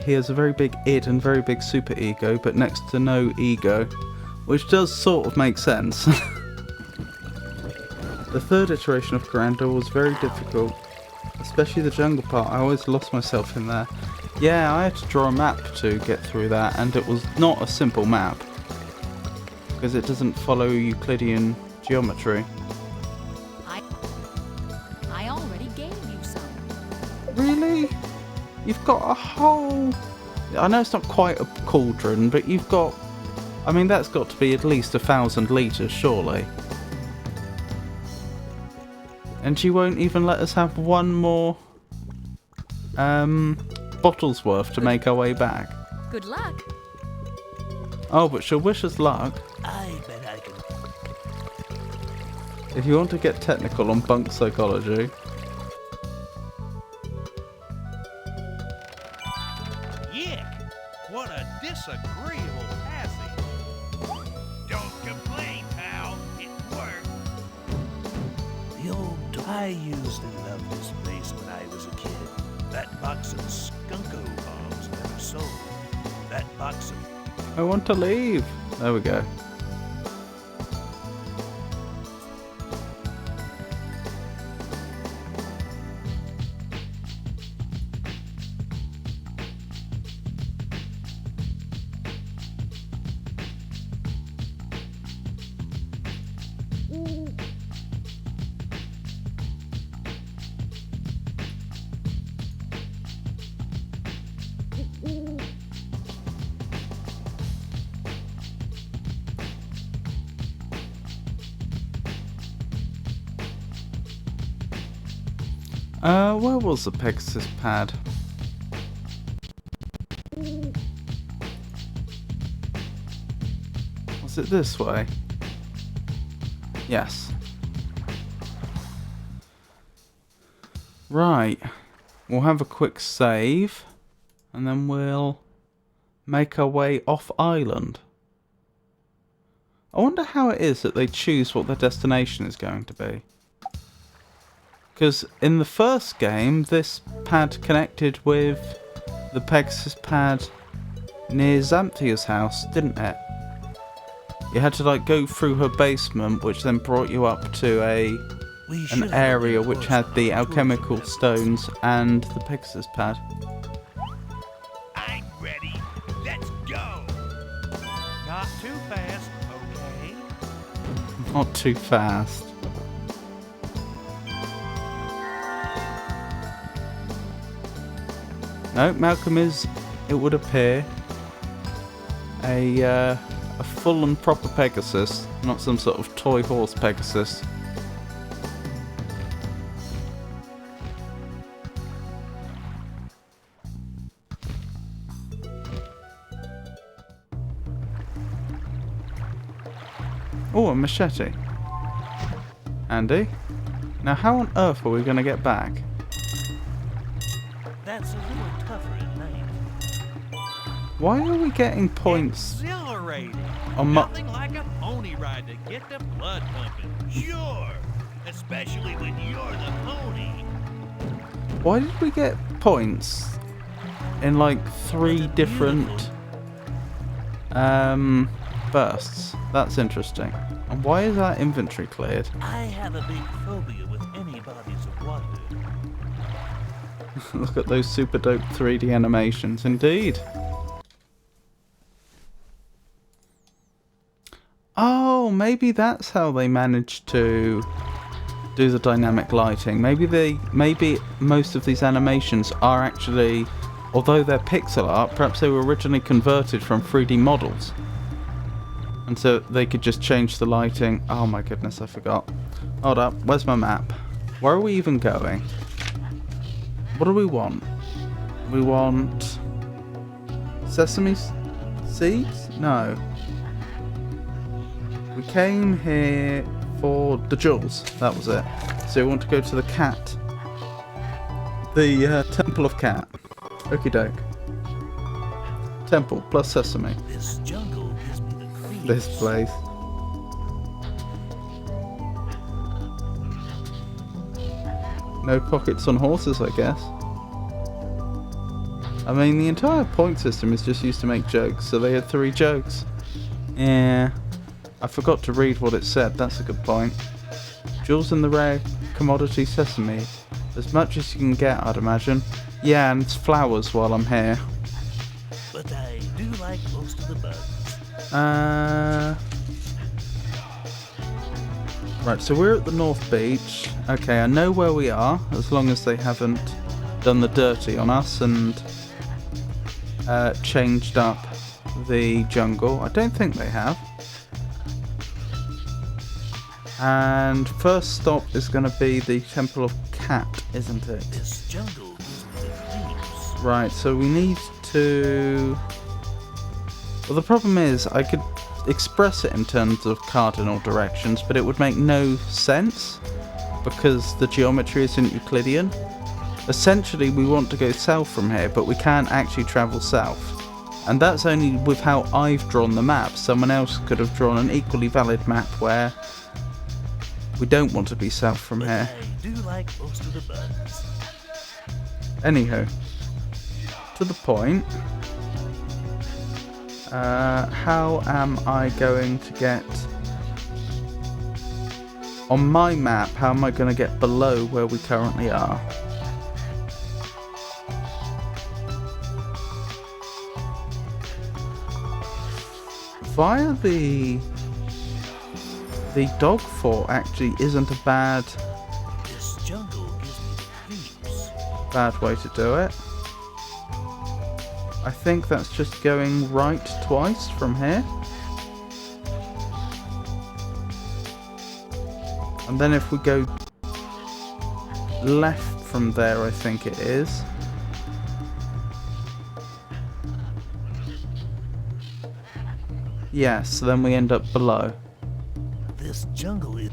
he has a very big id and very big super ego, but next to no ego, which does sort of make sense. The third iteration of Corandor was very difficult, especially the jungle part. I always lost myself in there. Yeah, I had to draw a map to get through that, and it was not a simple map, because it doesn't follow Euclidean geometry. I already gave you some. Really? You've got a whole... I know it's not quite a cauldron, but you've got... I mean, that's got to be at least 1,000 litres, surely. And she won't even let us have one more... bottles worth to make our way back. Good luck. Oh, but she'll wish us luck. I bet I can. If you want to get technical on bunk psychology... Yick! What a disagreeable passage. Don't complain, pal. It worked. The old I used to love this place when I was a kid. That box of skunko bombs never sold. That box of... I want to leave. There we go. Where was the Pegasus pad? Was it this way? Yes. Right. We'll have a quick save, and then we'll make our way off island. I wonder how it is that they choose what their destination is going to be. Because in the first game, this pad connected with the Pegasus pad near Xanthia's house, didn't it? You had to like go through her basement, which then brought you up to an area which had the alchemical stones and the Pegasus pad. I'm ready. Let's go. Not too fast, okay? Not too fast. No, Malcolm is, it would appear, a full and proper Pegasus, not some sort of toy horse Pegasus. Oh, a machete. Andy. Now, how on earth are we going to get back? That's a little tougher at night. Why are we getting points Exhilarating. on Nothing like a pony ride to get the blood pumping. Sure, especially when you're the pony. Why did we get points in like 3 different bursts? That's interesting. And why is our inventory cleared? I have a big phobia with any bodies of water. Look at those super dope 3D animations, indeed. Oh, maybe that's how they managed to do the dynamic lighting. Maybe most of these animations are actually, although they're pixel art, perhaps they were originally converted from 3D models. And so they could just change the lighting. Oh my goodness, I forgot. Hold up, where's my map? Where are we even going? What do we want? We want sesame seeds? No. We came here for the jewels. That was it. So we want to go to the cat. The Temple of Cat. Okie doke. Temple plus sesame. This jungle gives me the creeps. This place. No pockets on horses, I guess. I mean, the entire point system is just used to make jokes, so they had 3 jokes. Yeah. I forgot to read what it said, that's a good point. Jewels in the rare commodity sesame. As much as you can get, I'd imagine. Yeah, and it's flowers while I'm here. But I do like most of the bugs. Right, so we're at the North Beach. Okay, I know where we are, as long as they haven't done the dirty on us and changed up the jungle. I don't think they have. And first stop is going to be the Temple of Cat, isn't it? This jungle gives me the creeps. Right, so we need to... Well, the problem is, I could express it in terms of cardinal directions, but it would make no sense, because the geometry isn't Euclidean. Essentially, we want to go south from here, but we can't actually travel south. And that's only with how I've drawn the map. Someone else could have drawn an equally valid map where we don't want to be south from here. I do like most of the bugs. Anywho, to the point. How am I going to get... On my map, how am I going to get below where we currently are? Via the dog fort actually isn't a bad This jungle gives me the creeps. bad way to do it. I think that's just going right twice from here. And then if we go left from there, I think it is. Yes, then we end up below. This jungle is...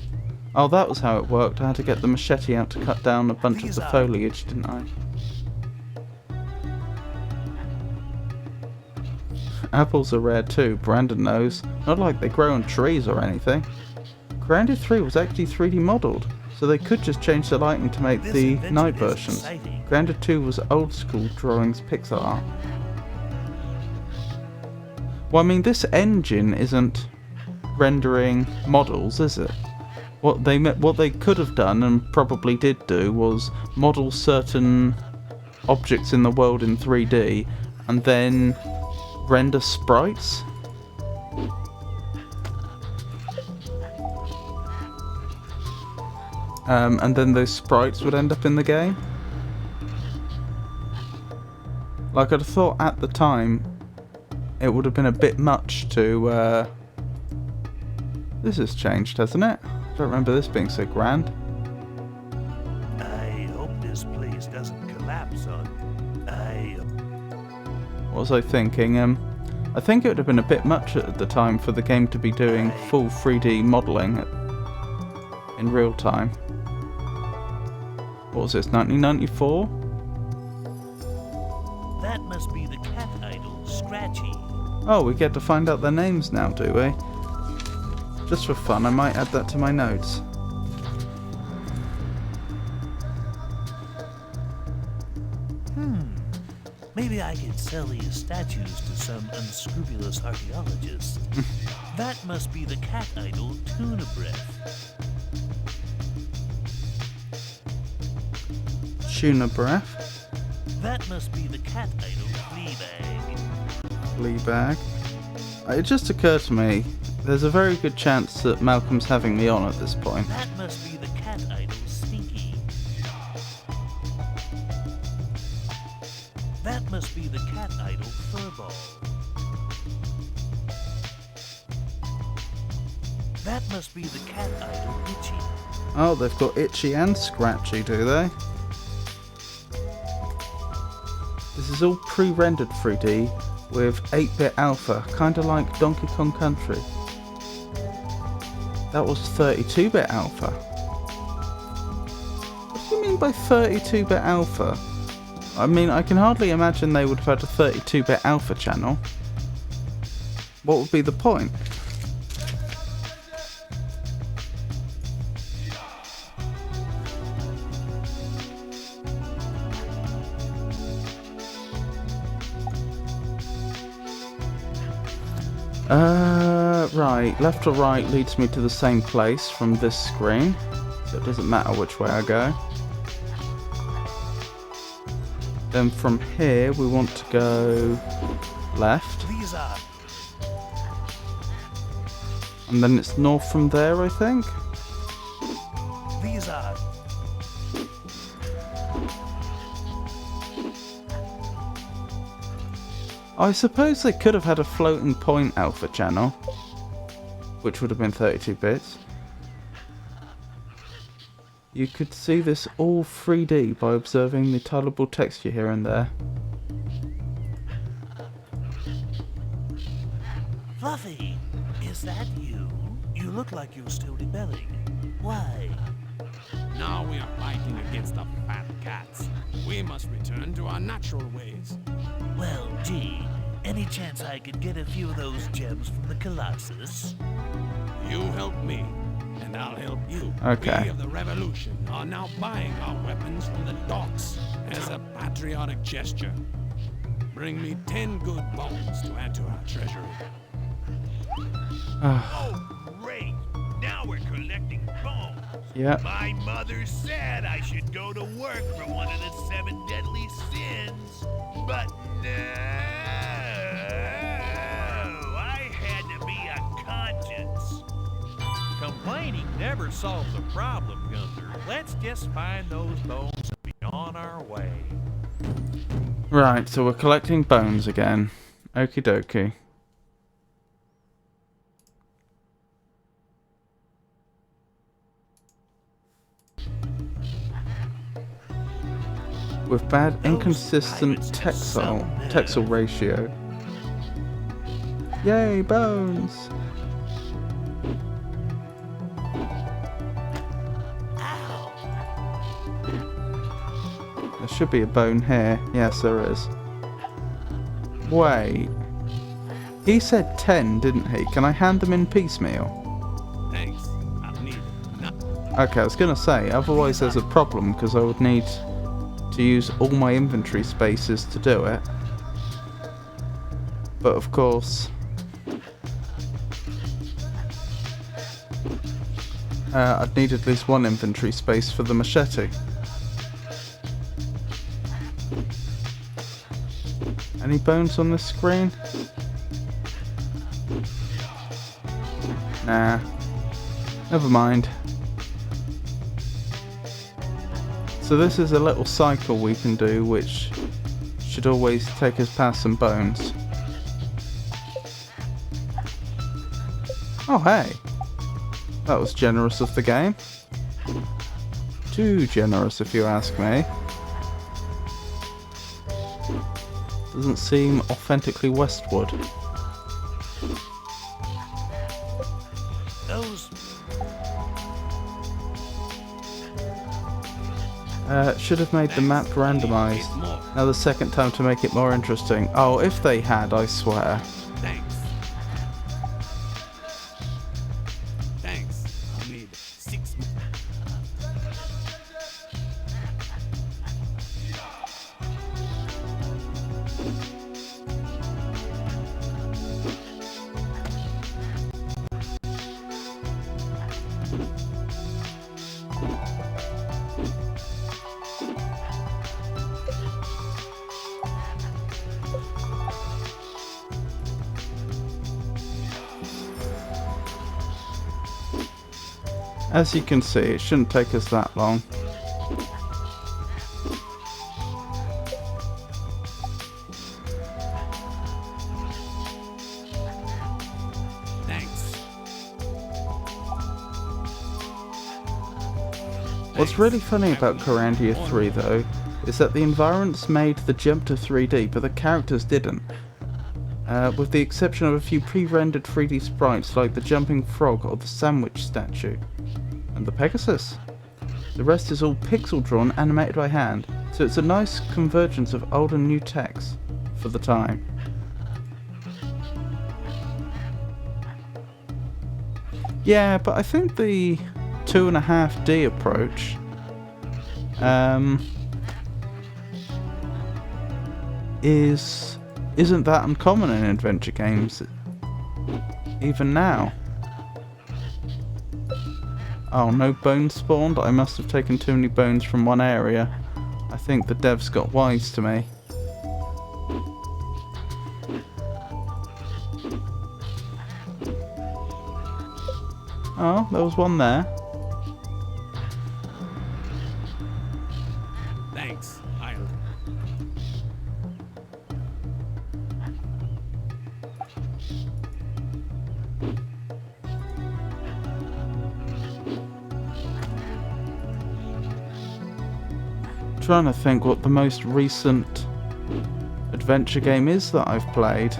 Oh, that was how it worked. I had to get the machete out to cut down a bunch of the foliage, didn't I? Apples are rare too, Brandon knows. Not like they grow on trees or anything. Grounded 3 was actually 3D modelled, so they could just change the lighting to make the night versions. Grounded 2 was old school drawings pixel art. Well, I mean, this engine isn't rendering models, is it? What they could have done, and probably did do, was model certain objects in the world in 3D, and then render sprites. And then those sprites would end up in the game. Like, I'd have thought at the time it would have been a bit much to... This has changed, hasn't it? I don't remember this being so grand. I hope this place doesn't collapse on... What was I thinking? I think it would have been a bit much at the time for the game to be doing full 3D modelling in real time. What was this, 1994? That must be the cat idol, Scratchy. Oh, we get to find out their names now, do we? Just for fun, I might add that to my notes. Maybe I could sell these statues to some unscrupulous archaeologist. That must be the cat idol, Tuna Breath. Tuna Breath. That must be the cat idol, Fleabag. Fleabag. It just occurred to me, there's a very good chance that Malcolm's having me on at this point. That must be the cat idol, Stinky. That must be the cat idol, Furball. That must be the cat idol, Itchy. Oh, they've got Itchy and Scratchy, do they? This is all pre-rendered 3D with 8-bit alpha, kinda like Donkey Kong Country. That was 32-bit alpha. What do you mean by 32-bit alpha? I mean, I can hardly imagine they would have had a 32-bit alpha channel. What would be the point? Right, left or right leads me to the same place from this screen, so it doesn't matter which way I go. Then from here we want to go left. And then it's north from there, I think. I suppose they could have had a floating point alpha channel, which would have been 32 bits. You could see this all 3D by observing the tileable texture here and there. Fluffy, is that you? You look like you're still rebelling. Why? Now we are fighting against the fat cats. We must return to our natural ways. Well, gee, any chance I could get a few of those gems from the Colossus? You help me, and I'll help you. Okay. We of the Revolution are now buying our weapons from the docks as a patriotic gesture. Bring me 10 good bones to add to our treasury. Oh, great! Now we're collecting bones. Yep. My mother said I should go to work for one of the 7 deadly sins, but no, I had to be a conscience. Complaining never solves the problem, Gunther. Let's just find those bones and be on our way. Right, so we're collecting bones again. Okie dokie. With bad, inconsistent texel ratio. Yay, bones! There should be a bone here. Yes, there is. Wait. He said 10, didn't he? Can I hand them in piecemeal? Thanks. I need nothing. Okay, I was gonna say, otherwise there's a problem, because I would need to use all my inventory spaces to do it. But of course, I'd need at least one inventory space for the machete. Any bones on this screen? Nah. Never mind. So this is a little cycle we can do, which should always take us past some bones. Oh hey! That was generous of the game. Too generous if you ask me. Doesn't seem authentically Westwood. Should have made the map randomised. Now the second time to make it more interesting. Oh, if they had, I swear. Thanks. Thanks. I'll need 6 more. As you can see, it shouldn't take us that long. Thanks. What's really funny about Corandia 3 though, is that the environments made the jump to 3D, but the characters didn't. With the exception of a few pre-rendered 3D sprites like the jumping frog or the sandwich statue. And the Pegasus. The rest is all pixel drawn, animated by hand, so it's a nice convergence of old and new text for the time. Yeah, but I think the 2.5D approach isn't that uncommon in adventure games even now. Oh, no bones spawned? I must have taken too many bones from one area. I think the devs got wise to me. Oh, there was one there. Thanks. Trying to think what the most recent adventure game is that I've played.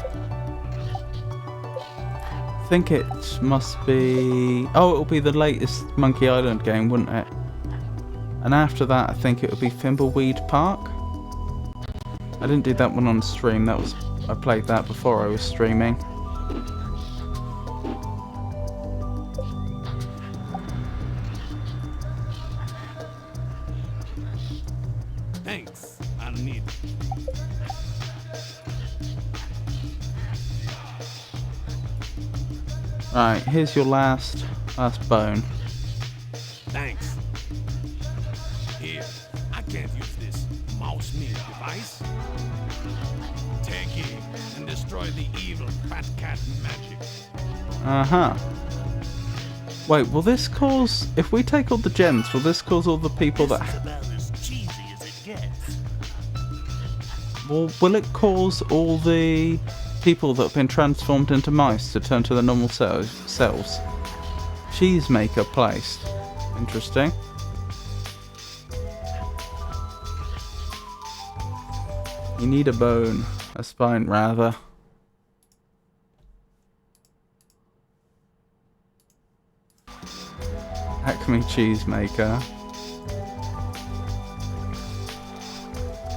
I think it must be... Oh, it'll be the latest Monkey Island game, wouldn't it? And after that, I think it would be Thimbleweed Park. I didn't do that one on stream. I played that before I was streaming. Thanks. I'll need it. Right, here's your last bone. Thanks. Here, I can't use this mouse meat device. Take it and destroy the evil fat cat magic. Uh-huh. Wait, will this cause... If we take all the gems, will this cause all the people that... About as cheesy as it gets. Will it cause all the people that have been transformed into mice to turn to their normal selves? Cheesemaker placed. Interesting. You need a bone. A spine, rather. Acme Cheesemaker.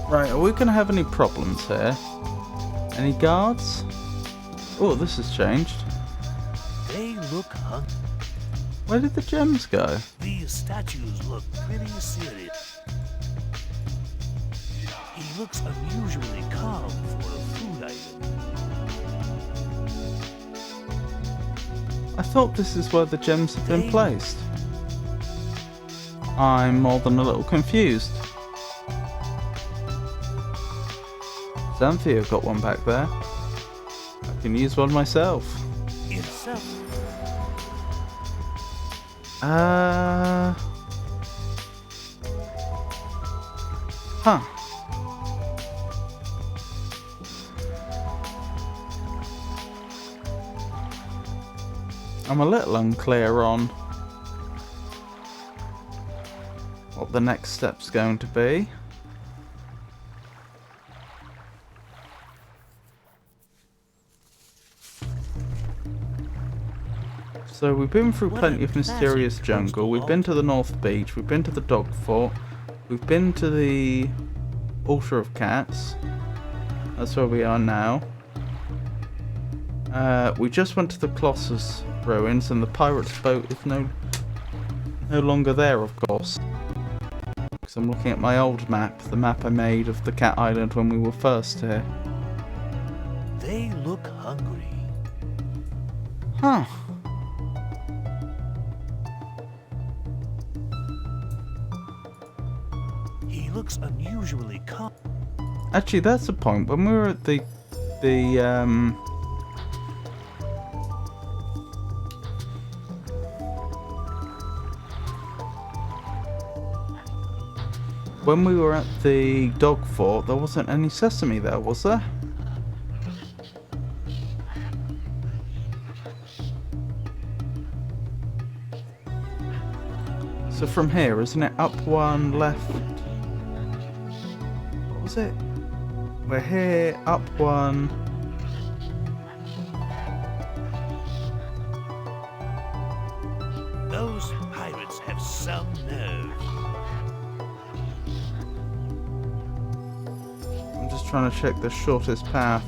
Right, are we going to have any problems here? Any guards? Oh, this has changed. They look hungry. Where did the gems go? These statues look pretty serious. He looks unusually calm for a food item. I thought this is where the gems have been placed. I'm more than a little confused. Xanthia got one back there. I can use one myself. Yourself. Huh. I'm a little unclear on what the next step's going to be. So we've been through plenty of mysterious jungle, we've been to the North Beach, we've been to the dog fort, We've been to the Altar of Cats. That's where we are now. We just went to the Colossus ruins, and the pirate's boat is no longer there, of course. Because I'm looking at my old map, the map I made of the Cat Island when we were first here. They look hungry. Huh. He looks unusually calm. Actually, that's the point. When we were at when we were at the dog fort, there wasn't any sesame there, was there? So from here, isn't it up one, left? What was it? We're here, up one. Those pirates have some nerve. I'm just trying to check the shortest path.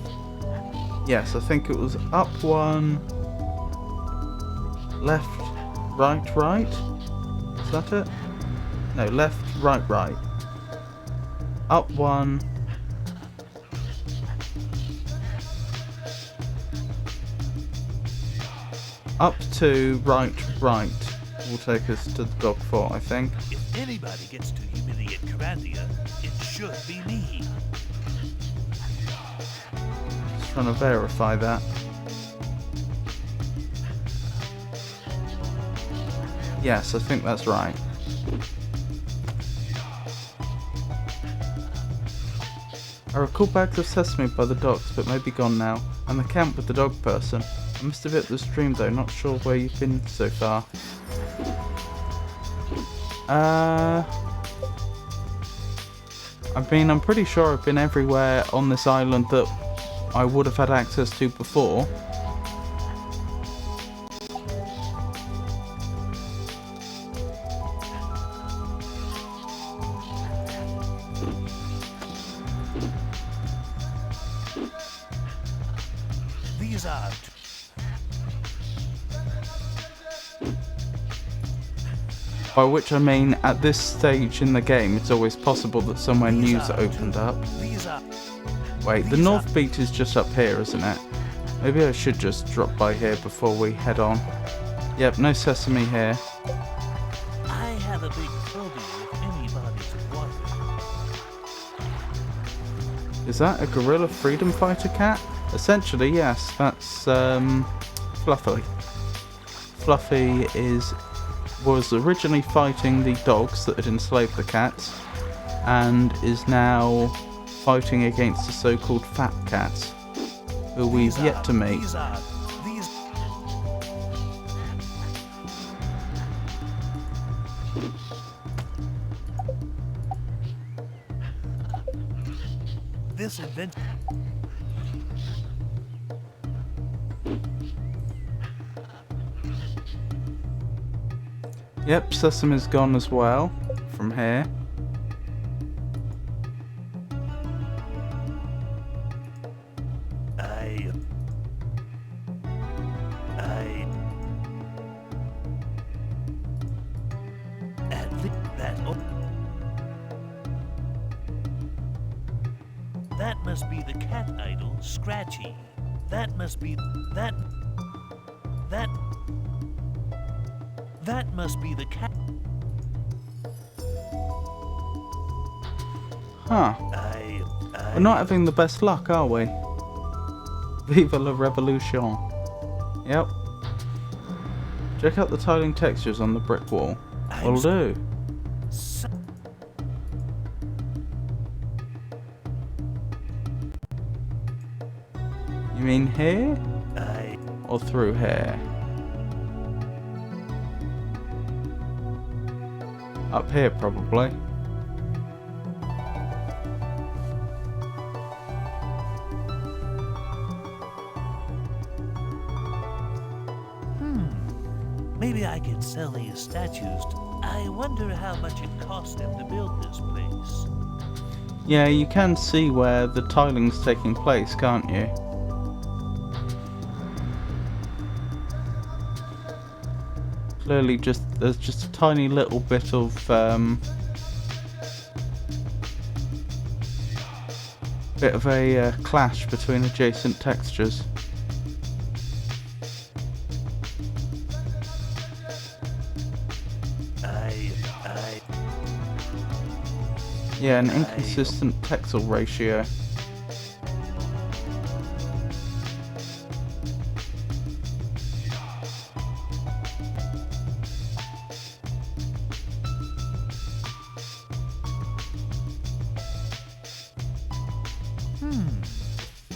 Yes, I think it was up one, left, right. Is that it? No, left, right. Up one. Up two, right. Will take us to the dog fort, I think. If anybody gets to humiliate Carandia, it should be me. Just trying to verify that. Yes, I think that's right. I recall bags of sesame by the docks, but may be gone now. And the camp with the dog person. I missed a bit of the stream though, not sure where you've been so far. I mean, I'm pretty sure I've been everywhere on this island that I would have had access to before. These are... By which I mean, at this stage in the game, it's always possible that somewhere new's opened up. Wait, the North Beach is just up here, isn't it? Maybe I should just drop by here before we head on. Yep, no sesame here. I have a big phobia if anybody's water. Is that a gorilla freedom fighter cat? Essentially, yes. That's Fluffy. Fluffy was originally fighting the dogs that had enslaved the cats, and is now fighting against the so-called fat cats, who we've yet to meet. This adventure... Yep, sesame's gone as well from here. At least that... That must be the cat idol, Scratchy. That must be... That must be the cat... Huh. We're not having the best luck, are we? Viva la revolution. Yep. Check out the tiling textures on the brick wall. Will do. You mean here? Or through here? Up here, probably. Maybe I could sell these statues to... I wonder how much it cost them to build this place. Yeah, you can see where the tiling's taking place, can't you? Clearly there's just a tiny little bit of a clash between adjacent textures. Yeah, an inconsistent texel ratio.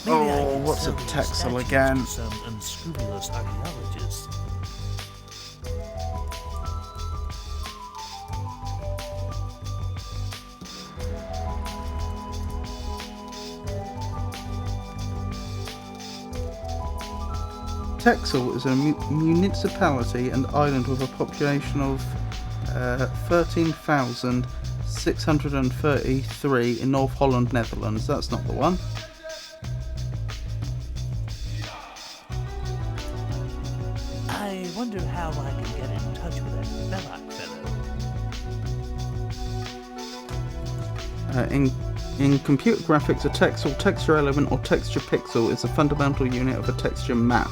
Oh, what's a texel again? Some unscrupulous archaeologists. Texel is a municipality and island with a population of 13,633 in North Holland, Netherlands. That's not the one. I wonder how I can get in touch with that Belloc fellow. In computer graphics, a texel, texture element, or texture pixel is a fundamental unit of a texture map.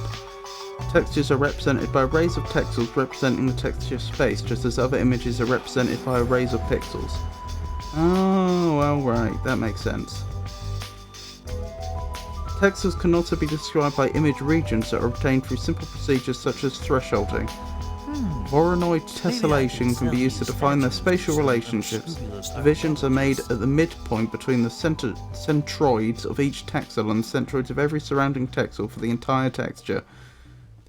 Textures are represented by arrays of texels representing the texture space, just as other images are represented by arrays of pixels. Oh, well, right, that makes sense. Texels can also be described by image regions that are obtained through simple procedures such as thresholding. Voronoi tessellation can be used to define their spatial relationships. Divisions are made at the midpoint between the centroids of each texel and the centroids of every surrounding texel for the entire texture.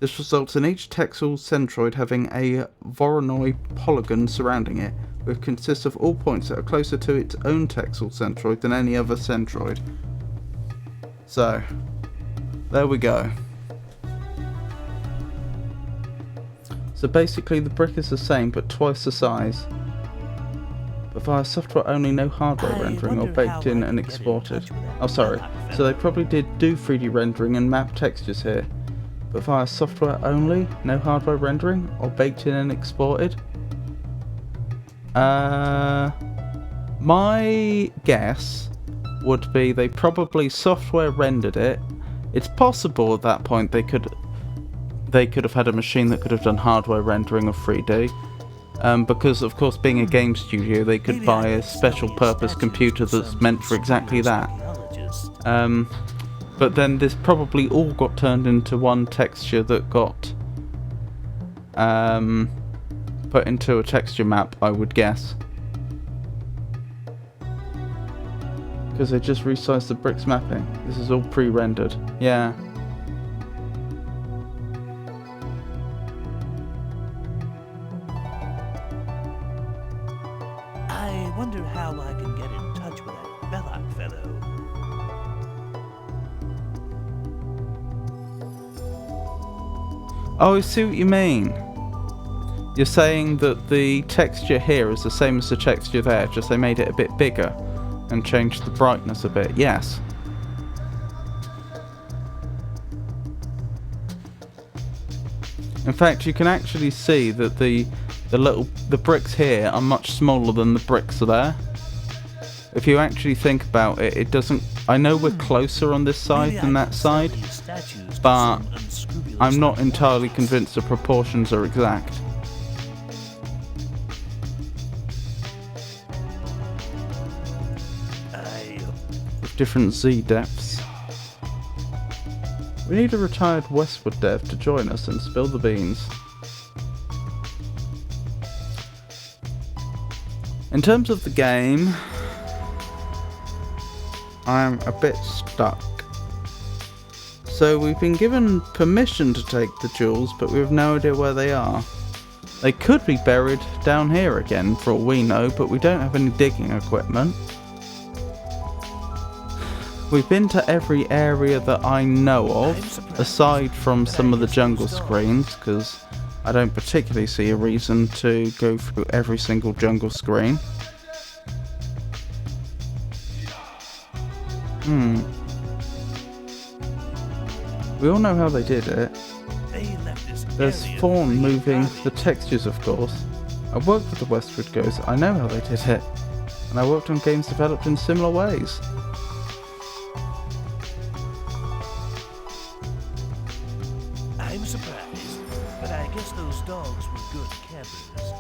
This results in each texel centroid having a Voronoi polygon surrounding it, which consists of all points that are closer to its own texel centroid than any other centroid. So, there we go. So basically the brick is the same but twice the size. But via software only, no hardware rendering or baked in and exported. Oh sorry, so they probably did do 3D rendering and map textures here. But via software only, no hardware rendering or baked in and exported? My guess would be they probably software rendered it. It's possible at that point they could have had a machine that could have done hardware rendering of 3D. Because of course being a game studio they could buy a special purpose computer that's meant for exactly that. But then this probably all got turned into one texture that got put into a texture map, I would guess. Because they just resized the bricks mapping. This is all pre-rendered. Yeah. I wonder how I can get in touch with that Belloc fellow. Oh, I see what you mean. You're saying that the texture here is the same as the texture there, just they made it a bit bigger and changed the brightness a bit. Yes. In fact, you can actually see that the bricks here are much smaller than the bricks there. If you actually think about it, it doesn't... I know we're closer on this side than that side, but I'm not entirely convinced the proportions are exact. With different Z depths. We need a retired Westwood dev to join us and spill the beans. In terms of the game, I'm a bit stuck. So we've been given permission to take the jewels, but we have no idea where they are. They could be buried down here again for all we know, but we don't have any digging equipment. We've been to every area that I know of, aside from some of the jungle screens, because I don't particularly see a reason to go through every single jungle screen. We all know how they did it. There's Fawn moving the textures, of course. I worked with the Westward Ghosts, I know how they did it. And I worked on games developed in similar ways. I'm surprised, but I guess those dogs were good campers.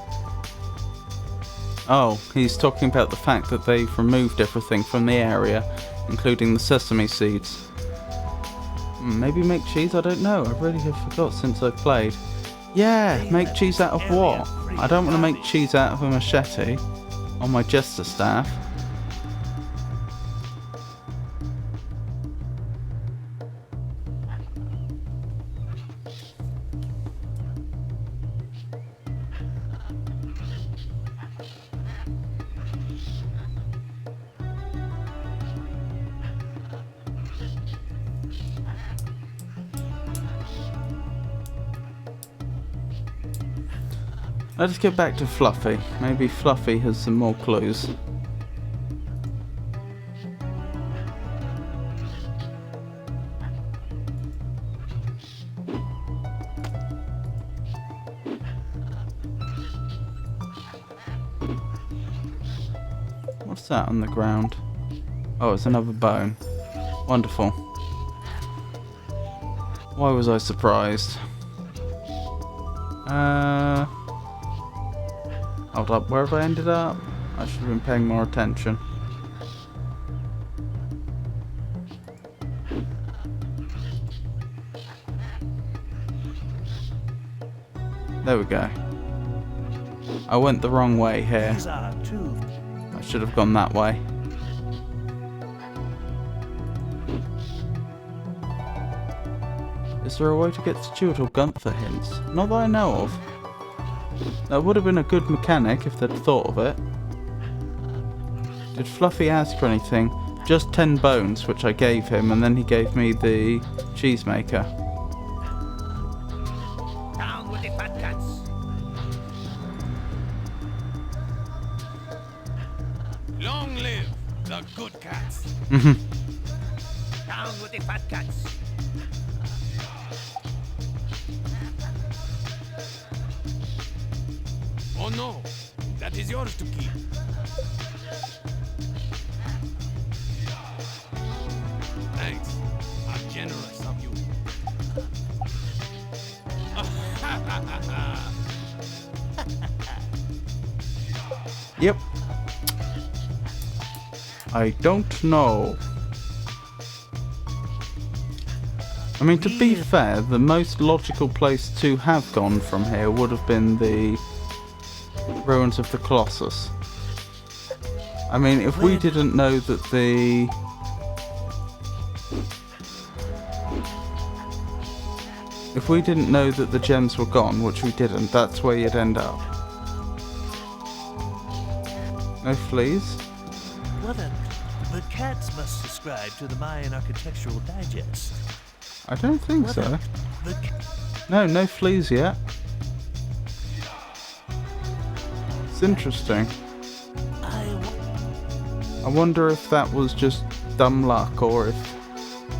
Oh, he's talking about the fact that they've removed everything from the area, including the sesame seeds. Maybe make cheese? I don't know. I really have forgot since I've played. Yeah, make cheese out of what? I don't want to make cheese out of a machete on my jester staff. Let's get back to Fluffy. Maybe Fluffy has some more clues. What's that on the ground? Oh, it's another bone. Wonderful. Why was I surprised? Hold up, where have I ended up? I should have been paying more attention. There we go. I went the wrong way here. I should have gone that way. Is there a way to get Stuart or Gunther hints? Not that I know of. That would have been a good mechanic if they'd thought of it. Did Fluffy ask for anything? Just 10 bones, which I gave him, and then he gave me the cheesemaker. Down with the fat cats. Long live the good cats. Down with the fat cats. Oh no, that is yours to keep. Thanks. How generous of you. Yep. I don't know. I mean, to be fair, the most logical place to have gone from here would have been the ruins of the Colossus. I mean, if we didn't know that the... If we didn't know that the gems were gone, which we didn't, that's where you'd end up. No fleas? What the cats must subscribe to the Mayan Architectural Digest. I don't think so. No fleas yet. It's interesting. I wonder if that was just dumb luck, or if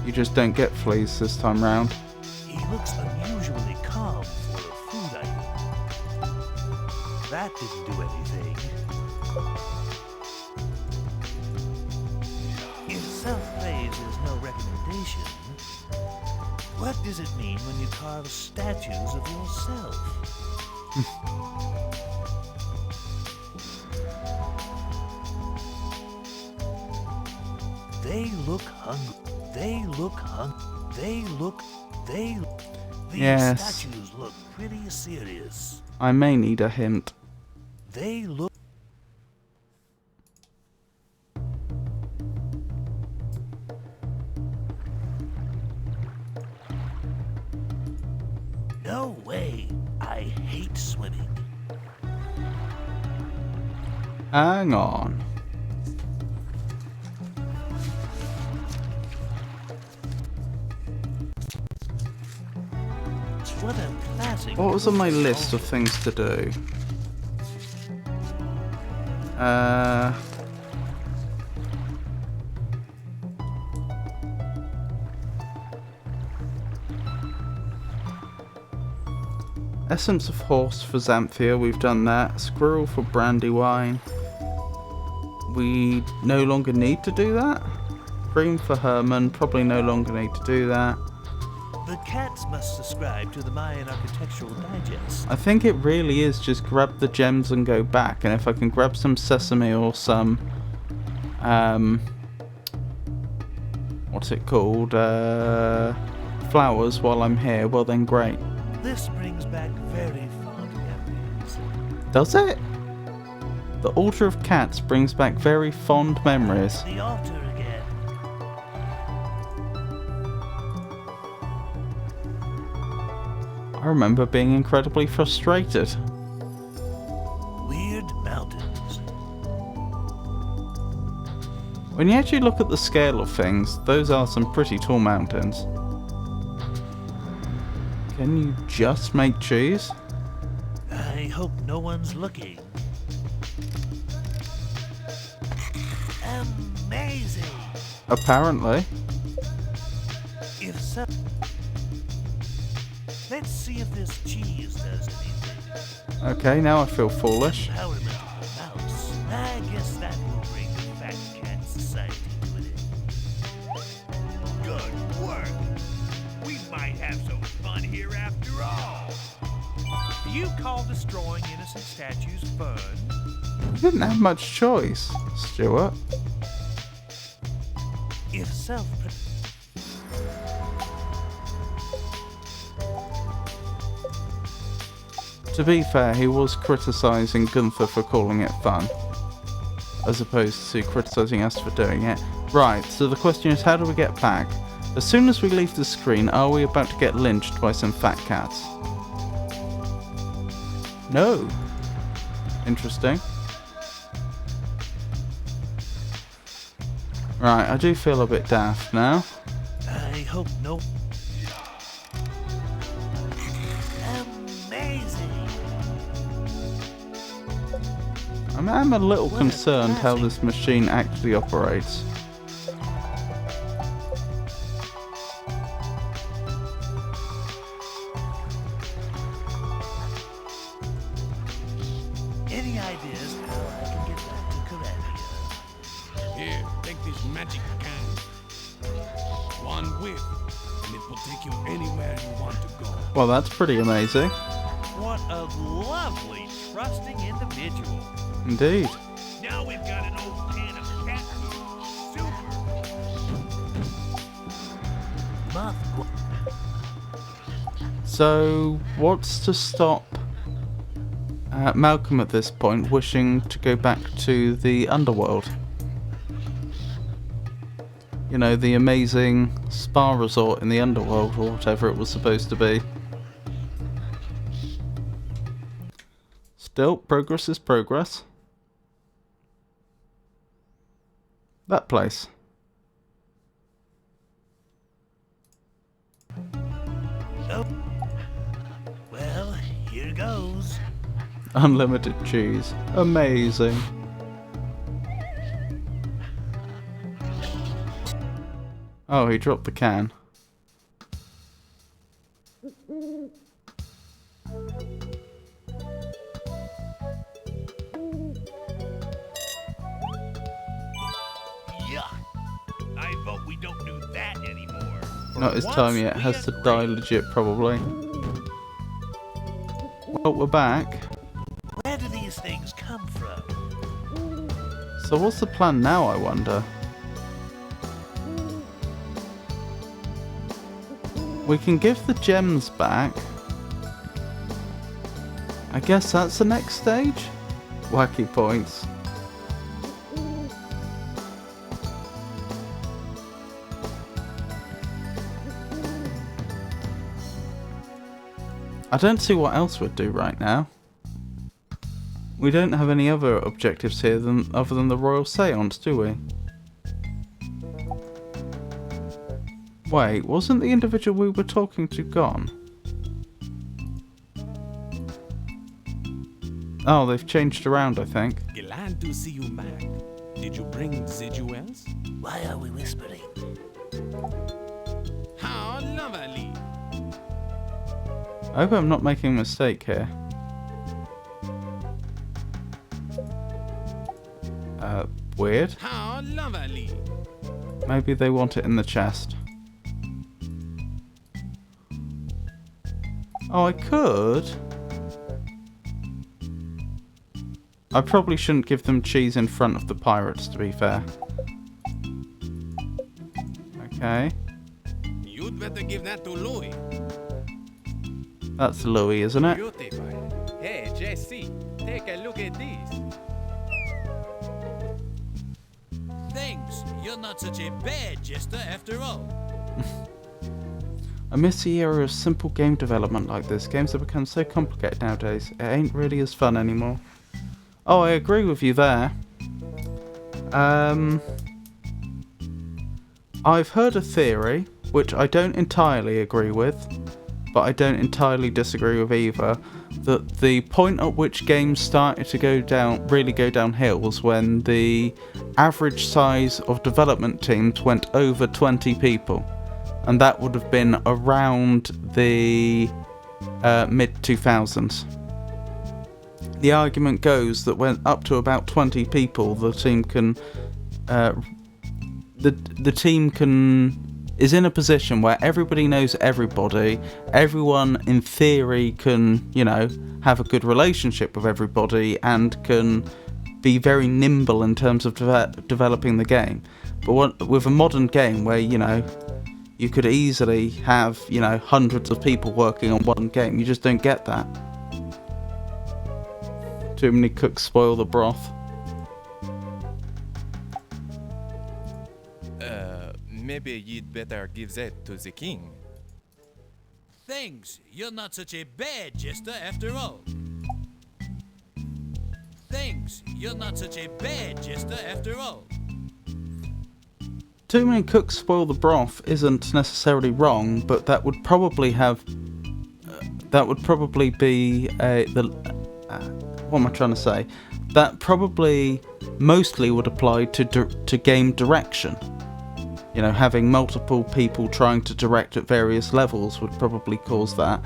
you just don't get fleas this time round. He looks unusually calm for a food item. That didn't do anything. If self-praise is no recommendation, what does it mean when you carve statues of yourself? They look hungry. They look hungry. These Yes. statues look pretty serious. I may need a hint. They look... No way. I hate swimming. Hang on. What a classic What was on my list of things to do? Essence of horse for Xanthia, we've done that. Squirrel for Brandywine. We no longer need to do that. Cream for Herman, probably no longer need to do that. The cats must subscribe to the Mayan Architectural Digest. I think it really is just grab the gems and go back, and if I can grab some sesame or some what's it called, flowers while I'm here, well then great. This brings back very fond memories. Does it? The Altar of Cats brings back very fond memories. The altar again. I remember being incredibly frustrated. Weird mountains. When you actually look at the scale of things, those are some pretty tall mountains. Can you just make cheese? I hope no one's looking. Amazing! Apparently. If so, let's see if this cheese does anything. Okay, now I feel foolish. Empowerment of the mouse. I guess that will bring the Fat Cat Society to an end. Good work. We might have some fun here after all. Do you call destroying innocent statues fun? We didn't have much choice, Stuart. If self... To be fair, he was criticising Gunther for calling it fun, as opposed to criticising us for doing it. Right, so the question is, how do we get back? As soon as we leave the screen, are we about to get lynched by some fat cats? No. Interesting. Right, I do feel a bit daft now. I hope no... Amazing! I'm a little concerned how this machine actually operates. Any ideas how I can get back to Corandia? Here, take this magic can. One whiff, and it will take you anywhere you want to go. Well, that's pretty amazing. What a lovely, trusting individual. Indeed. Now we've got an old can of cat food. Super. Moth. So, what's to stop Malcolm at this point wishing to go back to the Underworld? You know, the amazing spa resort in the Underworld, or whatever it was supposed to be. Still, progress is progress. That place. Oh. Well, here goes. Unlimited cheese. Amazing. Oh, he dropped the can. Yuck. I vote we don't do that anymore. Not his time yet. Has to die legit, probably. Well, we're back. Where do these things come from? So what's the plan now, I wonder? We can give the gems back. I guess that's the next stage? Wacky points. I don't see what else we'd do right now. We don't have any other objectives here other than the Royal Seance, do we? Wait, wasn't the individual we were talking to gone? Oh, they've changed around, I think. Glad to see you back. Did you bring the jewels? Why are we whispering? How lovely. I hope I'm not making a mistake here. Weird. How lovely. Maybe they want it in the chest. Oh, I could. I probably shouldn't give them cheese in front of the pirates, to be fair. Okay. You'd better give that to Louis. That's Louis, isn't it? Beautiful. Hey, Jesse, take a look at this. Thanks. You're not such a bad jester after all. I miss the era of simple game development like this. Games have become so complicated nowadays. It ain't really as fun anymore. Oh, I agree with you there. I've heard a theory, which I don't entirely agree with, but I don't entirely disagree with either, that the point at which games started to really go downhill was when the average size of development teams went over 20 people. And that would have been around the mid-2000s. The argument goes that when up to about 20 people, the team can... the team is in a position where everybody knows everybody. Everyone, in theory, can, have a good relationship with everybody and can be very nimble in terms of developing the game. But with a modern game where, you could easily have, hundreds of people working on one game, you just don't get that. Too many cooks spoil the broth. Maybe you'd better give that to the king. Thanks. You're not such a bad jester after all. Thanks. You're not such a bad jester after all. Too many cooks spoil the broth isn't necessarily wrong, but that would probably have... that would probably be what am I trying to say? That probably mostly would apply to game direction. Having multiple people trying to direct at various levels would probably cause that.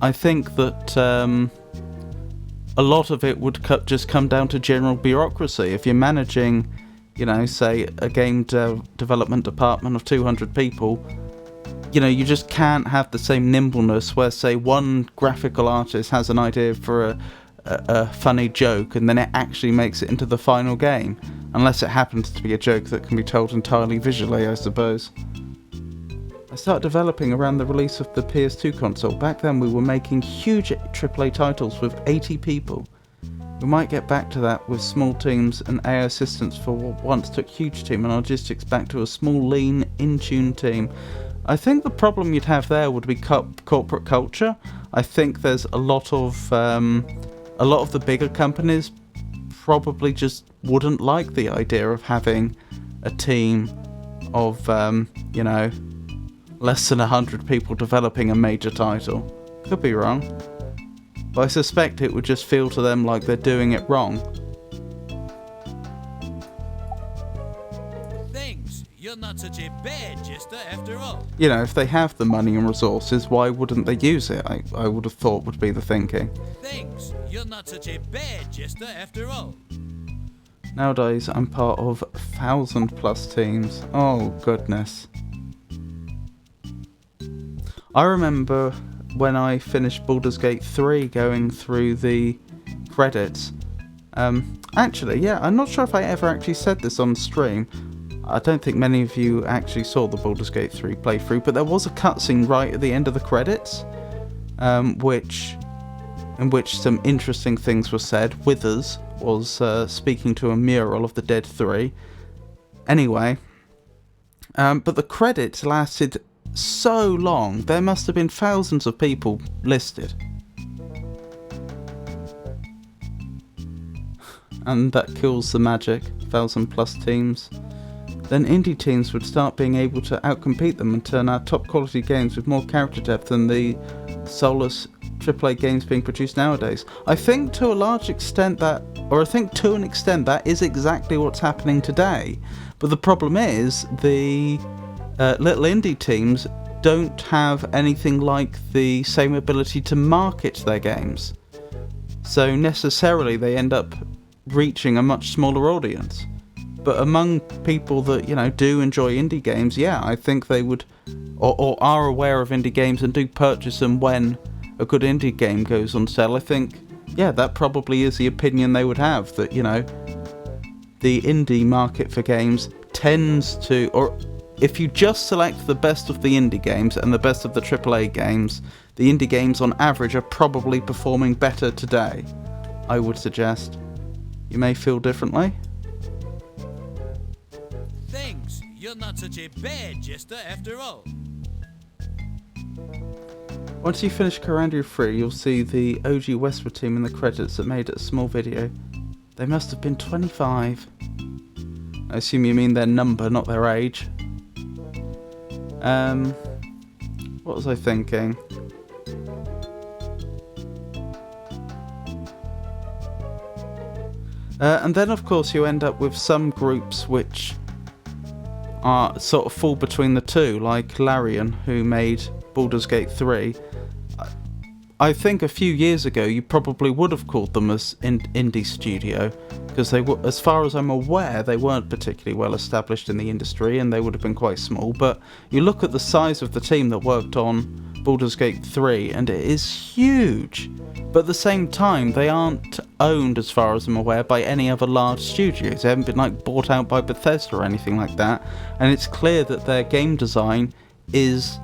I think that a lot of it would just come down to general bureaucracy. If you're managing, say a game development department of 200 people, you just can't have the same nimbleness where, say, one graphical artist has an idea for a funny joke and then it actually makes it into the final game. Unless it happens to be a joke that can be told entirely visually, I suppose. I started developing around the release of the PS2 console. Back then we were making huge AAA titles with 80 people. We might get back to that with small teams, and AI assistants for what once took huge team and logistics back to a small, lean, in-tune team. I think the problem you'd have there would be corporate culture. I think there's a lot of the bigger companies probably just wouldn't like the idea of having a team of, less than 100 people developing a major title. Could be wrong. But I suspect it would just feel to them like they're doing it wrong. Thanks. You're not such a bad jester after all. If they have the money and resources, why wouldn't they use it? I would have thought would be the thinking. Thanks. You're not such a bad jester after all. Nowadays, I'm part of 1,000+ teams. Oh, goodness. I remember when I finished Baldur's Gate 3 going through the credits. Actually, yeah, I'm not sure if I ever actually said this on stream. I don't think many of you actually saw the Baldur's Gate 3 playthrough, but there was a cutscene right at the end of the credits, in which some interesting things were said. Withers was speaking to a mural of the Dead 3. Anyway, but the credits lasted so long, there must have been thousands of people listed. And that kills the magic, 1,000+ teams. Then indie teams would start being able to outcompete them and turn out top quality games with more character depth than the soulless AAA games being produced nowadays. I think to a large extent that, or I think to an extent that is exactly what's happening today. But the problem is the little indie teams don't have anything like the same ability to market their games. So necessarily they end up reaching a much smaller audience. But among people that, you know, do enjoy indie games, yeah, I think they would, or are aware of indie games and do purchase them when a good indie game goes on sale. I think, yeah, that probably is the opinion they would have, that, you know, the indie market for games tends to, or if you just select the best of the indie games and the best of the AAA games, the indie games on average are probably performing better today, I would suggest. You may feel differently. Thanks. You're not such a bad jester after all. Once you finish Carandia 3, you'll see the OG Westwood team in the credits that made a small video. They must have been 25. I assume you mean their number, not their age. What was I thinking? And then of course you end up with some groups which are sort of fall between the two, like Larian, who made Baldur's Gate 3. I think a few years ago you probably would have called them as indie studio, because they were, as far as I'm aware, they weren't particularly well established in the industry and they would have been quite small. But you look at the size of the team that worked on Baldur's Gate 3 and it is huge. But at the same time, they aren't owned, as far as I'm aware, by any other large studios. They haven't been like bought out by Bethesda or anything like that. And it's clear that their game design is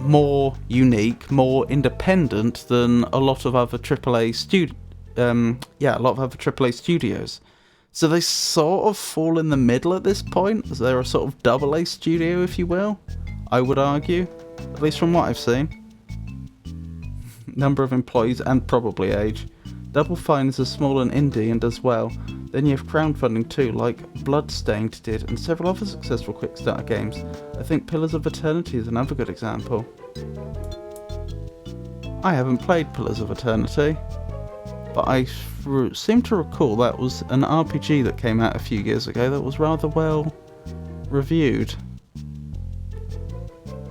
more unique, more independent than a lot of other AAA studios. So they sort of fall in the middle at this point. They're a sort of AA studio, if you will, I would argue, at least from what I've seen. Number of employees and probably age. Double Fine is a small and indie and does well. Then you have crowdfunding too, like Bloodstained did, and several other successful Quickstarter games. I think Pillars of Eternity is another good example. I haven't played Pillars of Eternity, but I seem to recall that was an RPG that came out a few years ago that was rather well reviewed.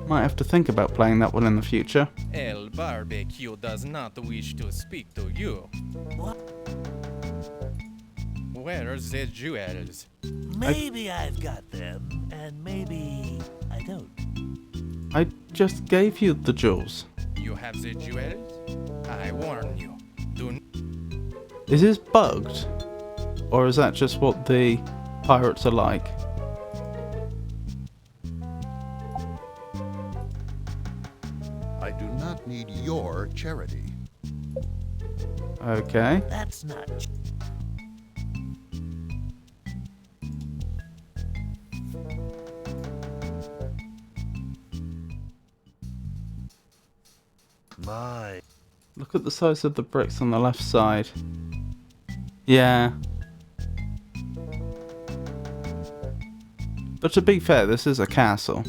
Might have to think about playing that one in the future. El Barbecue does not wish to speak to you. What? Where's the jewels? Maybe I've got them, and maybe I don't. I just gave you the jewels. You have the jewels? I warn you. Is this bugged? Or is that just what the pirates are like? I do not need your charity. Okay. That's not. My. Look at the size of the bricks on the left side. Yeah. But to be fair, this is a castle.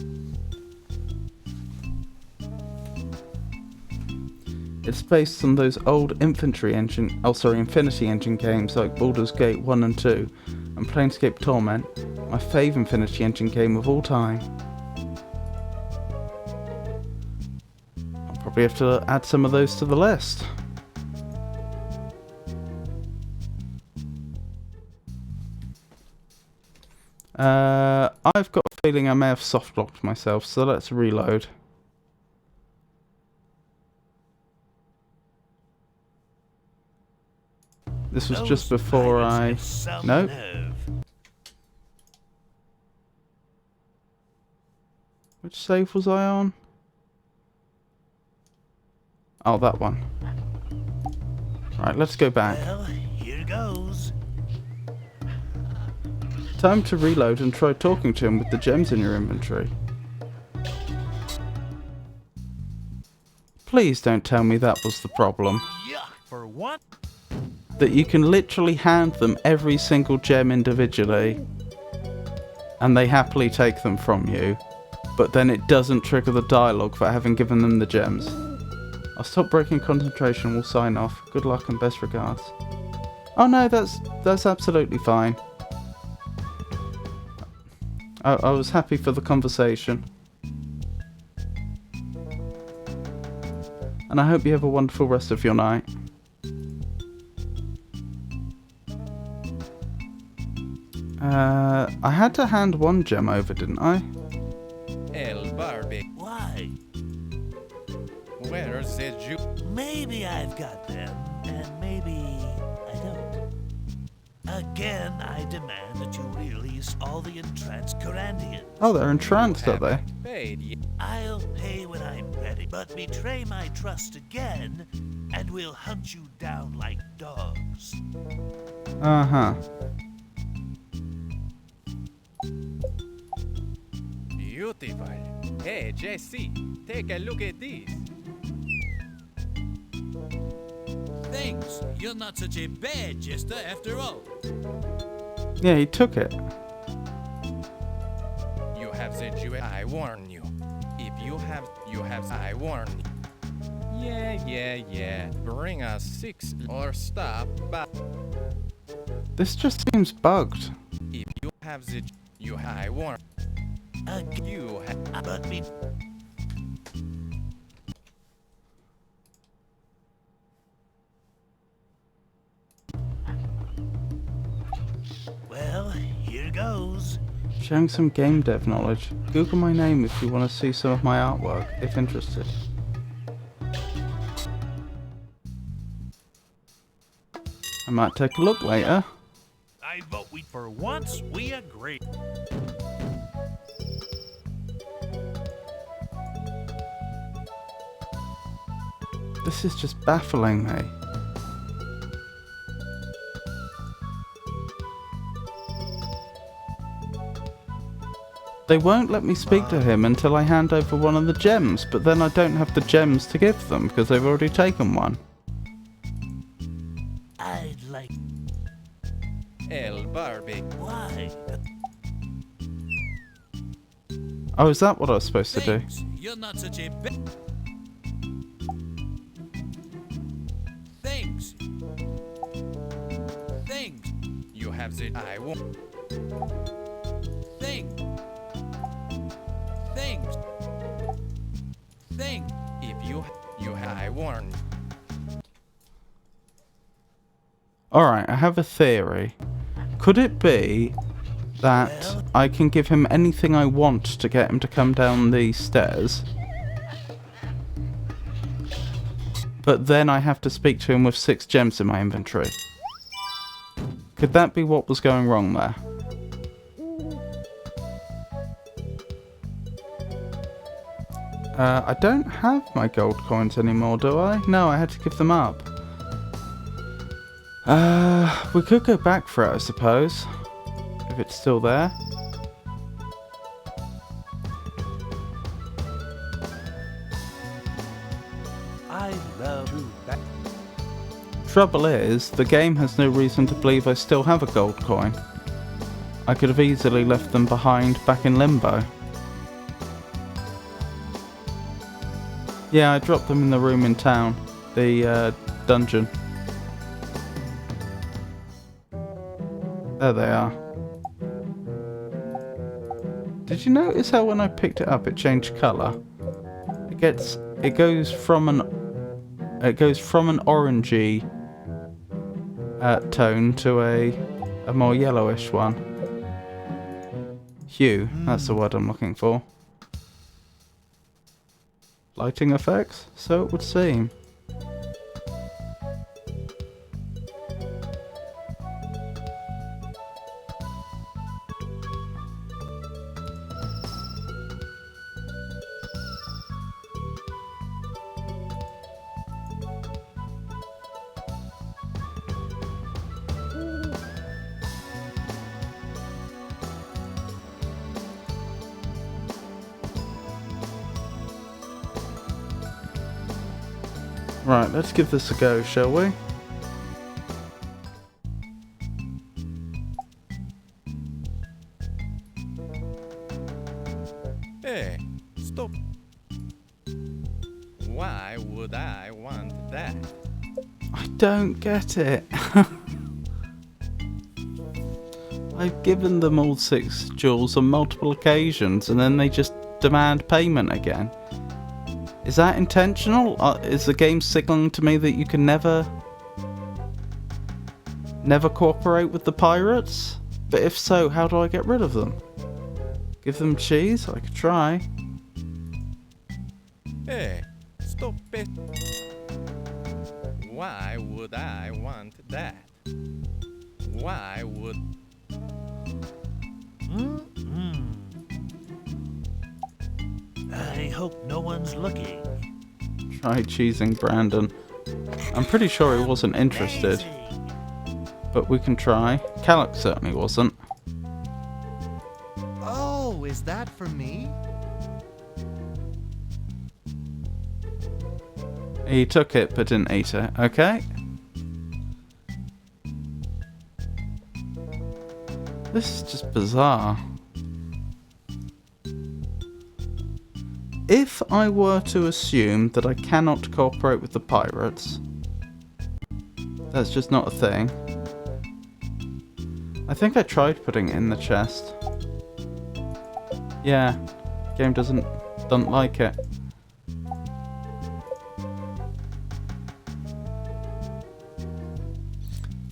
It's based on those old Infinity Engine games like Baldur's Gate 1 and 2 and Planescape Torment, my fave Infinity Engine game of all time. I'll probably have to add some of those to the list. I've got a feeling I may have soft locked myself, so let's reload. This was just before I... Nope. Which save was I on? Oh, that one. Right, let's go back. Well, here goes. Time to reload and try talking to him with the gems in your inventory. Please don't tell me that was the problem. Yuck, for what? That you can literally hand them every single gem individually and they happily take them from you, but then it doesn't trigger the dialogue for having given them the gems. I'll stop breaking concentration. We'll sign off. Good luck and best regards. Oh no, that's absolutely fine. I was happy for the conversation. And I hope you have a wonderful rest of your night. I had to hand one gem over, didn't I? El Barbie. Why? Where's the Jew? Maybe I've got them, and maybe I don't. Again, I demand that you release all the entranced Corandians. Oh, they're entranced, are they? Paid ye. I'll pay when I'm ready, but betray my trust again, and we'll hunt you down like dogs. Uh-huh. Beautiful. Hey, Jesse, take a look at this. Thanks. You're not such a bad jester after all. Yeah, he took it. You have the Jew. I warn you. If you have, I warn you. Yeah. Bring us 6 or stop. But This just seems bugged. if you have the, I warn. You have, But me. Well, here goes. Showing some game dev knowledge. Google my name if you want to see some of my artwork, if interested. I might take a look later. I vote for once we agree. This is just baffling me. They won't let me speak to him until I hand over one of the gems, but then I don't have the gems to give them because they've already taken one. I'd like. El Barbie. Why? Oh, is that what I was supposed to do? Thanks. You're not such a bad. Thanks. You have the, I warn. Thanks. If you have, I warn. Alright, I have a theory. Could it be that I can give him anything I want to get him to come down these stairs? But then I have to speak to him with 6 gems in my inventory. Could that be what was going wrong there? I don't have my gold coins anymore, do I? No, I had to give them up. We could go back for it, I suppose. If it's still there. I love that. Trouble is, the game has no reason to believe I still have a gold coin. I could have easily left them behind back in Limbo. Yeah, I dropped them in the room in town. The dungeon. There they are. Did you notice how when I picked it up it changed colour? It goes from an orangey tone to a more yellowish one. Hue, that's the word I'm looking for. Lighting effects, so it would seem. Right, let's give this a go, shall we? Hey, stop. Why would would I want that? I don't get it. I've given them all 6 jewels on multiple occasions and then they just demand payment again. Is that intentional? Is the game signaling to me that you can never cooperate with the pirates? But if so, how do I get rid of them? Give them cheese? I could try. Hey, stop it. Why would I want that? Why would... I hope no one's looking. Try cheesing Brandon. I'm pretty sure he wasn't interested. But we can try. TLOK certainly wasn't. Oh, is that for me? He took it but didn't eat it. Okay. This is just bizarre. If I were to assume that I cannot cooperate with the pirates, that's just not a thing. I think I tried putting it in the chest. Yeah, game doesn't like it.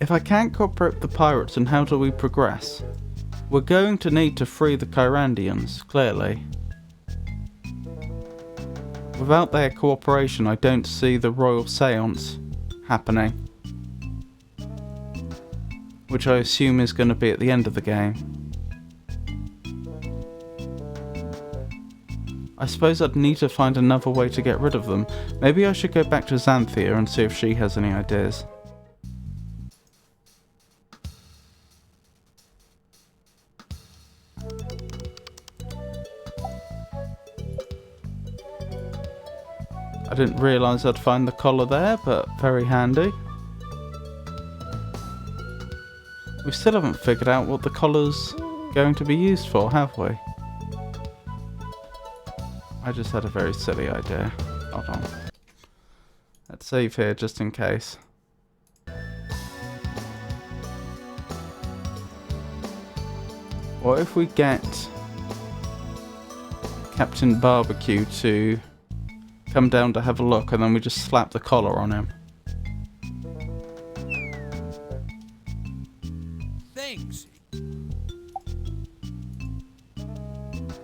If I can't cooperate with the pirates, then how do we progress? We're going to need to free the Kyrandians, clearly. Without their cooperation, I don't see the royal seance happening. Which I assume is going to be at the end of the game. I suppose I'd need to find another way to get rid of them. Maybe I should go back to Xanthia and see if she has any ideas. I didn't realise I'd find the collar there, but very handy. We still haven't figured out what the collar's going to be used for, have we? I just had a very silly idea. Hold on. Let's save here just in case. What if we get Captain Barbecue to come down to have a look and then we just slap the collar on him? Thanks.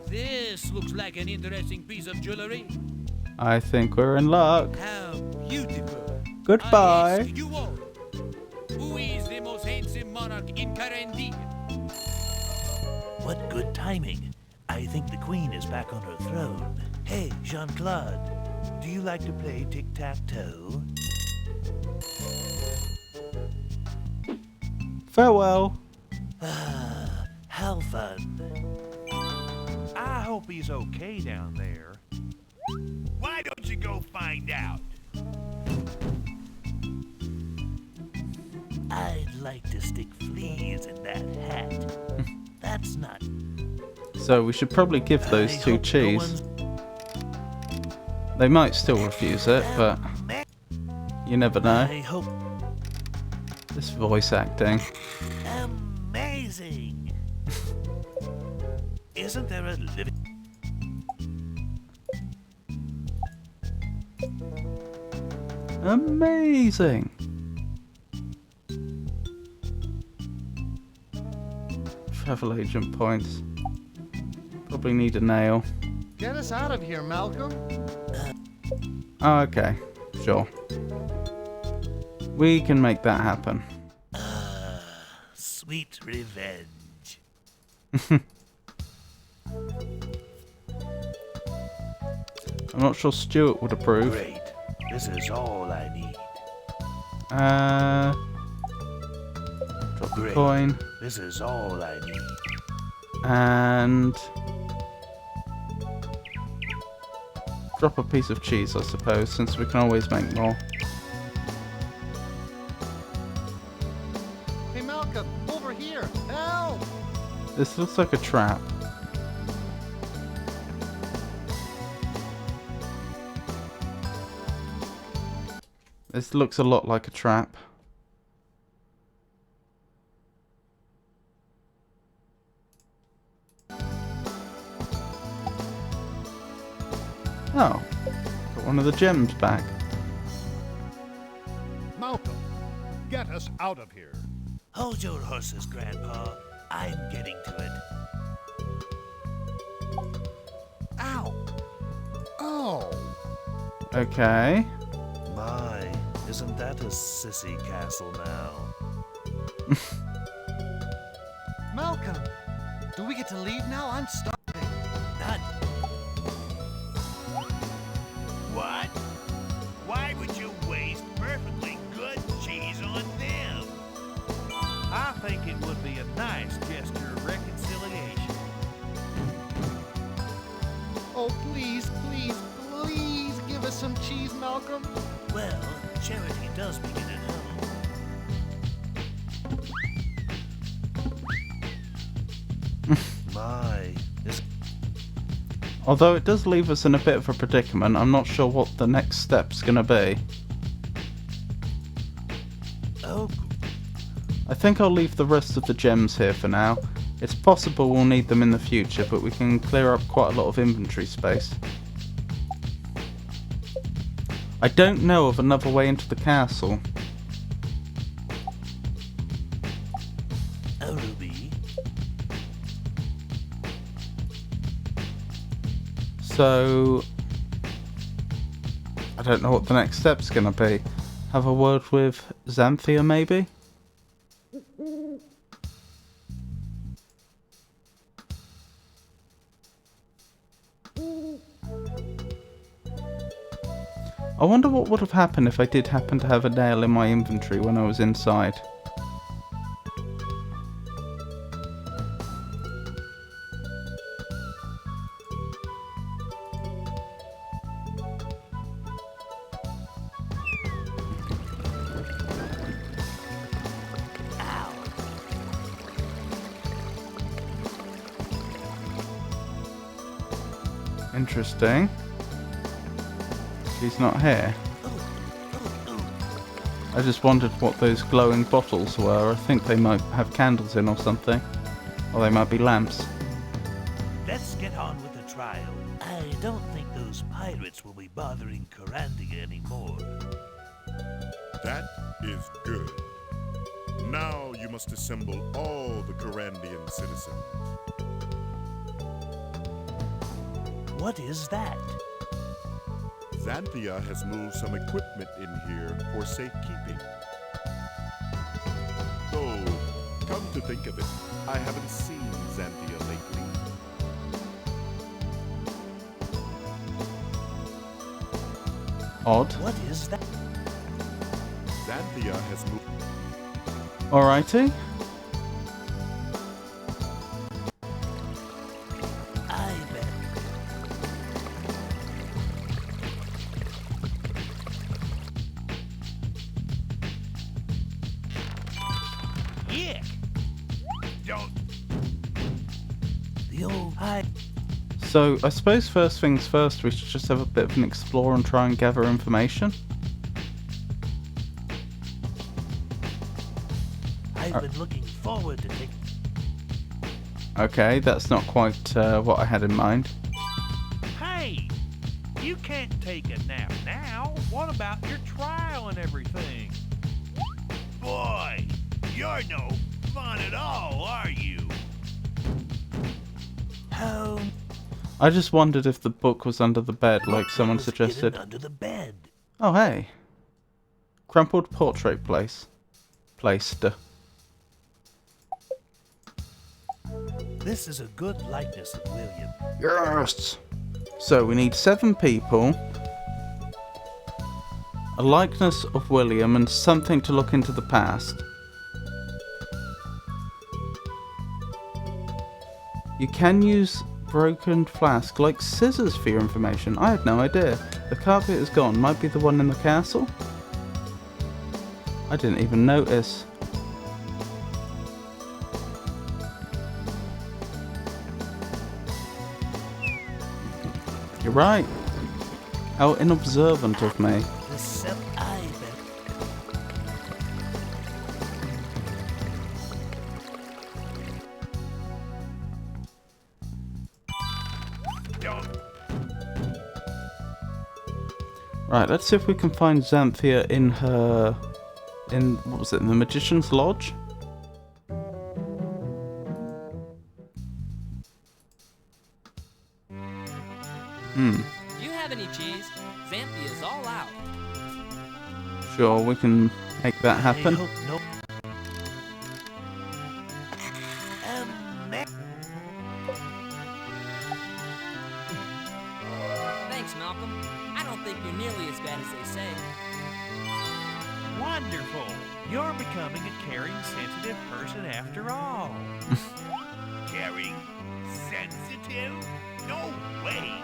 This looks like an interesting piece of jewelry. I think we're in luck. How beautiful. Goodbye. I ask you all, who is the most handsome monarch in Kyrandia? What good timing. I think the queen is back on her throne. Hey, Jean-Claude, do you like to play tic-tac-toe? Farewell. How fun. I hope he's okay down there. Why don't you go find out? I'd like to stick fleas in that hat. That's not... So we should probably give those 2 cheese. They might still refuse it, but you never know. I hope... This voice acting. Amazing! Isn't there a living... Amazing! Travel agent points. Probably need a nail. Get us out of here, Malcolm. Oh, okay. Sure. We can make that happen. Sweet revenge. I'm not sure Stuart would approve. Great. This is all I need. Drop a Great. coin. This is all I need. And drop a piece of cheese, I suppose, since we can always make more. Hey, Malcolm, over here. Help! This looks like a trap. This looks a lot like a trap. Oh, got one of the gems back. Malcolm, get us out of here. Hold your horses, Grandpa. I'm getting to it. Ow! Oh! Okay. My, isn't that a sissy castle now? Malcolm, do we get to leave now? I'm starving. None. What? Why would you waste perfectly good cheese on them? I think it would be a nice gesture of reconciliation. Oh, please, please, please give us some cheese, Malcolm. Well, charity does begin at home. My, is Although it does leave us in a bit of a predicament, I'm not sure what the next step's gonna be. Oh, I think I'll leave the rest of the gems here for now. It's possible we'll need them in the future, but we can clear up quite a lot of inventory space. I don't know of another way into the castle. a ruby. So I don't know what the next step's gonna be. Have a word with Xanthia, maybe? I wonder what would have happened if I did happen to have a nail in my inventory when I was inside. Interesting. He's not here. I just wondered what those glowing bottles were. I think they might have candles in or something. Or they might be lamps. Let's get on with the trial. I don't think those pirates will be bothering Corandia anymore. That is good. Now you must assemble all the Corandian citizens. What is that? Xanthia has moved some equipment in here for safekeeping. Though, come to think of it, I haven't seen Xanthia lately. Odd. What is that? Xanthia has moved. Alrighty. I bet. Yick! Don't. The old high. So, I suppose first things first, we should just have a bit of an explore and try and gather information. I've been looking forward to taking. Okay, that's not quite what I had in mind. Hey, you can't take a nap now. What about your trial and everything? Boy, you're no fun at all, are you? How? I just wondered if the book was under the bed, like someone was suggested. hidden under the bed. Oh, hey. Crumpled portrait placed. This is a good likeness of William. Yes! So, we need 7 people, a likeness of William, and something to look into the past. You can use broken flask like scissors for your information. I had no idea. The carpet is gone. Might be the one in the castle? I didn't even notice. You're right. How inobservant of me. The I bet. Right, let's see if we can find Xanthia in her... in... what was it? In the Magician's Lodge? Do you have any cheese? Xanthia's all out. Sure, we can make that happen. Thanks, Malcolm. I don't think you're nearly as bad as they say. Wonderful. You're becoming a caring, sensitive person after all. Caring? Sensitive? No way!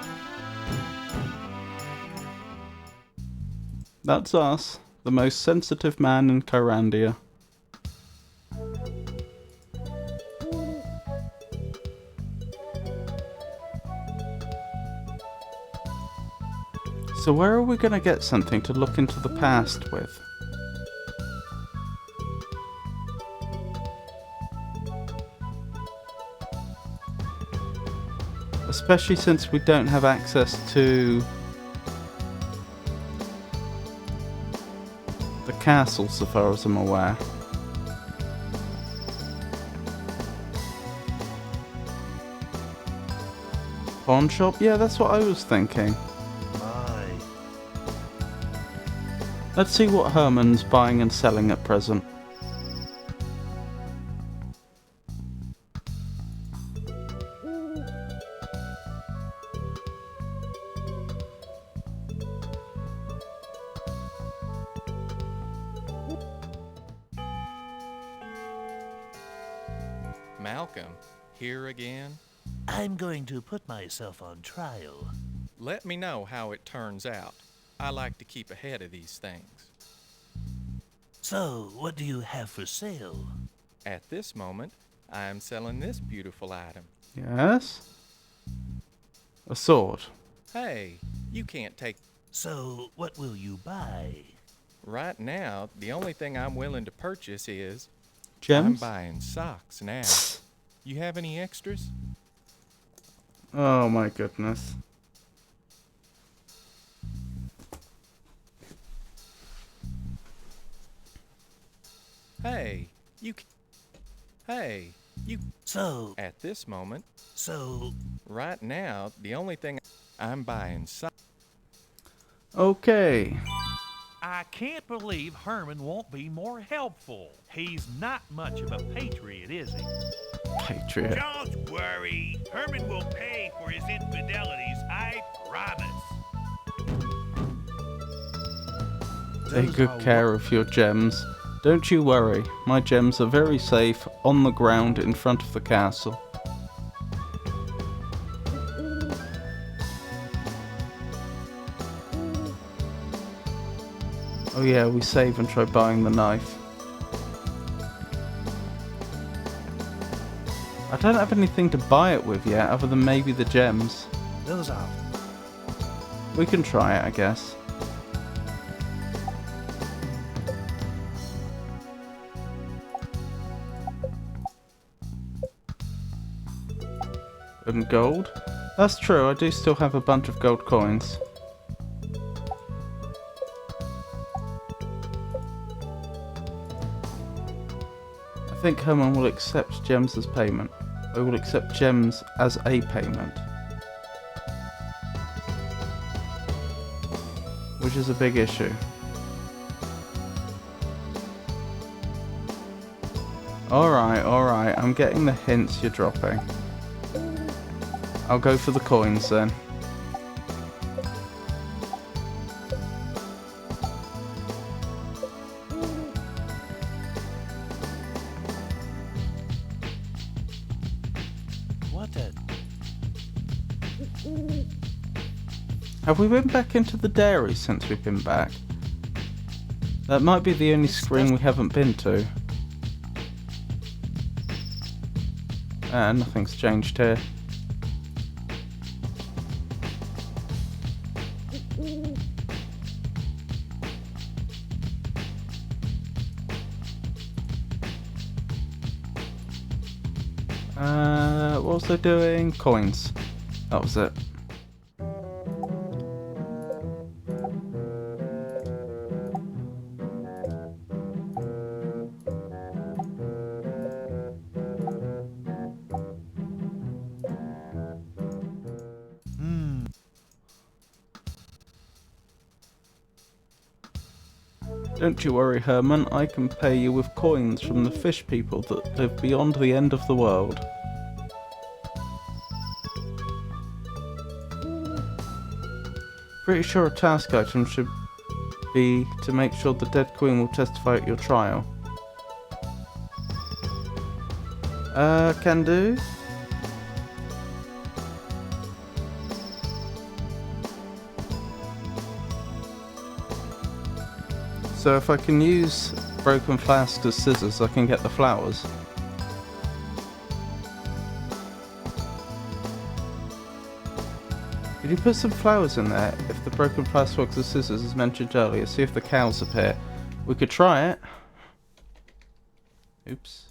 That's us, the most sensitive man in Kyrandia. So where are we going to get something to look into the past with? Especially since we don't have access to the castle, so far as I'm aware. Pawn shop? Yeah, that's what I was thinking. Let's see what Herman's buying and selling at present. Malcolm, here again? I'm going to put myself on trial. Let me know how it turns out. I like to keep ahead of these things. So, what do you have for sale? At this moment, I am selling this beautiful item. Yes? A sword. Hey, you can't take... So, what will you buy? Right now, the only thing I'm willing to purchase is... Gems? I'm buying socks now. You have any extras? Oh my goodness. Hey, you... Hey, you... So... At this moment... So... Right now, the only thing I'm buying socks... Okay. I can't believe Herman won't be more helpful. He's not much of a patriot, is he? Patriot. Don't worry. Herman will pay for his infidelities, I promise. Take good care of your gems. Don't you worry, my gems are very safe on the ground in front of the castle. Oh yeah, we save and try buying the knife. I don't have anything to buy it with yet, other than maybe the gems. Those are... We can try it, I guess. And gold? That's true, I do still have a bunch of gold coins. I think Herman will accept gems as payment. I will accept gems as a payment. Which is a big issue. Alright, I'm getting the hints you're dropping. I'll go for the coins then. What a... Have we been back into the dairy since we've been back? That might be the only screen we haven't been to. Nothing's changed here. What was I doing? Coins. That was it. Don't you worry, Herman. I can pay you with coins from the fish people that live beyond the end of the world. Pretty sure a task item should be to make sure the dead queen will testify at your trial. Can do. So if I can use broken flask as scissors, I can get the flowers. Could you put some flowers in there if the broken flask works as scissors as mentioned earlier? See if the cows appear. We could try it. Oops.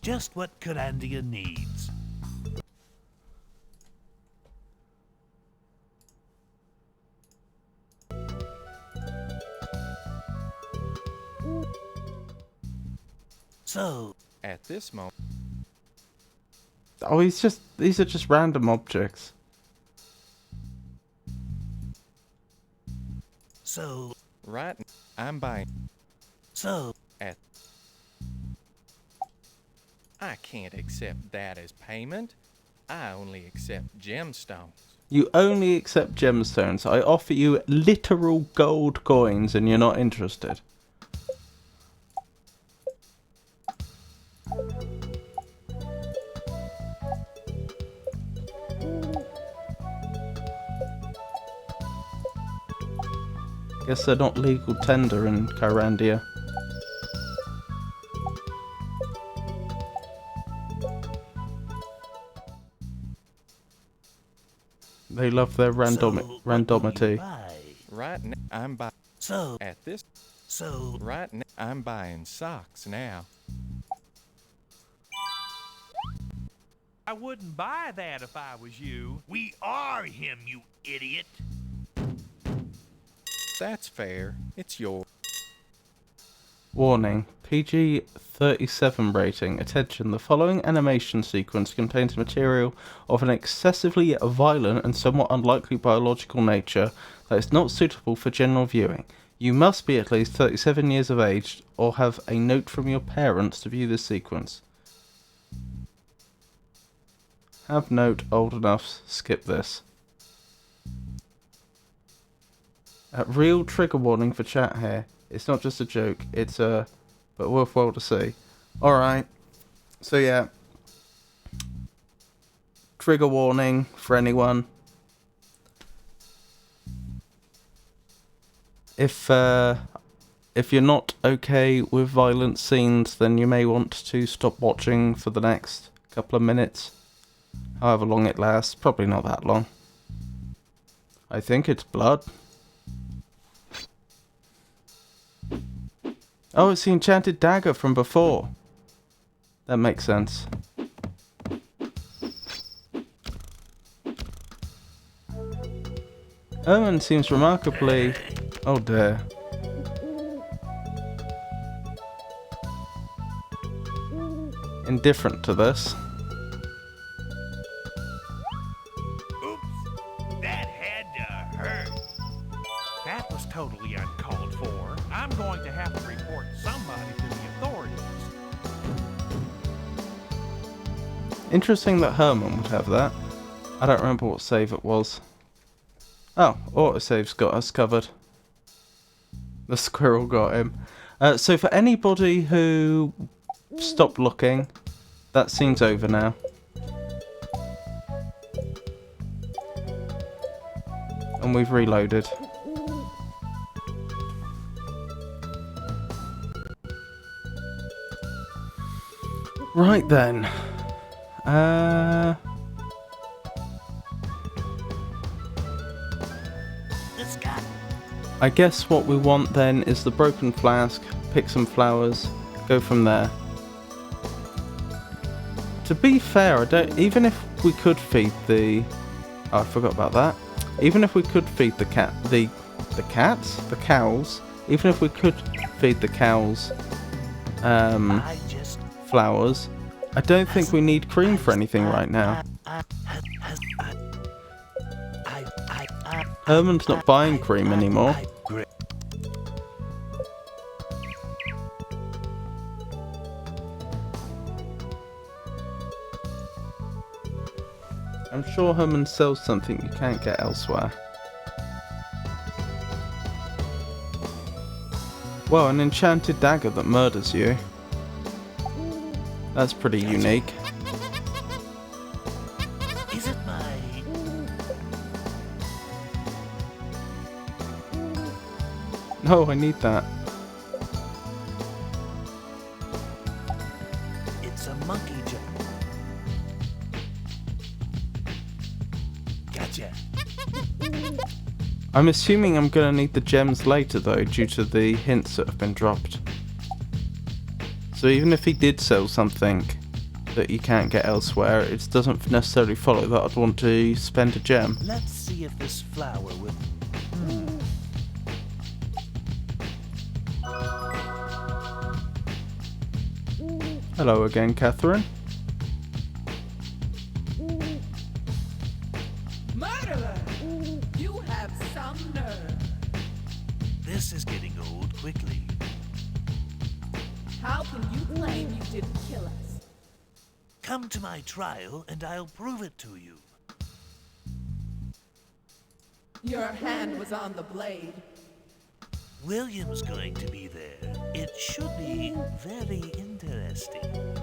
Just what Corandia needs. So, at this moment... Oh, these are just random objects. So, right, I'm buying... So, at... I can't accept that as payment. I only accept gemstones. You only accept gemstones. I offer you literal gold coins and you're not interested. Guess they're not legal tender in Kyrandia. They love their randomity. Right now, I'm buying... So, at this... So, right now, I'm buying socks now. I wouldn't buy that if I was you. We are him, you idiot. That's fair. It's yours. Warning. PG-37 rating. Attention, the following animation sequence contains material of an excessively violent and somewhat unlikely biological nature that is not suitable for general viewing. You must be at least 37 years of age or have a note from your parents to view this sequence. Have note old enough, skip this. Real trigger warning for chat here. It's not just a joke, it's but worthwhile to see. Alright, so yeah. Trigger warning for anyone. If you're not okay with violent scenes, then you may want to stop watching for the next couple of minutes. However long it lasts, probably not that long. I think it's blood. Oh, it's the enchanted dagger from before. That makes sense. Herman seems remarkably... Oh dear. Indifferent to this. Oops, that had to hurt. That was totally uncalled for. I'm going to have to report somebody to the authorities. Interesting that Herman would have that. I don't remember what save it was. Oh, autosave's got us covered. The squirrel got him. So for anybody who stopped looking, that scene's over now. And we've reloaded. Right then. I guess what we want then is the broken flask, pick some flowers, go from there. To be fair, I don't. Even if we could feed the, oh, I forgot about that. Even if we could feed the the cows. Even if we could feed the cows, flowers. I don't think we need cream for anything right now. Herman's not buying cream anymore. I'm sure Herman sells something you can't get elsewhere. Well, an enchanted dagger that murders you. That's pretty unique. Is it my... No, I need that. It's a monkey jump. Gotcha. I'm assuming I'm going to need the gems later though, due to the hints that have been dropped. So even if he did sell something that you can't get elsewhere, it doesn't necessarily follow that I'd want to spend a gem. Let's see if this flower will... Hello again, Catherine. Murderer! You have some nerve. This is getting old quickly. How can you claim you didn't kill us? Come to my trial and I'll prove it to you. Your hand was on the blade. William's going to be there. It should be very interesting.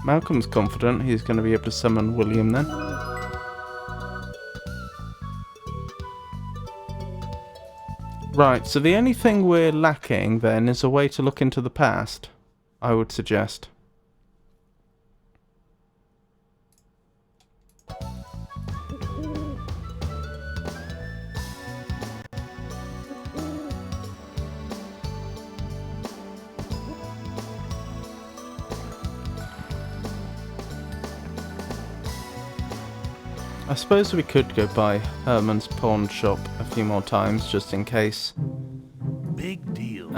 Malcolm's confident he's going to be able to summon William then. Right, so the only thing we're lacking then is a way to look into the past, I would suggest. I suppose we could go by Herman's pawn shop a few more times, just in case. Big deal.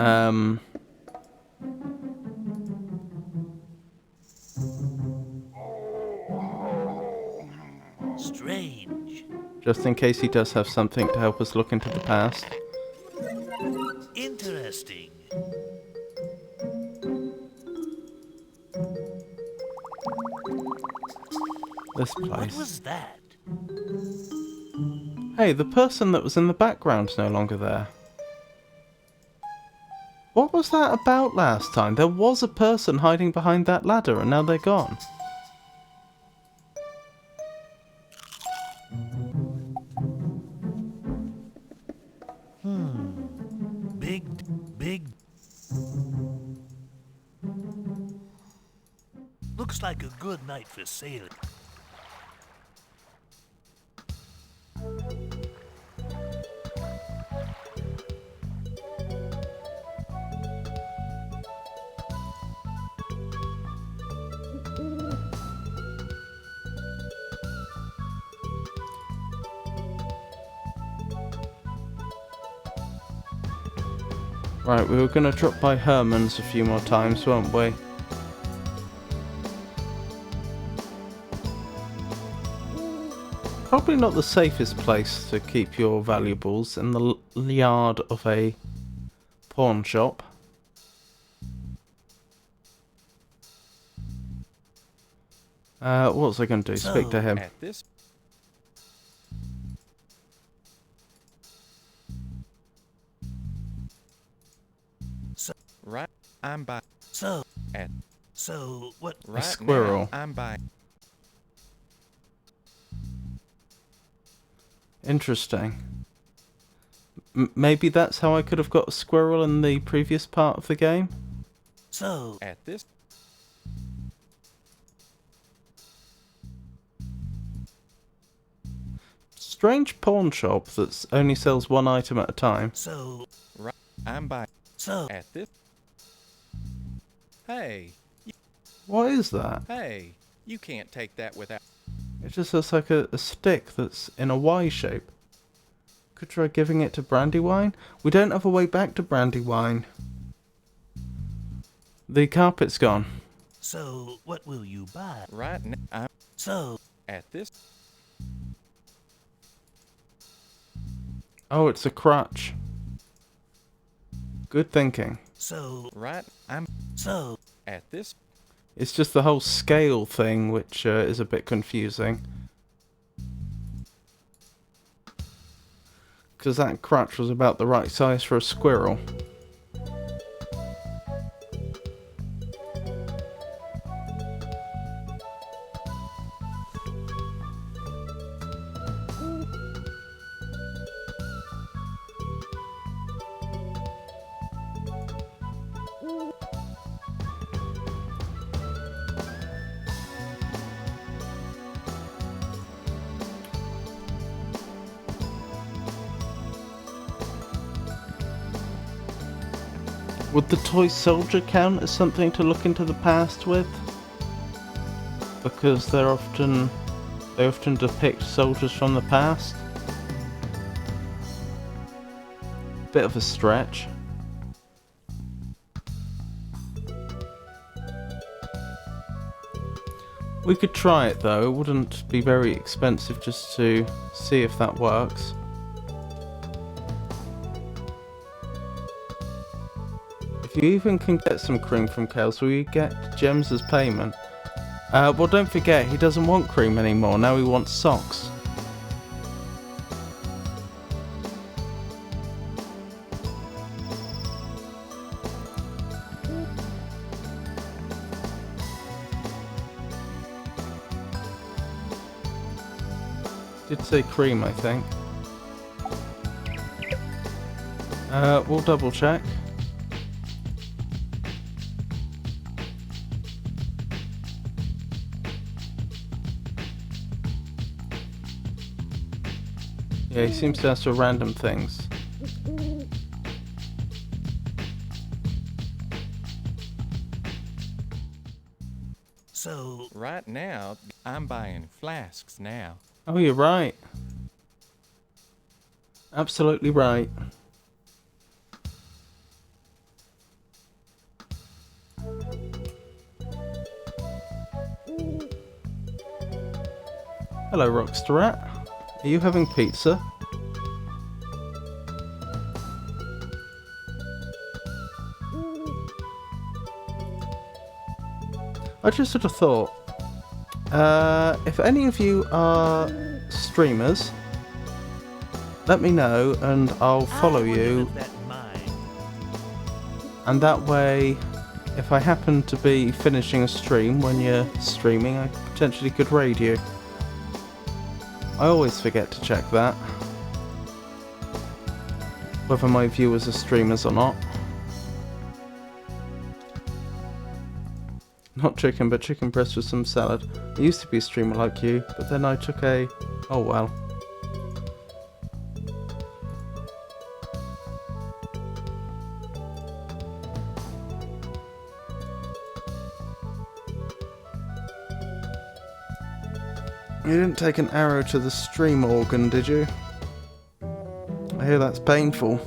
Strange. Just in case he does have something to help us look into the past. Interesting. This place. What was that? Hey, the person that was in the background's no longer there. What was that about last time? There was a person hiding behind that ladder and now they're gone. Big. Looks like a good night for sailing. Right, we were going to drop by Herman's a few more times, weren't we? Probably not the safest place to keep your valuables, in the yard of a pawn shop. What was I going to do? Speak to him. At this right, I'm by. So what? A squirrel. Now, I'm by. Interesting. Maybe that's how I could have got a squirrel in the previous part of the game? So at this. Strange pawn shop that only sells one item at a time. So right, I'm by. So at this. Hey. What is that? Hey, you can't take that without. It just looks like a stick that's in a Y shape. Could try giving it to Brandywine? We don't have a way back to Brandywine. The carpet's gone. So what will you buy? Right now, I'm. So at this. Oh, it's a crutch. Good thinking. So right, I'm. So at this. It's just the whole scale thing which is a bit confusing. Because that crutch was about the right size for a squirrel. Would the toy soldier count as something to look into the past with? Because they often depict soldiers from the past. Bit of a stretch. We could try it though, it wouldn't be very expensive just to see if that works. If you even can get some cream from cows, will you get gems as payment? Well, don't forget, he doesn't want cream anymore, now he wants socks. Did say cream, I think. We'll double check. Yeah, he seems to ask for random things. So, right now, I'm buying flasks now. Oh, you're right. Absolutely right. Hello, Rockster Rat. Are you having pizza? I just sort of thought, if any of you are streamers, let me know and I'll follow you. And that way, if I happen to be finishing a stream when you're streaming, I potentially could raid you. I always forget to check that. Whether my viewers are streamers or not. Not chicken, but chicken breast with some salad. I used to be a streamer like you, but then I took a... oh well. You didn't take an arrow to the stream organ, did you? I hear that's painful.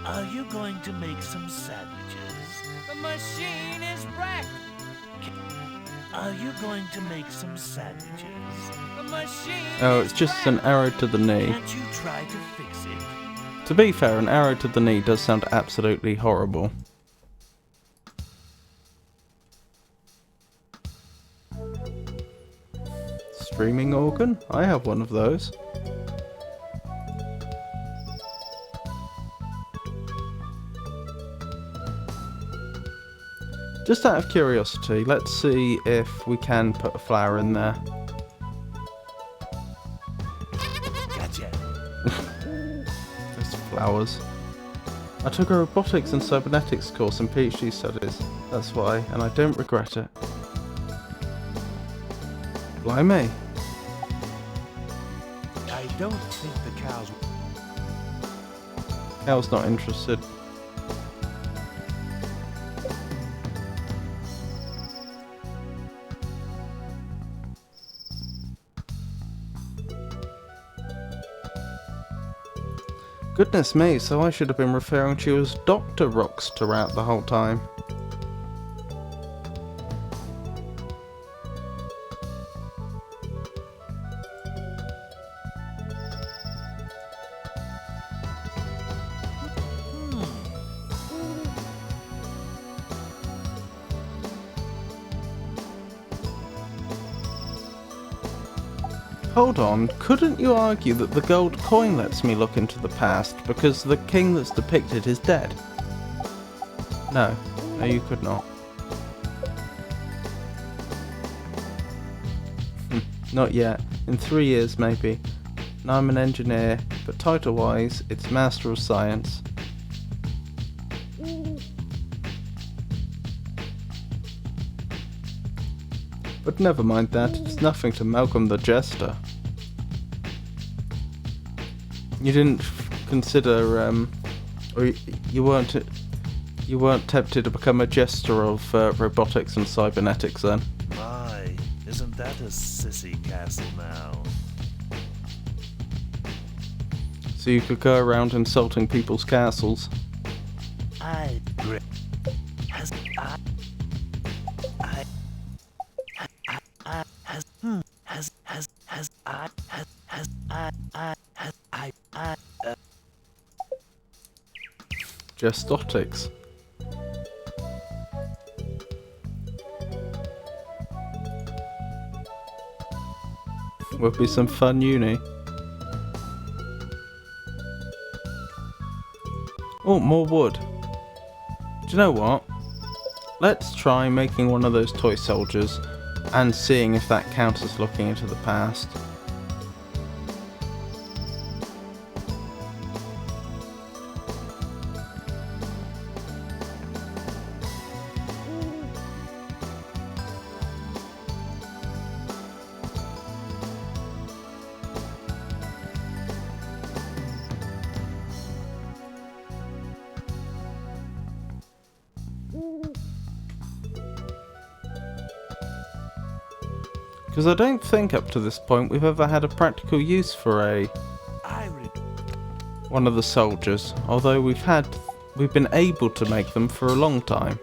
Are you going to make some sandwiches? The machine is wrecked. Are you going to make some sandwiches? The machine Oh, it's just an arrow to the knee. Can't you try to fix it? To be fair, an arrow to the knee does sound absolutely horrible. Streaming organ? I have one of those. Just out of curiosity, let's see if we can put a flower in there. Gotcha. Those flowers. I took a robotics and cybernetics course in PhD studies. That's why, and I don't regret it. Blimey. I don't think the cows... Cow's not interested. Goodness me, so I should have been referring to you as Dr. Rockster Rat the whole time. Hold on, couldn't you argue that the gold coin lets me look into the past because the king that's depicted is dead? No, you could not. Not yet. In 3 years, maybe. And I'm an engineer, but title-wise, it's Master of Science. But never mind that, it's nothing to Malcolm the Jester. You didn't consider, or you weren't tempted to become a jester of robotics and cybernetics then? My, isn't that a sissy castle now? So you could go around insulting people's castles. I has Gestotics. Would be some fun uni. Oh, more wood. Do you know what? Let's try making one of those toy soldiers and seeing if that counts as looking into the past. Because I don't think up to this point we've ever had a practical use for one of the soldiers, although we've been able to make them for a long time.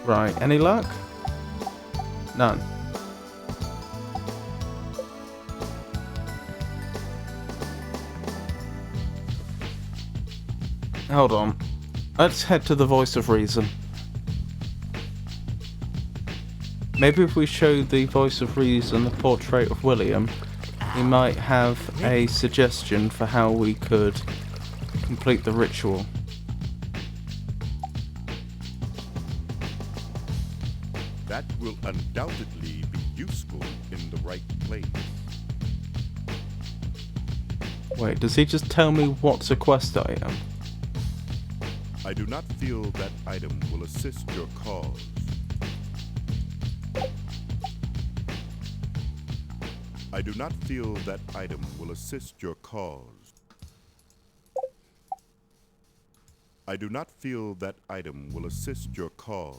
Right, any luck? None. Hold on. Let's head to the voice of reason. Maybe if we show the voice of reason the portrait of William, he might have a suggestion for how we could complete the ritual. That will undoubtedly be useful in the right place. Wait, does he just tell me what's a quest item? I do not feel that item will assist your cause. I do not feel that item will assist your cause. I do not feel that item will assist your cause.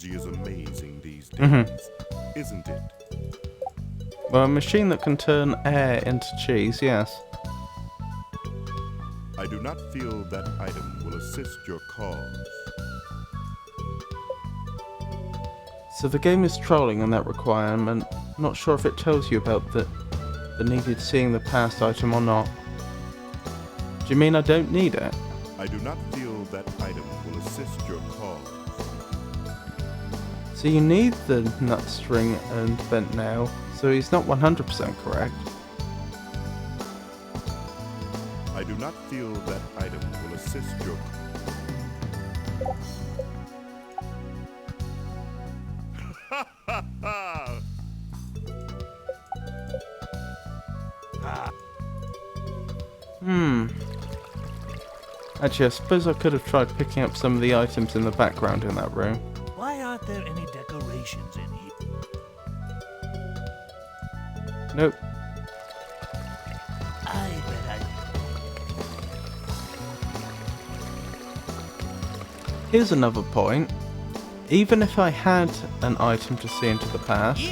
Technology is amazing these days, isn't it? Well, a machine that can turn air into cheese, yes. I do not feel that item will assist your cause. So the game is trolling on that requirement. Not sure if it tells you about the needed seeing the past item or not. Do you mean I don't need it? I do not feel that item will assist your cause. So you need the nut string and bent nail, so he's not 100% correct. I do not feel that item will assist your Actually, I suppose I could have tried picking up some of the items in the background in that room. Why aren't there any decorations in here? Nope. I bet Here's another point. Even if I had an item to see into the past,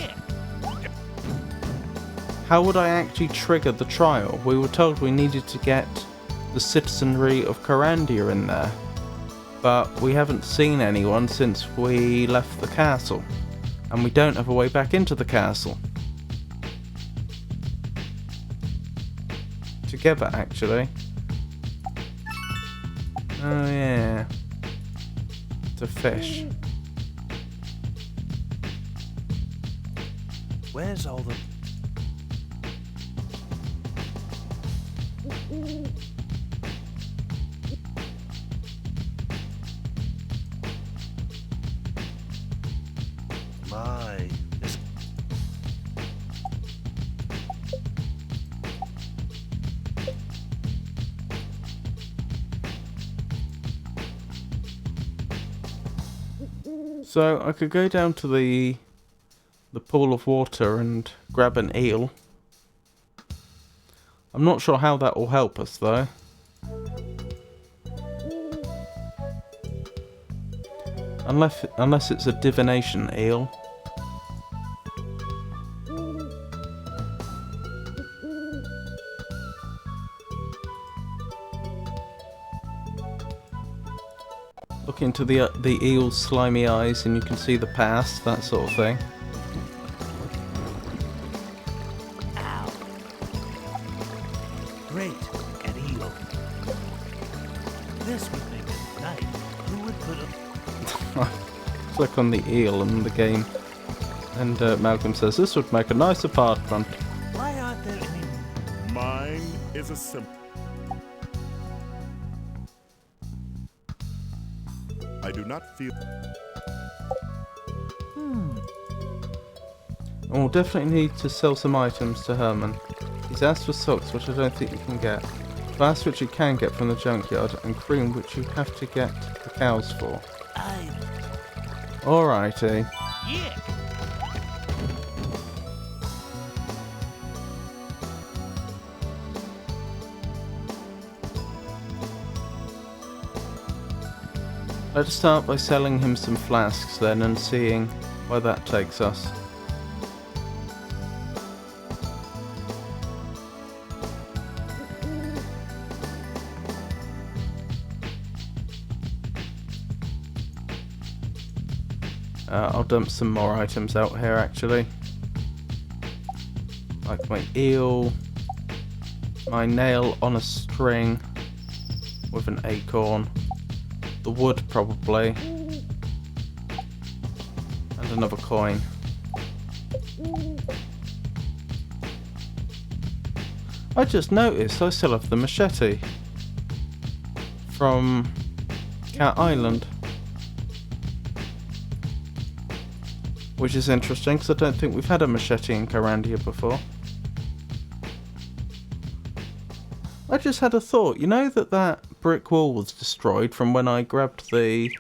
how would I actually trigger the trial? We were told we needed to get the citizenry of Corandia in there, but we haven't seen anyone since we left the castle. And we don't have a way back into the castle. Together, actually. Oh yeah. To fish. Where's all the... My... This... So I could go down to the pool of water and grab an eel. I'm not sure how that will help us though. Unless it's a divination eel. Look into the eel's slimy eyes and you can see the past, that sort of thing. Ow. Great, an eel. This would make it nice. Who would put a... Click on the eel and the game. And Malcolm says, this would make a nice apartment. Why aren't there any... Mine is a simple... I do not feel... And we'll definitely need to sell some items to Herman. He's asked for socks, which I don't think you can get. Glass, which you can get from the junkyard, and cream, which you have to get the cows for. Alrighty. Yeah. Let's start by selling him some flasks then and seeing where that takes us. I'll dump some more items out here actually. Like my eel, my nail on a string with an acorn, the wood probably, and another coin. I just noticed I still have the machete from Cat Island. Which is interesting, because I don't think we've had a machete in Carandia before. I just had a thought. You know that brick wall was destroyed from when I grabbed the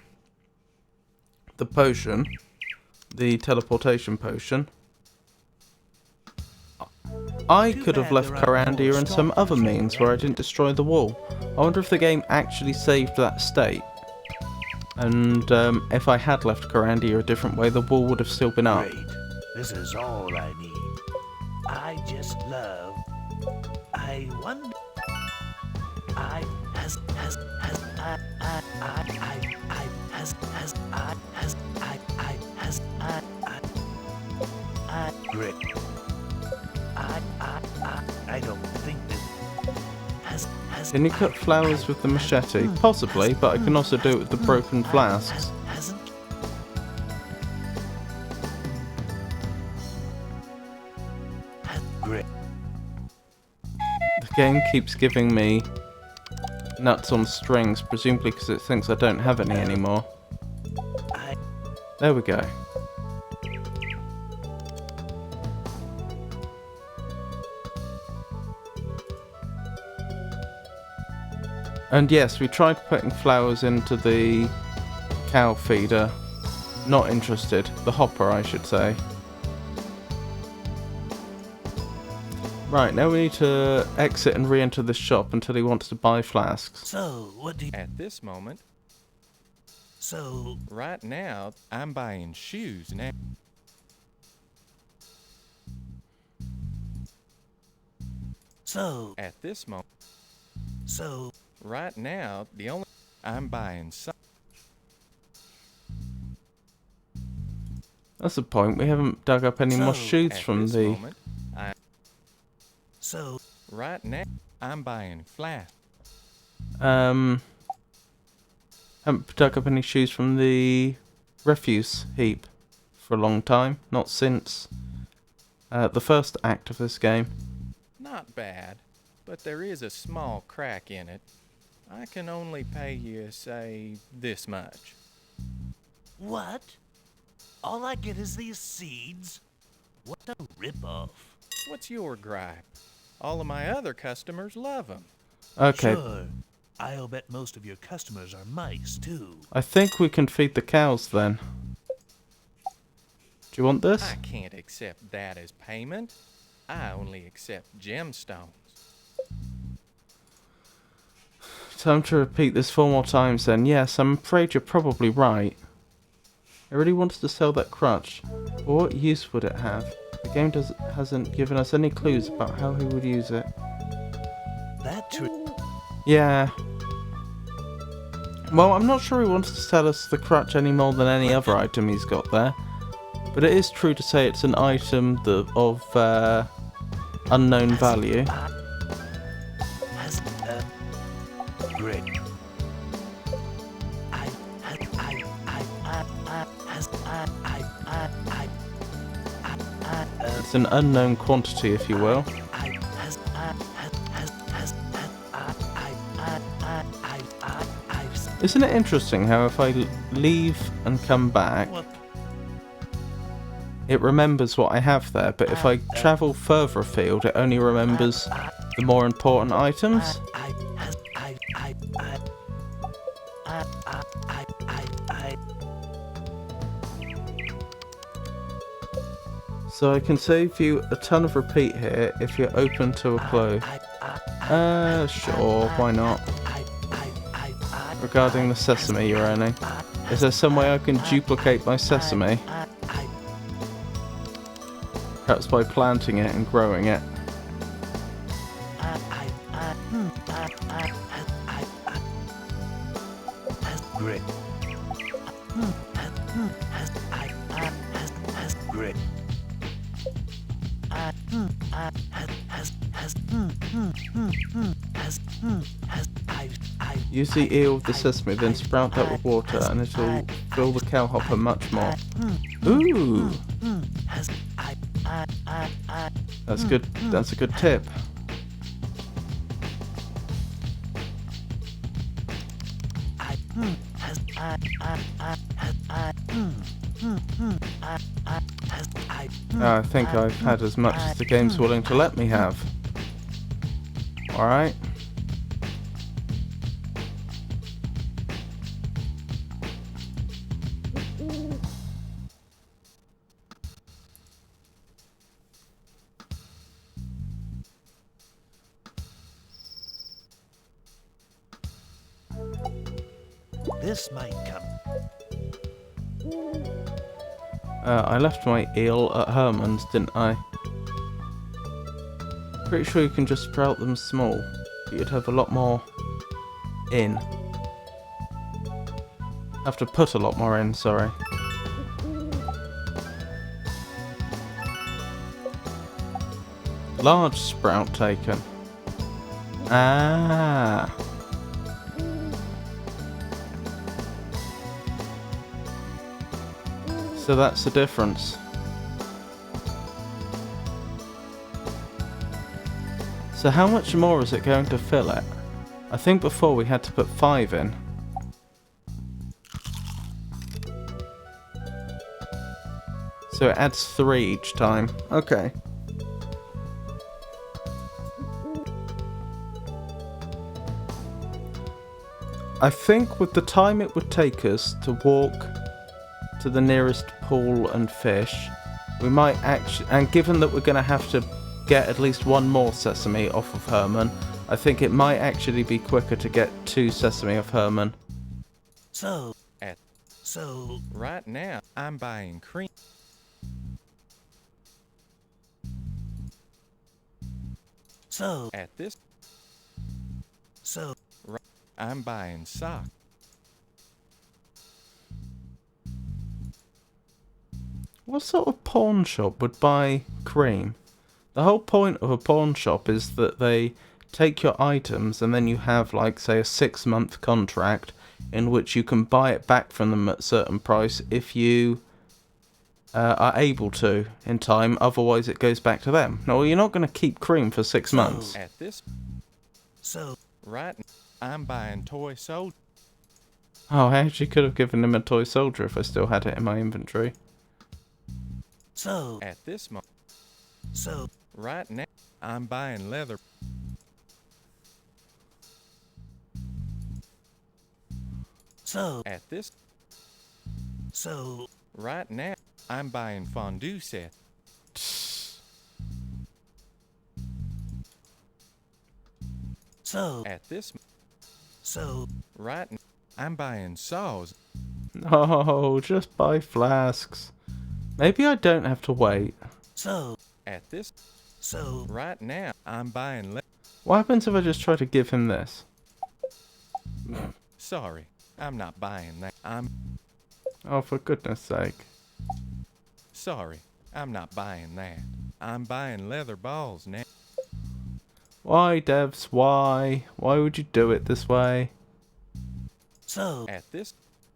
potion, the teleportation potion. I could have left Carandia in some other means where I didn't destroy the wall. I wonder if the game actually saved that state. And if I had left Carandia a different way, the wall would have still been up. Great. This is all I need. I just love... I wonder... I has has I has grip. I don't think that has. Can you cut flowers with the machete? Possibly, but I can also do it with the broken flasks. The game keeps giving me nuts on strings, presumably because it thinks I don't have any anymore. There we go. And yes, we tried putting flowers into the cow feeder. Not interested. The hopper, I should say. Right, now we need to exit and re-enter the shop until he wants to buy flasks. So, what do you... At this moment... So... Right now, I'm buying shoes now. So... At this moment... So... Right now, the only... I'm buying some... That's the point. We haven't dug up any more shoes from the... Moment, right now, I'm buying flat. Haven't dug up any shoes from the refuse heap for a long time. Not since the first act of this game. Not bad, but there is a small crack in it. I can only pay you, say, this much. What? All I get is these seeds? What a ripoff. What's your gripe? All of my other customers love them. Okay. Sure. I'll bet most of your customers are mice, too. I think we can feed the cows then. Do you want this? I can't accept that as payment. I only accept gemstones. Time to repeat this 4 more times then. Yes, I'm afraid you're probably right. I really wanted to sell that crutch. But what use would it have? The game hasn't given us any clues about how he would use it. Yeah. Well, I'm not sure he wants to sell us the crutch any more than any other item he's got there. But it is true to say it's an item of unknown value. Great. It's an unknown quantity, if you will. Isn't it interesting how if I leave and come back, it remembers what I have there, but if I travel further afield, it only remembers the more important items? So I can save you a ton of repeat here if you're open to a clue. Sure, why not? Regarding the sesame you're earning, is there some way I can duplicate my sesame? Perhaps by planting it and growing it. Grit. Grit. Use the eel with the sesame, then sprout that with water, and it'll fill the cowhopper much more. Ooh! That's good. That's a good tip. I think I've had as much as the game's willing to let me have. Alright. This might come. I left my eel at Herman's, didn't I? Pretty sure you can just sprout them small, but you'd have a lot more in. Have to put a lot more in, sorry. Large sprout taken. Ah. So that's the difference. So how much more is it going to fill it? I think before we had to put 5 in. So it adds 3 each time. Okay. I think with the time it would take us to walk to the nearest pool and fish, we might actually, and given that we're going to have to get at least 1 more sesame off of Herman, I think it might actually be quicker to get 2 sesame off Herman. So right now, I'm buying cream. So At this, I'm buying sock. What sort of pawn shop would buy cream? The whole point of a pawn shop is that they take your items and then you have, like, say, a 6-month contract in which you can buy it back from them at a certain price if you are able to in time, otherwise it goes back to them. No, you're not going to keep cream for 6 months. At this... So, right now, I'm buying toy soldier. Oh, I actually could have given him a toy soldier if I still had it in my inventory. So, at this moment... So, right now, I'm buying leather. So, at this... So, right now, I'm buying fondue set. So, at this... So, right now, I'm buying saws. No, just buy flasks. Maybe I don't have to wait. So, at this... So, right now, I'm buying... What happens if I just try to give him this? Sorry, I'm not buying that. Oh, for goodness sake. Sorry, I'm not buying that. I'm buying leather balls now. Why, devs? Why? Why would you do it this way? So, at this...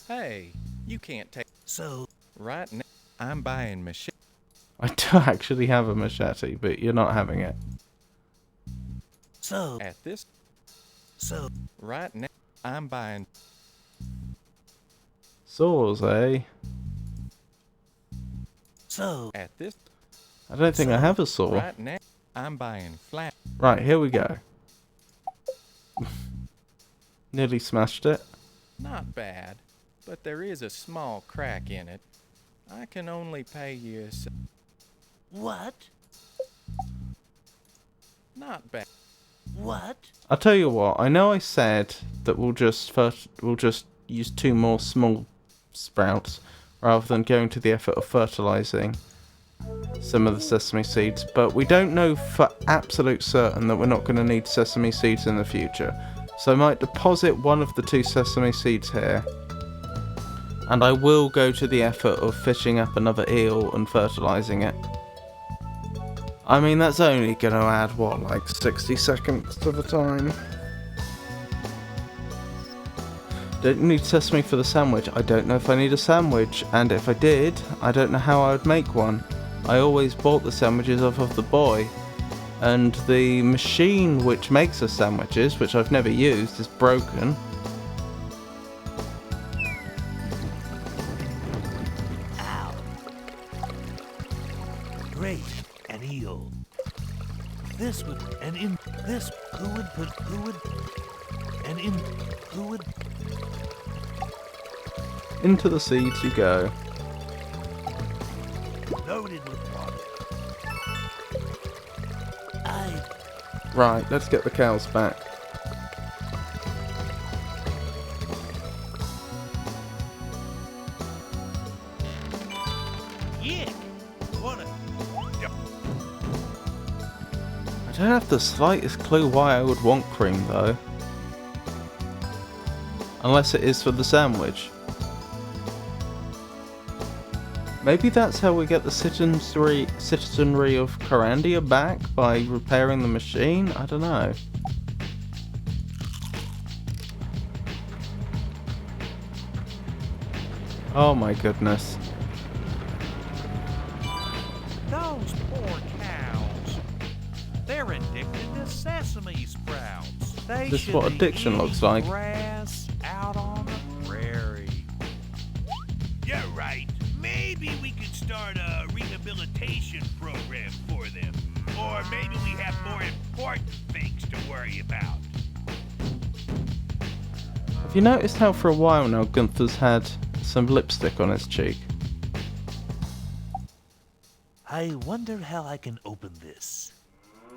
Hey, you can't take... So, right now, I'm buying machete. I do actually have a machete, but you're not having it. So, at this... So, right now, I'm buying... Saws, eh? So, at this... I don't think I have a saw. Right now, I'm buying flat. Right, here we go. Nearly smashed it. Not bad, but there is a small crack in it. I can only pay you... What? Not bad. What? I'll tell you what, I know I said that we'll just use 2 more small sprouts rather than going to the effort of fertilizing some of the sesame seeds, but we don't know for absolute certain that we're not going to need sesame seeds in the future. So I might deposit one of the 2 sesame seeds here, and I will go to the effort of fishing up another eel and fertilizing it. I mean, that's only going to add, what, like 60 seconds to the time? Don't need sesame for the sandwich. I don't know if I need a sandwich, and if I did, I don't know how I would make one. I always bought the sandwiches off of the boy, and the machine which makes the sandwiches, which I've never used, is broken. Ow. Great, an eel. This would, and in this, who would, Into the seeds you go. loaded with water. Right, let's get the cows back. Yick! What a... I don't have the slightest clue why I would want cream, though. Unless it is for the sandwich. Maybe that's how we get the citizenry of Corandia back, by repairing the machine? I don't know. Oh my goodness. Those poor cows. They're addicted to sesame sprouts. They This is should what be addiction eating looks like. grass out on the prairie. You're right. Maybe we could start a rehabilitation program for them. Or maybe we have more important things to worry about. Have you noticed how for a while now Gunther's had some lipstick on his cheek? I wonder how I can open this.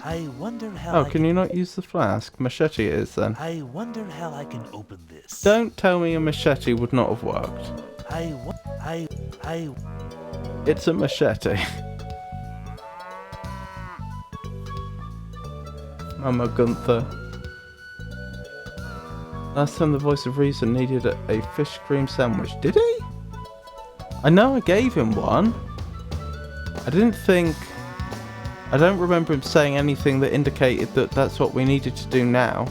I wonder how Oh, can you not use the flask? Machete it is then. I wonder how I can open this. Don't tell me a machete would not have worked. It's a machete. Mama Gunther. Last time the voice of reason needed a fish cream sandwich. Did he? I know I gave him one. I don't remember him saying anything that indicated that that's what we needed to do now.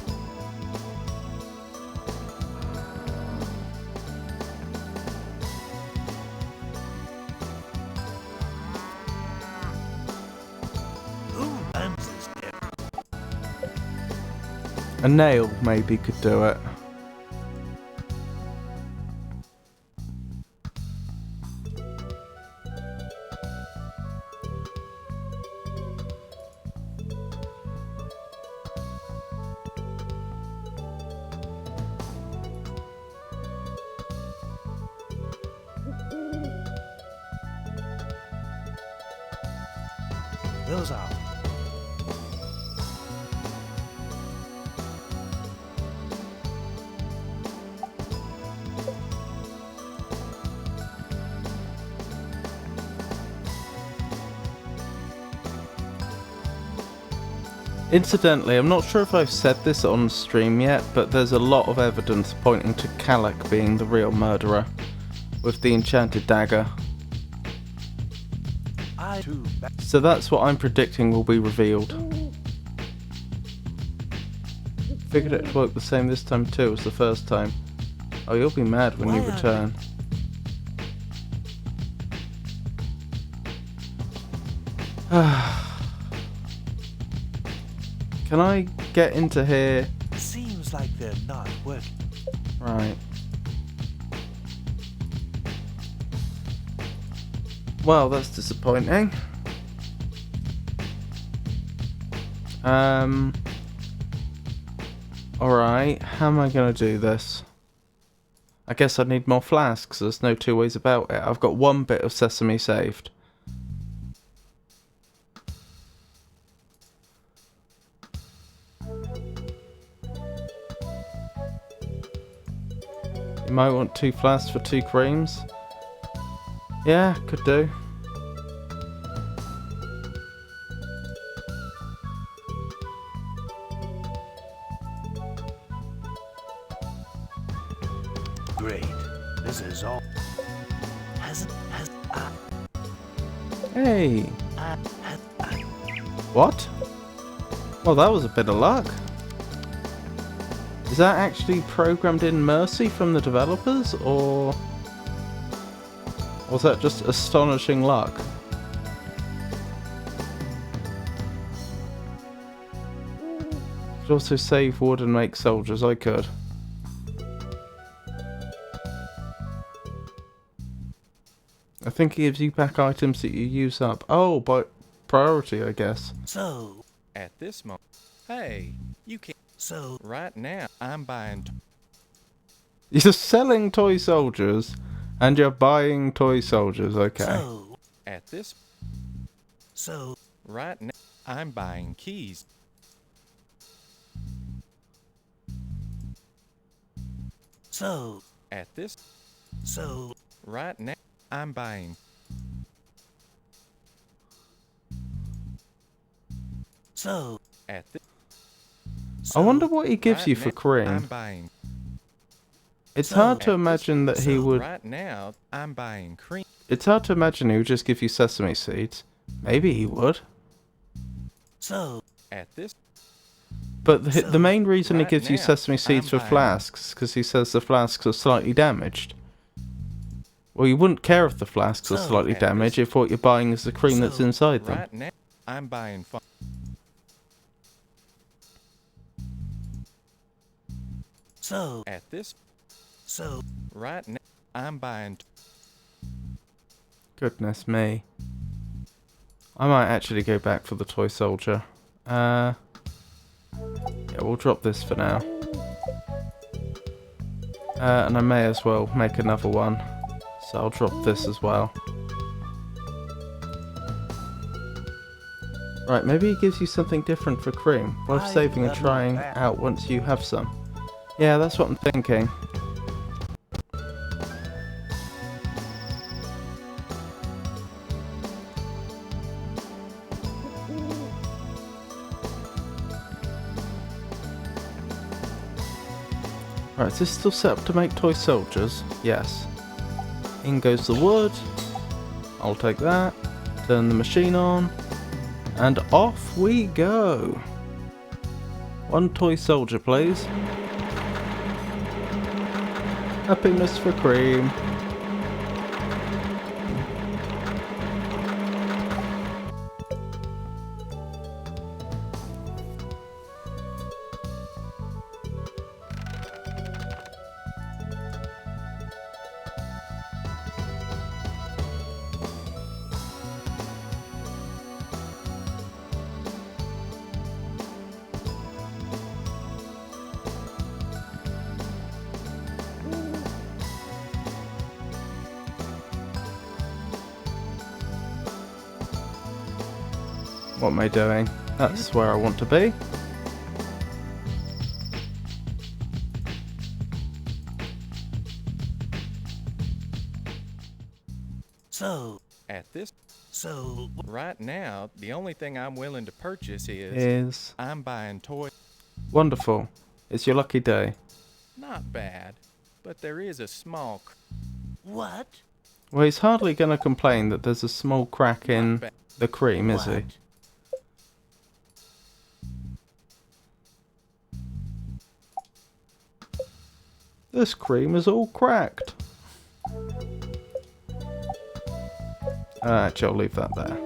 A nail maybe could do it. Those are. Incidentally, I'm not sure if I've said this on stream yet, but there's a lot of evidence pointing to TLOK being the real murderer, with the enchanted dagger. So that's what I'm predicting will be revealed. Figured it'd work the same this time too as the first time. Oh, you'll be mad when you return. Can I get into here? Seems like they're not working. Right. Well, that's disappointing. Alright, how am I gonna do this? I guess I need more flasks, there's no two ways about it. I've got one bit of sesame saved. You might want 2 flasks for 2 creams. Yeah, could do. Great. This is all. Hey. What? Well, that was a bit of luck. Is that actually programmed in mercy from the developers, or was that just astonishing luck? Could also save wood and make soldiers. I could. I think it gives you back items that you use up. Oh, by priority, I guess. So, at this moment, hey, you can't. So, right now, I'm buying. You're selling toy soldiers, and you're buying toy soldiers. Okay. So, at this. So, right now, I'm buying keys. So, at this. So, right now, I'm buying. So, at this. I wonder what he gives right you for now, cream. I'm buying. It's So, hard to at imagine this, that he so would. Right now, I'm buying cream. It's hard to imagine he would just give you sesame seeds. Maybe he would. So, at this. But the So, main reason he right gives you now, sesame seeds for buying- flasks is because he says the flasks are slightly damaged. Well, you wouldn't care if the flasks are So, slightly at damaged if what you're buying is the cream that's So, inside them. Right now, I'm buying. So, at this. So, right now, I'm buying. Goodness me. I might actually go back for the toy soldier. Yeah, we'll drop this for now. And I may as well make another one. So I'll drop this as well. Right, maybe he gives you something different for cream. Worth saving and trying out once you have some. Yeah, that's what I'm thinking. Right, is this still set up to make toy soldiers? Yes. In goes the wood. I'll take that. Turn the machine on. And off we go. One toy soldier, please. Happiness for cream. What am I doing? That's where I want to be. So, right now, the only thing I'm willing to purchase Is I'm buying toys. wonderful. It's your lucky day. Not bad, but there is a small. What? Well, he's hardly going to complain that there's a small crack in the cream, is he? This cream is all cracked. Actually, I'll leave that there.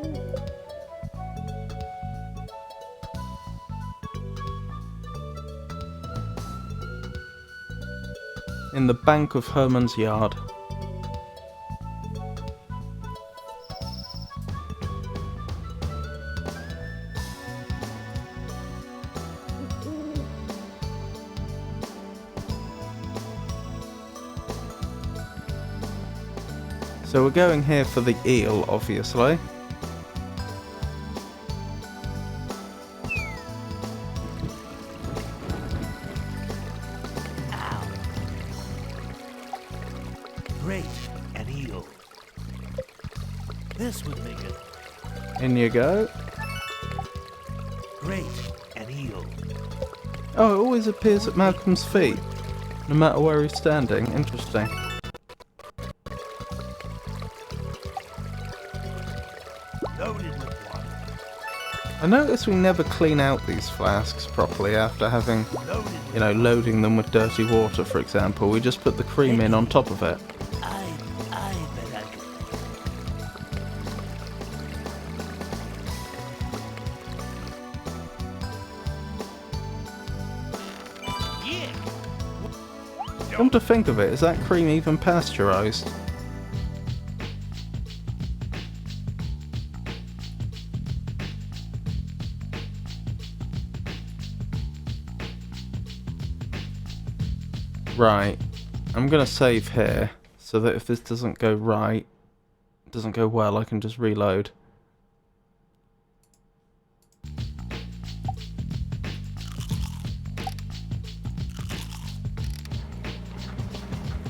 In the bank of Herman's yard. So we're going here for the eel, obviously. Great, an eel. This would make it. In you go. Great, an eel. Oh, it always appears at Malcolm's feet, no matter where he's standing. Interesting. Loaded with water. I notice we never clean out these flasks properly after having, you know, loading them with dirty water, for example. We just put the cream in on top of it. I bet I could. Yeah. Come to think of it, is that cream even pasteurized? Right, I'm gonna save here so that if this doesn't go right, doesn't go well, I can just reload.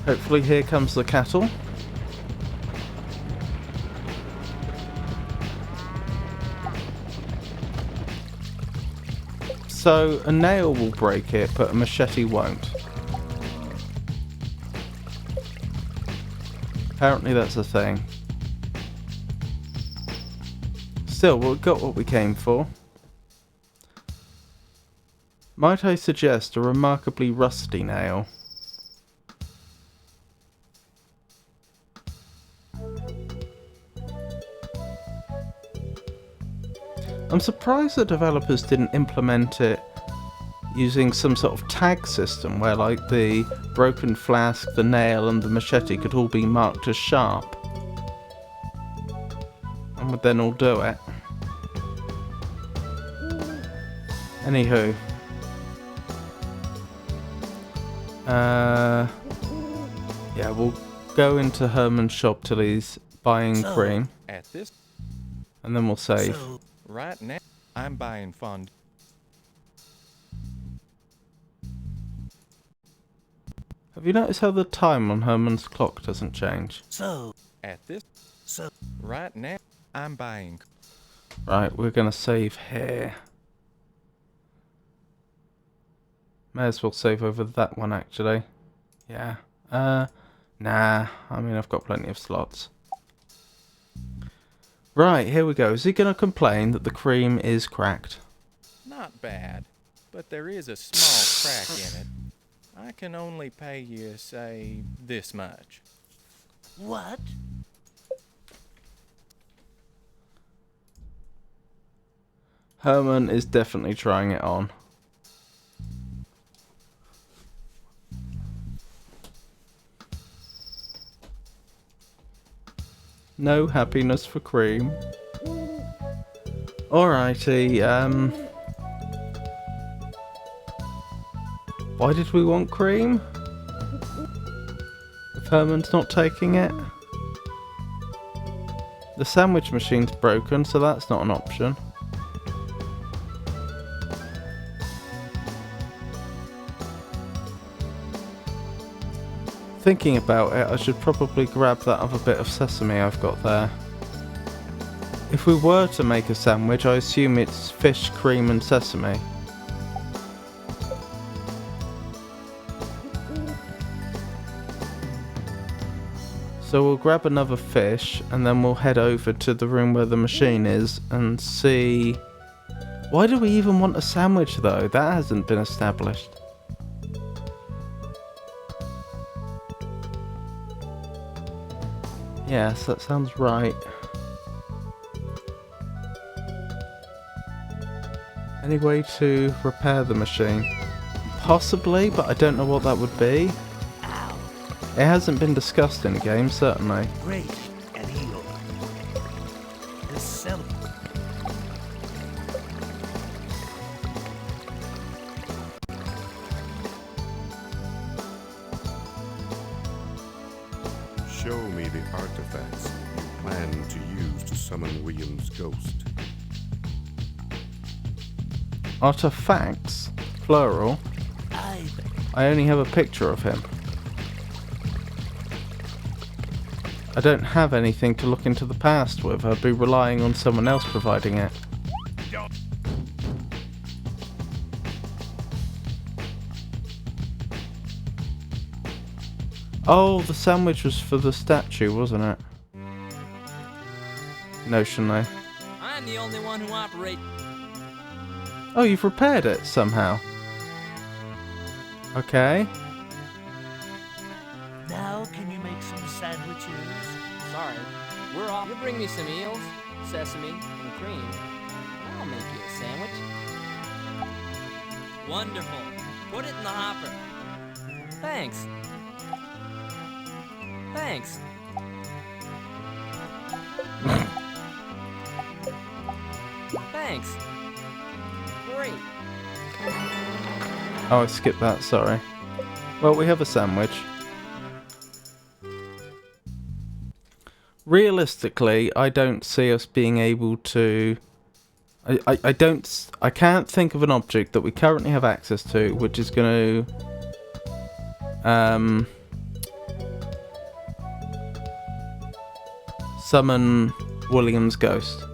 Hopefully here comes the cattle. So a nail will break it, but a machete won't. Apparently that's a thing. Still, we got what we came for. Might I suggest a remarkably rusty nail? I'm surprised the developers didn't implement it using some sort of tag system where, like, the broken flask, the nail and the machete could all be marked as sharp. And would then all do it. Anywho. Yeah, we'll go into Herman's shop till he's buying cream. At this, And then we'll save. right now, I'm buying fond. Have you noticed how the time on Herman's clock doesn't change? At this, right now, I'm buying. Right, we're gonna save here. May as well save over that one, actually. Yeah. Nah. I mean, I've got plenty of slots. Right, here we go. Is he going to complain that the cream is cracked? Not bad, but there is a small crack in it. I can only pay you, say, this much. What? Herman is definitely trying it on. No happiness for cream. Alrighty, why did we want cream? If Herman's not taking it? The sandwich machine's broken, so that's not an option. Thinking about it, I should probably grab that other bit of sesame I've got there. If we were to make a sandwich, I assume it's fish, cream and sesame. So we'll grab another fish and then we'll head over to the room where the machine is and see... Why do we even want a sandwich though? That hasn't been established. Yes, that sounds right. Any way to repair the machine? Possibly, but I don't know what that would be. It hasn't been discussed in the game, certainly. Great and heal. This cell. Show me the artifacts you plan to use to summon William's ghost. Artifacts? Plural? I only have a picture of him. I don't have anything to look into the past with. I'd be relying on someone else providing it. Oh, the sandwich was for the statue, wasn't it? Notionally. I'm the only one who operates. Oh, you've repaired it somehow. Okay. Now can you make some sandwiches? Sorry, we're off. You bring me some eels, sesame, and cream. I'll make you a sandwich. Wonderful. Put it in the hopper. Thanks. Thanks. Thanks. Great. Oh, I skipped that, sorry. Well, we have a sandwich. Realistically, I don't see us being able to... I can't think of an object that we currently have access to, which is going to... summon William's ghost.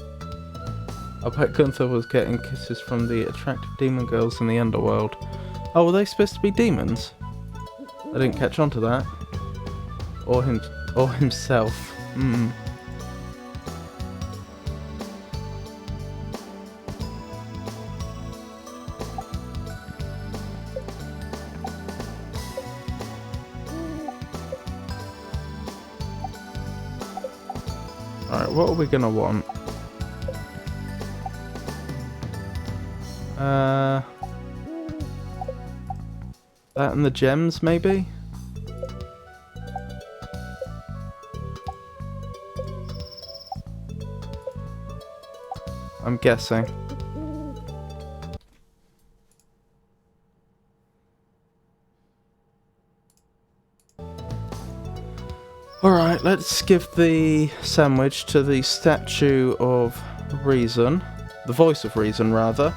I bet Gunther was getting kisses from the attractive demon girls in the Underworld. Oh, were they supposed to be demons? I didn't catch on to that. Or himself. Hmm. Alright, what are we gonna want? That and the gems, maybe? I'm guessing. Alright, let's give the sandwich to the Statue of Reason. The Voice of Reason, rather.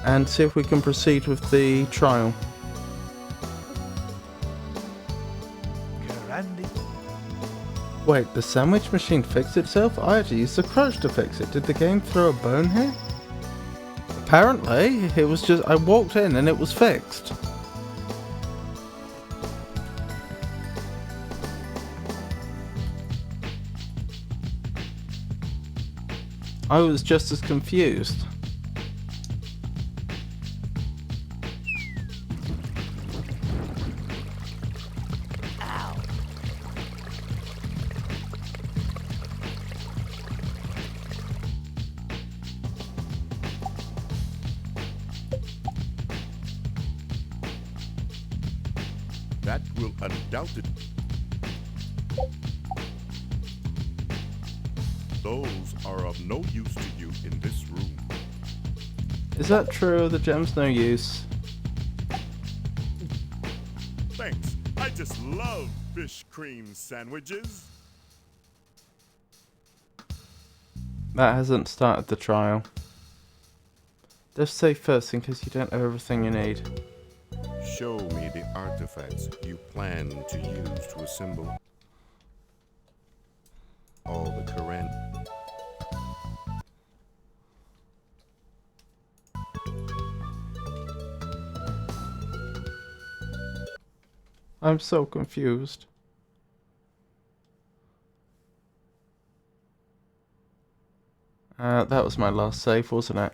And see if we can proceed with the trial. Wait, the sandwich machine fixed itself? I had to use the crutch to fix it. Did the game throw a bone here? Apparently, it was just... I walked in and it was fixed. I was just as confused. That will undoubtedly. Those are of no use to you in this room. Is that true? The gem's no use. Thanks. I just love fish cream sandwiches. That hasn't started the trial. Just say first in case you don't have everything you need. Show me the artifacts you plan to use to assemble all the current. I'm so confused. That was my last save, wasn't it?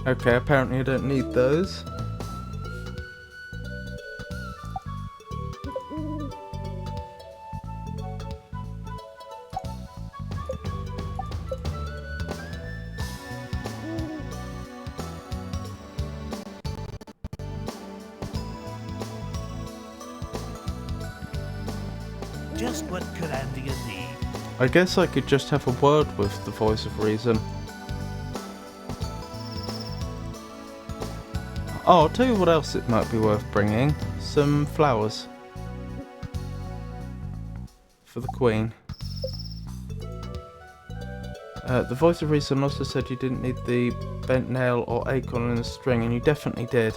Okay, apparently I don't need those. Just what Carandia need. I guess I could just have a word with the voice of reason. Oh, I'll tell you what else it might be worth bringing. Some flowers. For the Queen. The voice of reason also said you didn't need the bent nail or acorn in the string, and you definitely did.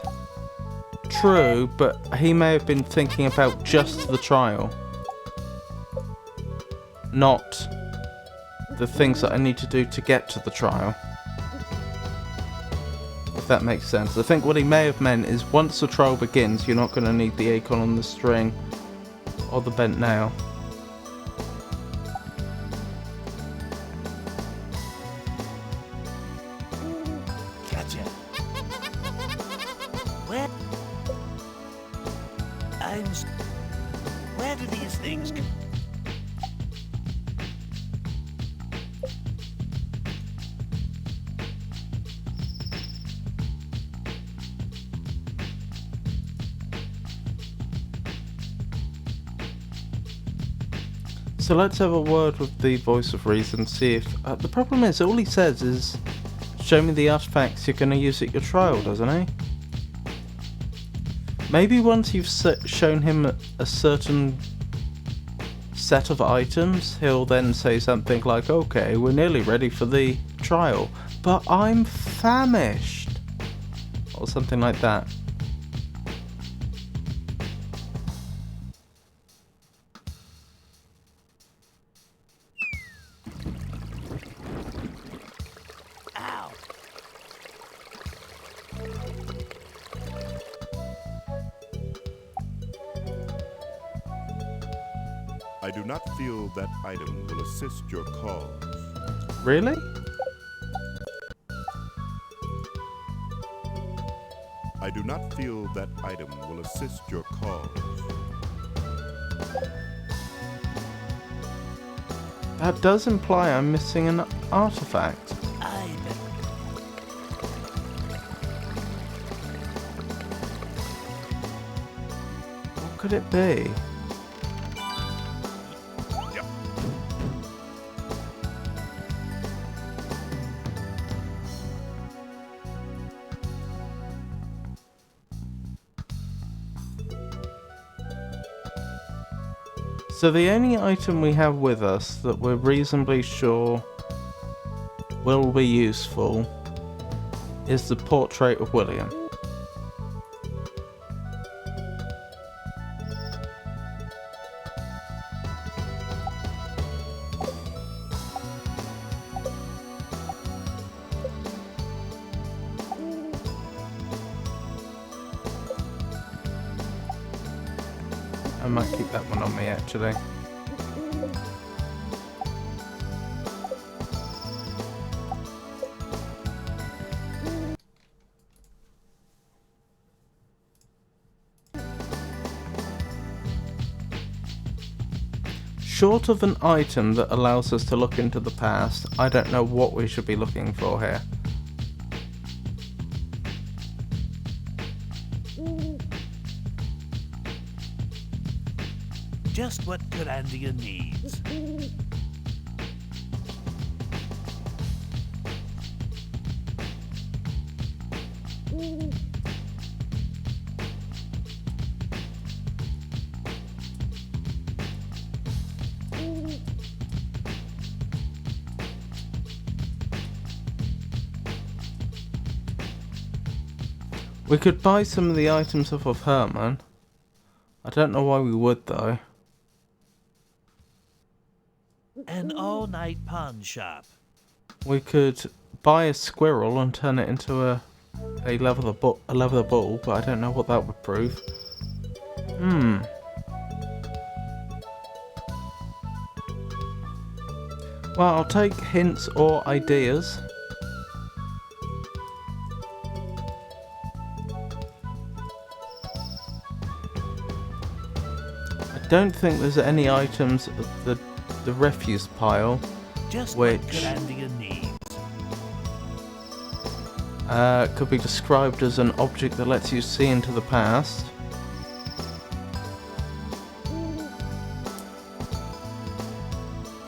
True, but he may have been thinking about just the trial. Not the things that I need to do to get to the trial. If that makes sense. I think what he may have meant is once the trial begins, you're not going to need the acorn on the string or the bent nail. Gotcha. Where? Where do these things come? So let's have a word with the voice of reason, see if... the problem is, all he says is, show me the artifacts you're going to use at your trial, doesn't he? Maybe once you've shown him a certain set of items, he'll then say something like, okay, we're nearly ready for the trial, but I'm famished. Or something like that. I do not feel that item will assist your cause. Really? I do not feel that item will assist your cause. That does imply I'm missing an artifact. What could it be? So the only item we have with us that we're reasonably sure will be useful is the portrait of William. might keep that one on me, actually. Short of an item that allows us to look into the past, I don't know what we should be looking for here. Just what Corandia needs. We could buy some of the items off of Herman. I don't know why we would, though. An all-night pawn shop. We could buy a squirrel and turn it into a leather ball, but I don't know what that would prove. Well, I'll take hints or ideas. I don't think there's any items at the refuse pile, Just which what Corandia needs. could be described as an object that lets you see into the past.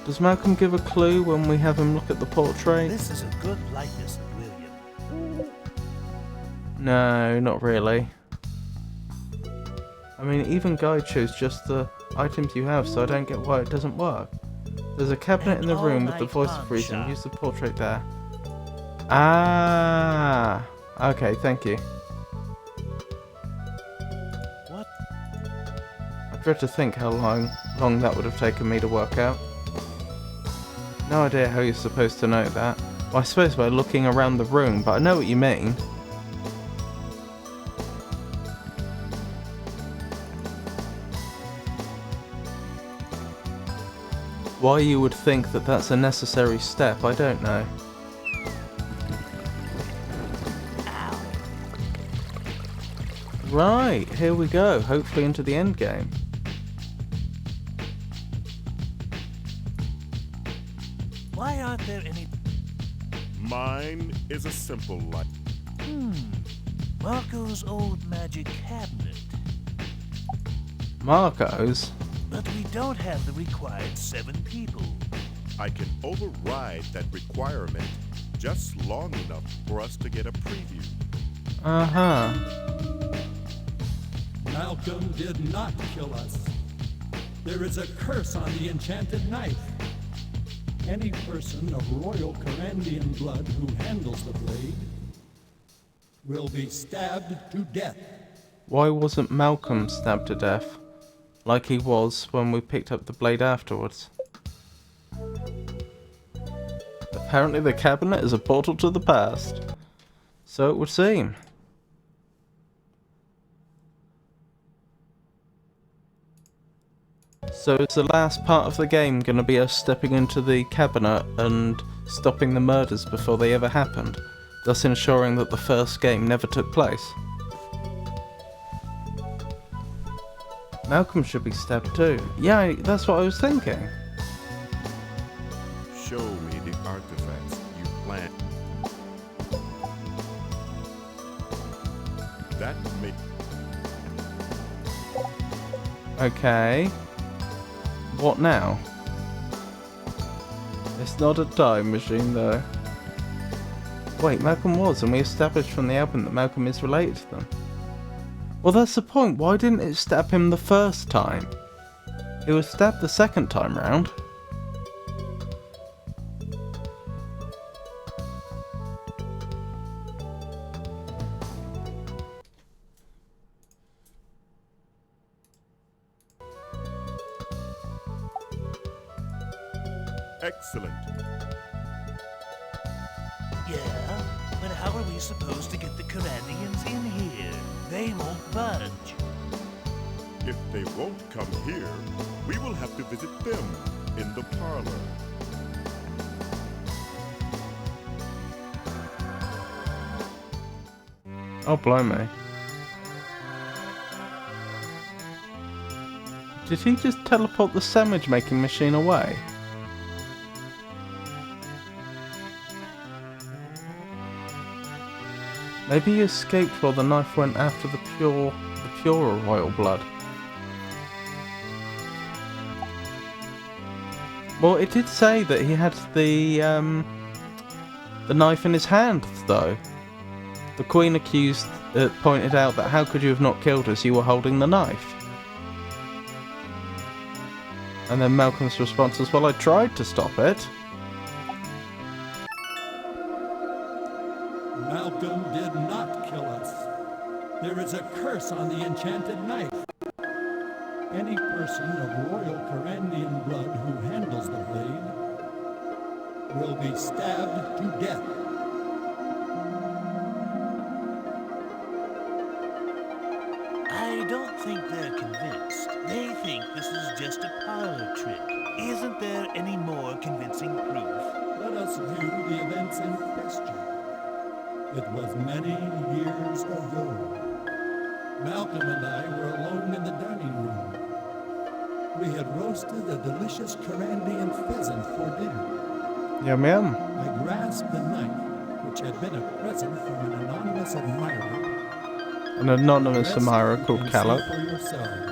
Does Malcolm give a clue when we have him look at the portrait? This is a good likeness of William. No, not really. I mean, even Guide shows just the items you have, so I don't get why it doesn't work. There's a cabinet in the room with the voice of reason. Use the portrait there. Ah, okay, thank you. What? I dread to think how long that would have taken me to work out. No idea how you're supposed to know that. Well, I suppose by looking around the room, but I know what you mean. Why you would think that that's a necessary step, I don't know. Right, here we go, hopefully into the end game. Why aren't there any... Mine is a simple life. Marco's old magic cabinet. Marco's? But we don't have the required 7 people. I can override that requirement just long enough for us to get a preview. Uh-huh. Malcolm did not kill us. There is a curse on the enchanted knife. Any person of royal Corandian blood who handles the blade will be stabbed to death. Why wasn't Malcolm stabbed to death? Like he was when we picked up the blade afterwards. Apparently the cabinet is a portal to the past. So it would seem. So is the last part of the game going to be us stepping into the cabinet and stopping the murders before they ever happened, thus ensuring that the first game never took place? Malcolm should be stabbed too. Yeah, that's what I was thinking. Show me the artifacts you plan. That may... Okay. What now? It's not a time machine though. Wait, Malcolm was, and we established from the album that Malcolm is related to them. Well, that's the point. Why didn't it stab him the first time? He was stabbed the second time round. Excellent. Yeah, but how are we supposed to get the Corandians in here? They won't budge. If they won't come here, we will have to visit them in the parlor. Oh, blimey. Did he just teleport the sandwich making machine away? Maybe he escaped while the knife went after the purer royal blood. Well, it did say that he had the knife in his hand, though. The Queen pointed out that how could you have not killed us? You were holding the knife. And then Malcolm's response was, well, I tried to stop it. Malcolm did not kill us. There is a curse on the enchanted knife. Any person of royal Carandian blood who handles the blade will be stabbed to death. I don't think they're convinced. They think this is just a parlor trick. Isn't there any more convincing proof? Let us view the events in question. It was many years ago. Malcolm and I were alone in the dining room. We had roasted a delicious Carandian pheasant for dinner. Yum yum. I grasped the knife, which had been a present from an anonymous admirer. An anonymous admirer called TLOK. For yourselves.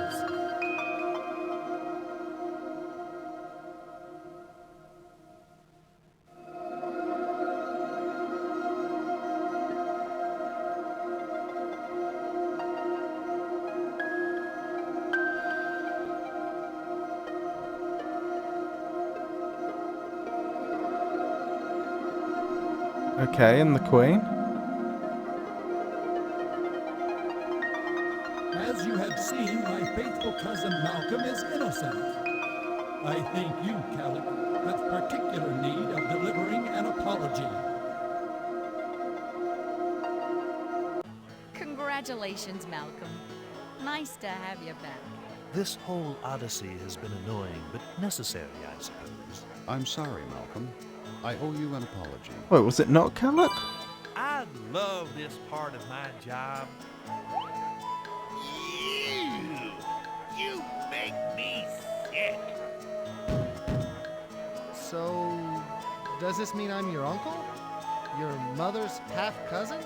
Okay, and the Queen? As you have seen, my faithful cousin Malcolm is innocent. I think you, TLOK, have particular need of delivering an apology. Congratulations, Malcolm. Nice to have you back. This whole odyssey has been annoying, but necessary, I suppose. I'm sorry, Malcolm. I owe you an apology. Wait, was it not TLOK? I love this part of my job. You make me sick. So, does this mean I'm your uncle? Your mother's half-cousin?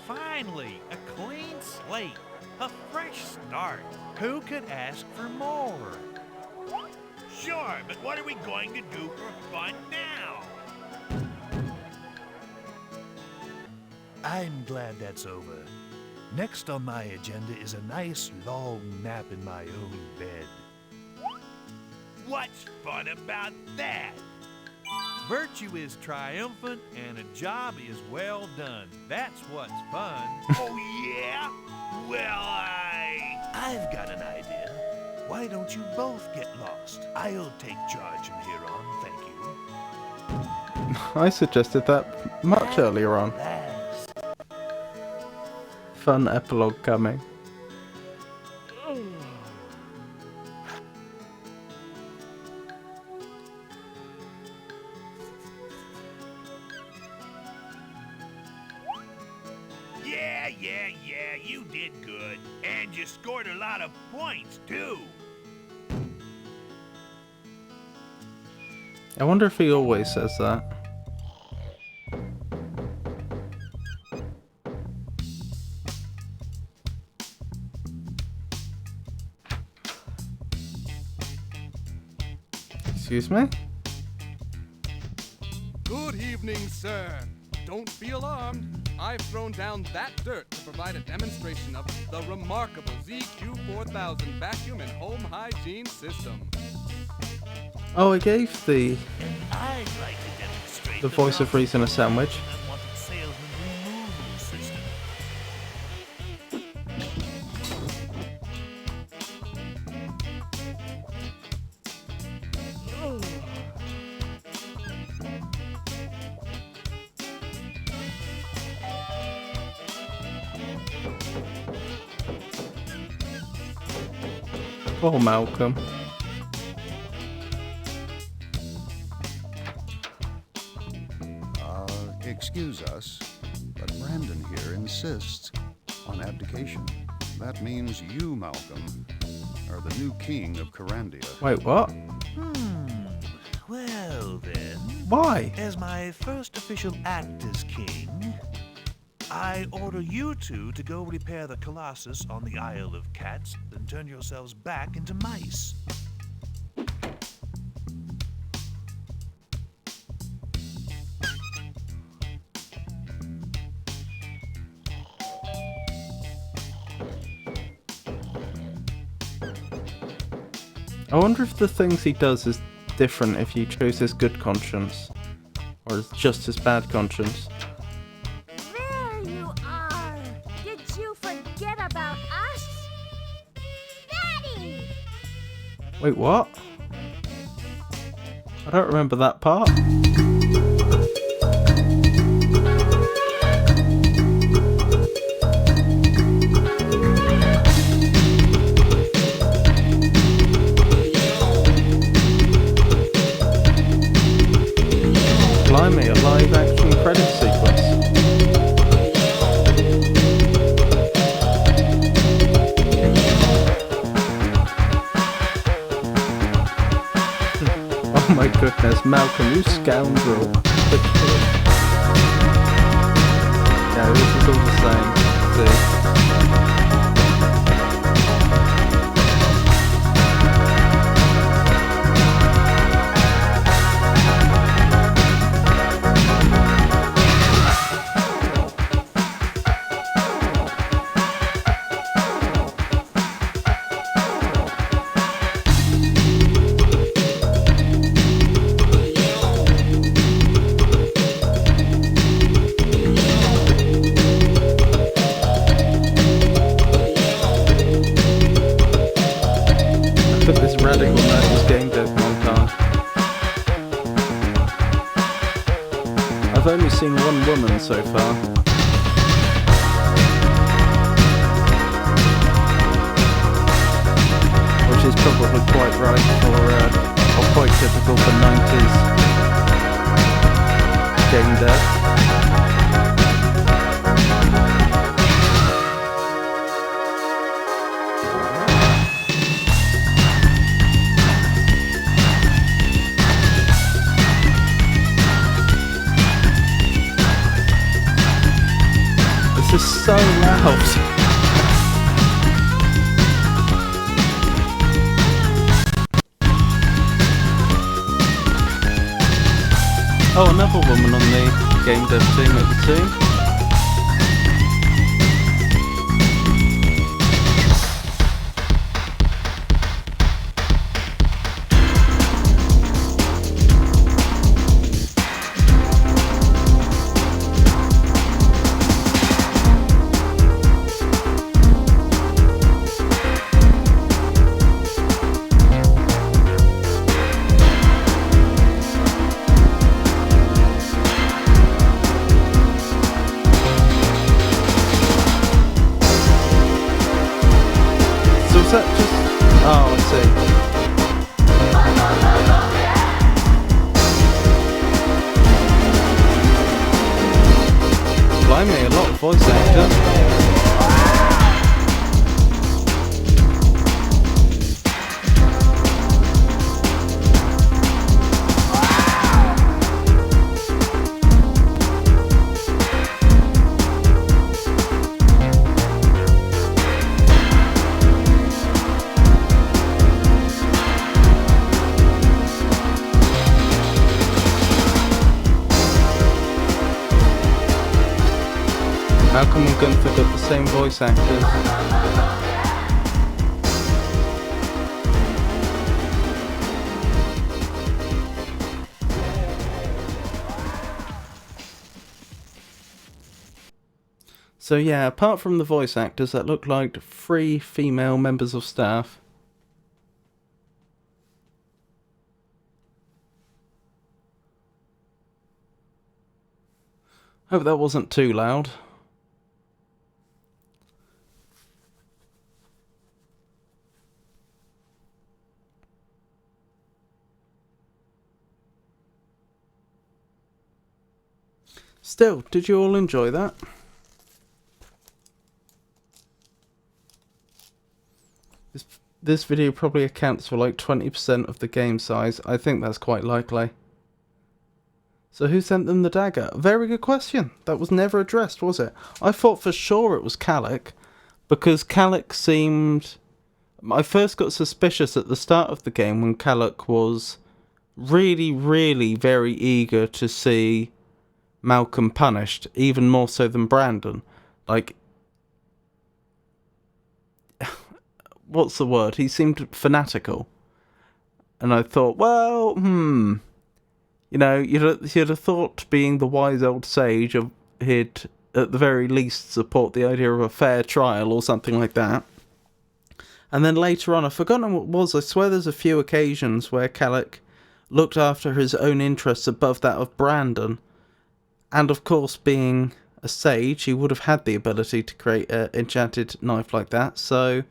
Finally, a clean slate, a fresh start. Who could ask for more? Sure, but what are we going to do for fun now? I'm glad that's over. Next on my agenda is a nice long nap in my own bed. What's fun about that? Virtue is triumphant and a job is well done. That's what's fun. Oh, yeah? Well, I've got an idea. Why don't you both get lost? I'll take charge from here on, thank you. I suggested that much earlier on. Fun epilogue coming. Yeah, you did good. And you scored a lot of points, too. I wonder if he always says that. Excuse me? Good evening, sir. Don't be alarmed. I've thrown down that dirt to provide a demonstration of the remarkable ZQ4000 vacuum and home hygiene system. Oh, I gave the I'd like to demonstrate the voice of reason a sandwich. unwanted salesman removal system. Poor Malcolm. Excuse us, but Brandon here insists on abdication. That means you, Malcolm, are the new king of Carandia. Wait, what? Well then. Why? As my first official act as king, I order you two to go repair the Colossus on the Isle of Cats and turn yourselves back into mice. I wonder if the things he does is different if you choose his good conscience, or is just his bad conscience. There you are! Did you forget about us? Daddy! Wait, what? I don't remember that part. Blimey, a live action credit sequence. Oh my goodness, Malcolm, you scoundrel. Yeah, this is all the same. See? Took this radical 90s game dev montage. I've only seen one woman so far. Which is probably quite right for, or quite typical for 90s game dev. This is so loud. Oh, another woman on the game dev team at the team. Is that just... Oh, I see. Blimey, a lot of voice actor. Malcolm and Gunther got the same voice actors. So yeah, apart from the voice actors, that looked like 3 female members of staff. Hope that wasn't too loud. Still, did you all enjoy that? This video probably accounts for like 20% of the game size. I think that's quite likely. So who sent them the dagger? Very good question. That was never addressed, was it? I thought for sure it was TLOK, because TLOK seemed... I first got suspicious at the start of the game when TLOK was really, really very eager to see Malcolm punished, even more so than Brandon. Like, what's the word? He seemed fanatical. And I thought, well, you know, you'd have thought, being the wise old sage, he'd at the very least support the idea of a fair trial or something like that. And then later on, I've forgotten what it was. I swear there's a few occasions where TLOK looked after his own interests above that of Brandon. And of course, being a sage, he would have had the ability to create an enchanted knife like that. So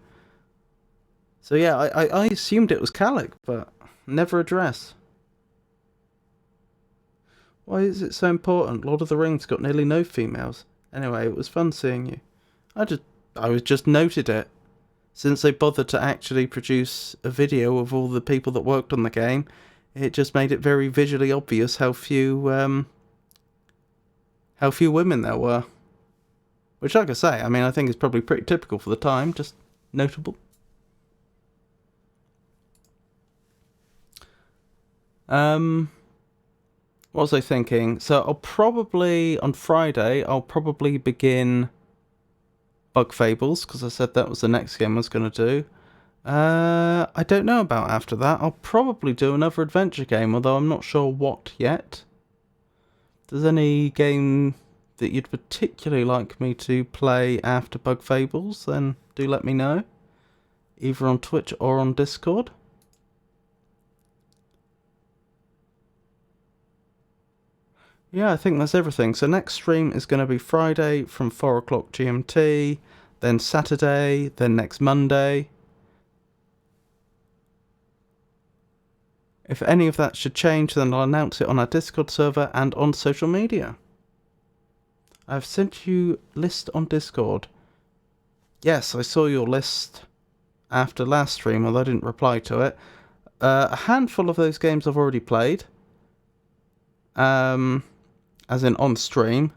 yeah, I assumed it was TLOK, but never addressed. Why is it so important? Lord of the Rings got nearly no females. Anyway, it was fun seeing you. I was just noted it. Since they bothered to actually produce a video of all the people that worked on the game, it just made it very visually obvious how few women there were. Which, like I say, I mean, I think is probably pretty typical for the time, just notable. What was I thinking? So I'll probably, on Friday, begin Bug Fables, because I said that was the next game I was going to do. I don't know about after that. I'll probably do another adventure game, although I'm not sure what yet. If there's any game that you'd particularly like me to play after Bug Fables, then do let me know. Either on Twitch or on Discord. Yeah, I think that's everything. So next stream is going to be Friday from 4 o'clock GMT, then Saturday, then next Monday. If any of that should change, then I'll announce it on our Discord server and on social media. I've sent you a list on Discord. Yes, I saw your list after last stream, although I didn't reply to it. A handful of those games I've already played. As in on stream.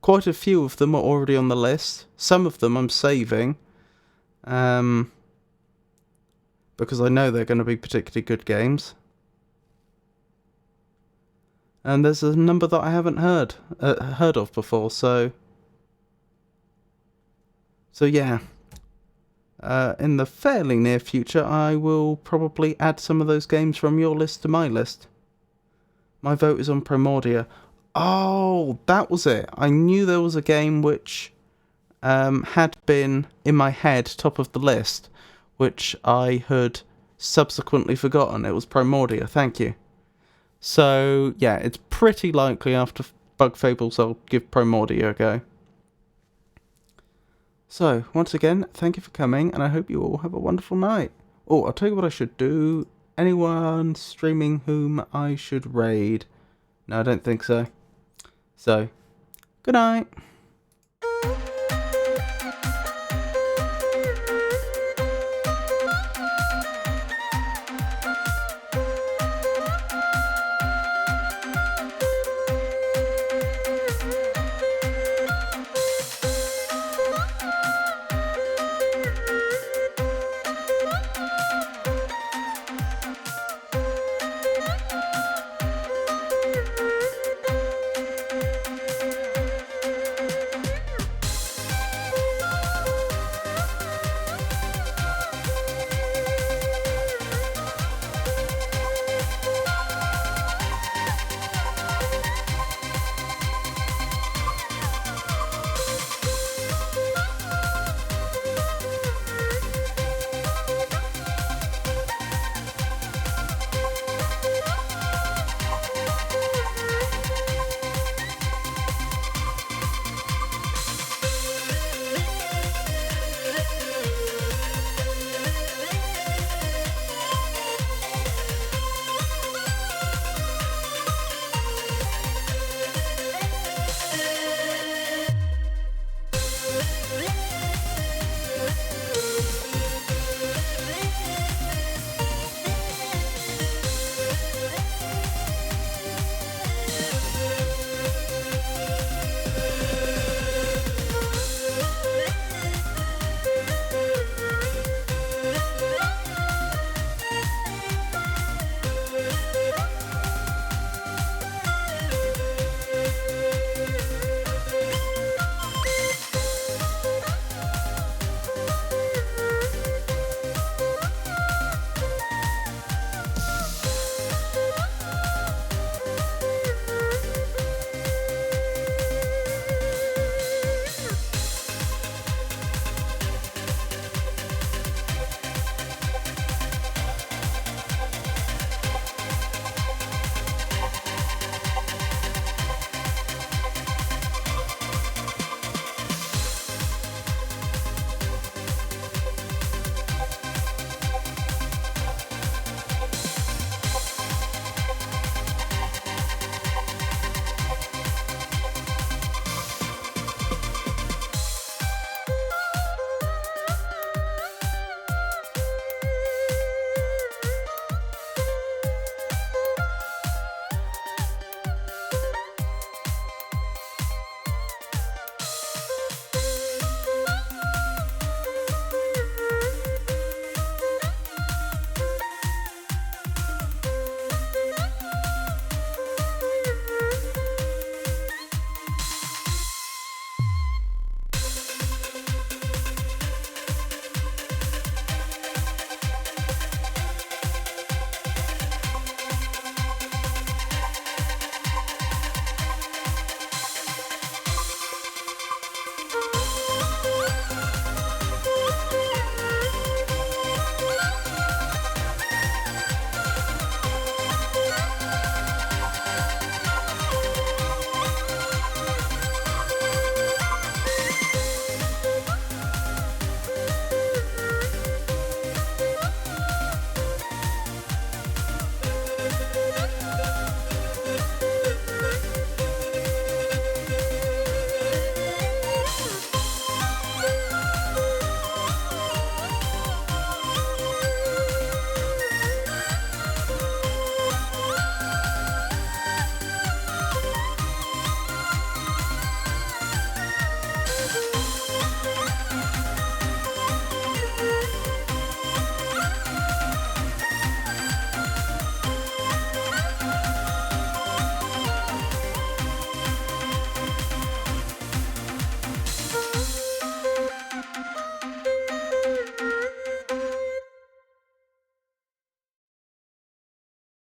Quite a few of them are already on the list. Some of them I'm saving. Because I know they're going to be particularly good games. And there's a number that I haven't heard of before, so yeah. In the fairly near future, I will probably add some of those games from your list to my list. My vote is on Primordia. Oh, that was it. I knew there was a game which had been, in my head, top of the list, which I had subsequently forgotten. It was Primordia, thank you. So, yeah, it's pretty likely after Bug Fables I'll give Primordia a go. So, once again, thank you for coming, and I hope you all have a wonderful night. Oh, I'll tell you what I should do. Anyone streaming whom I should raid? No, I don't think so. So, good night.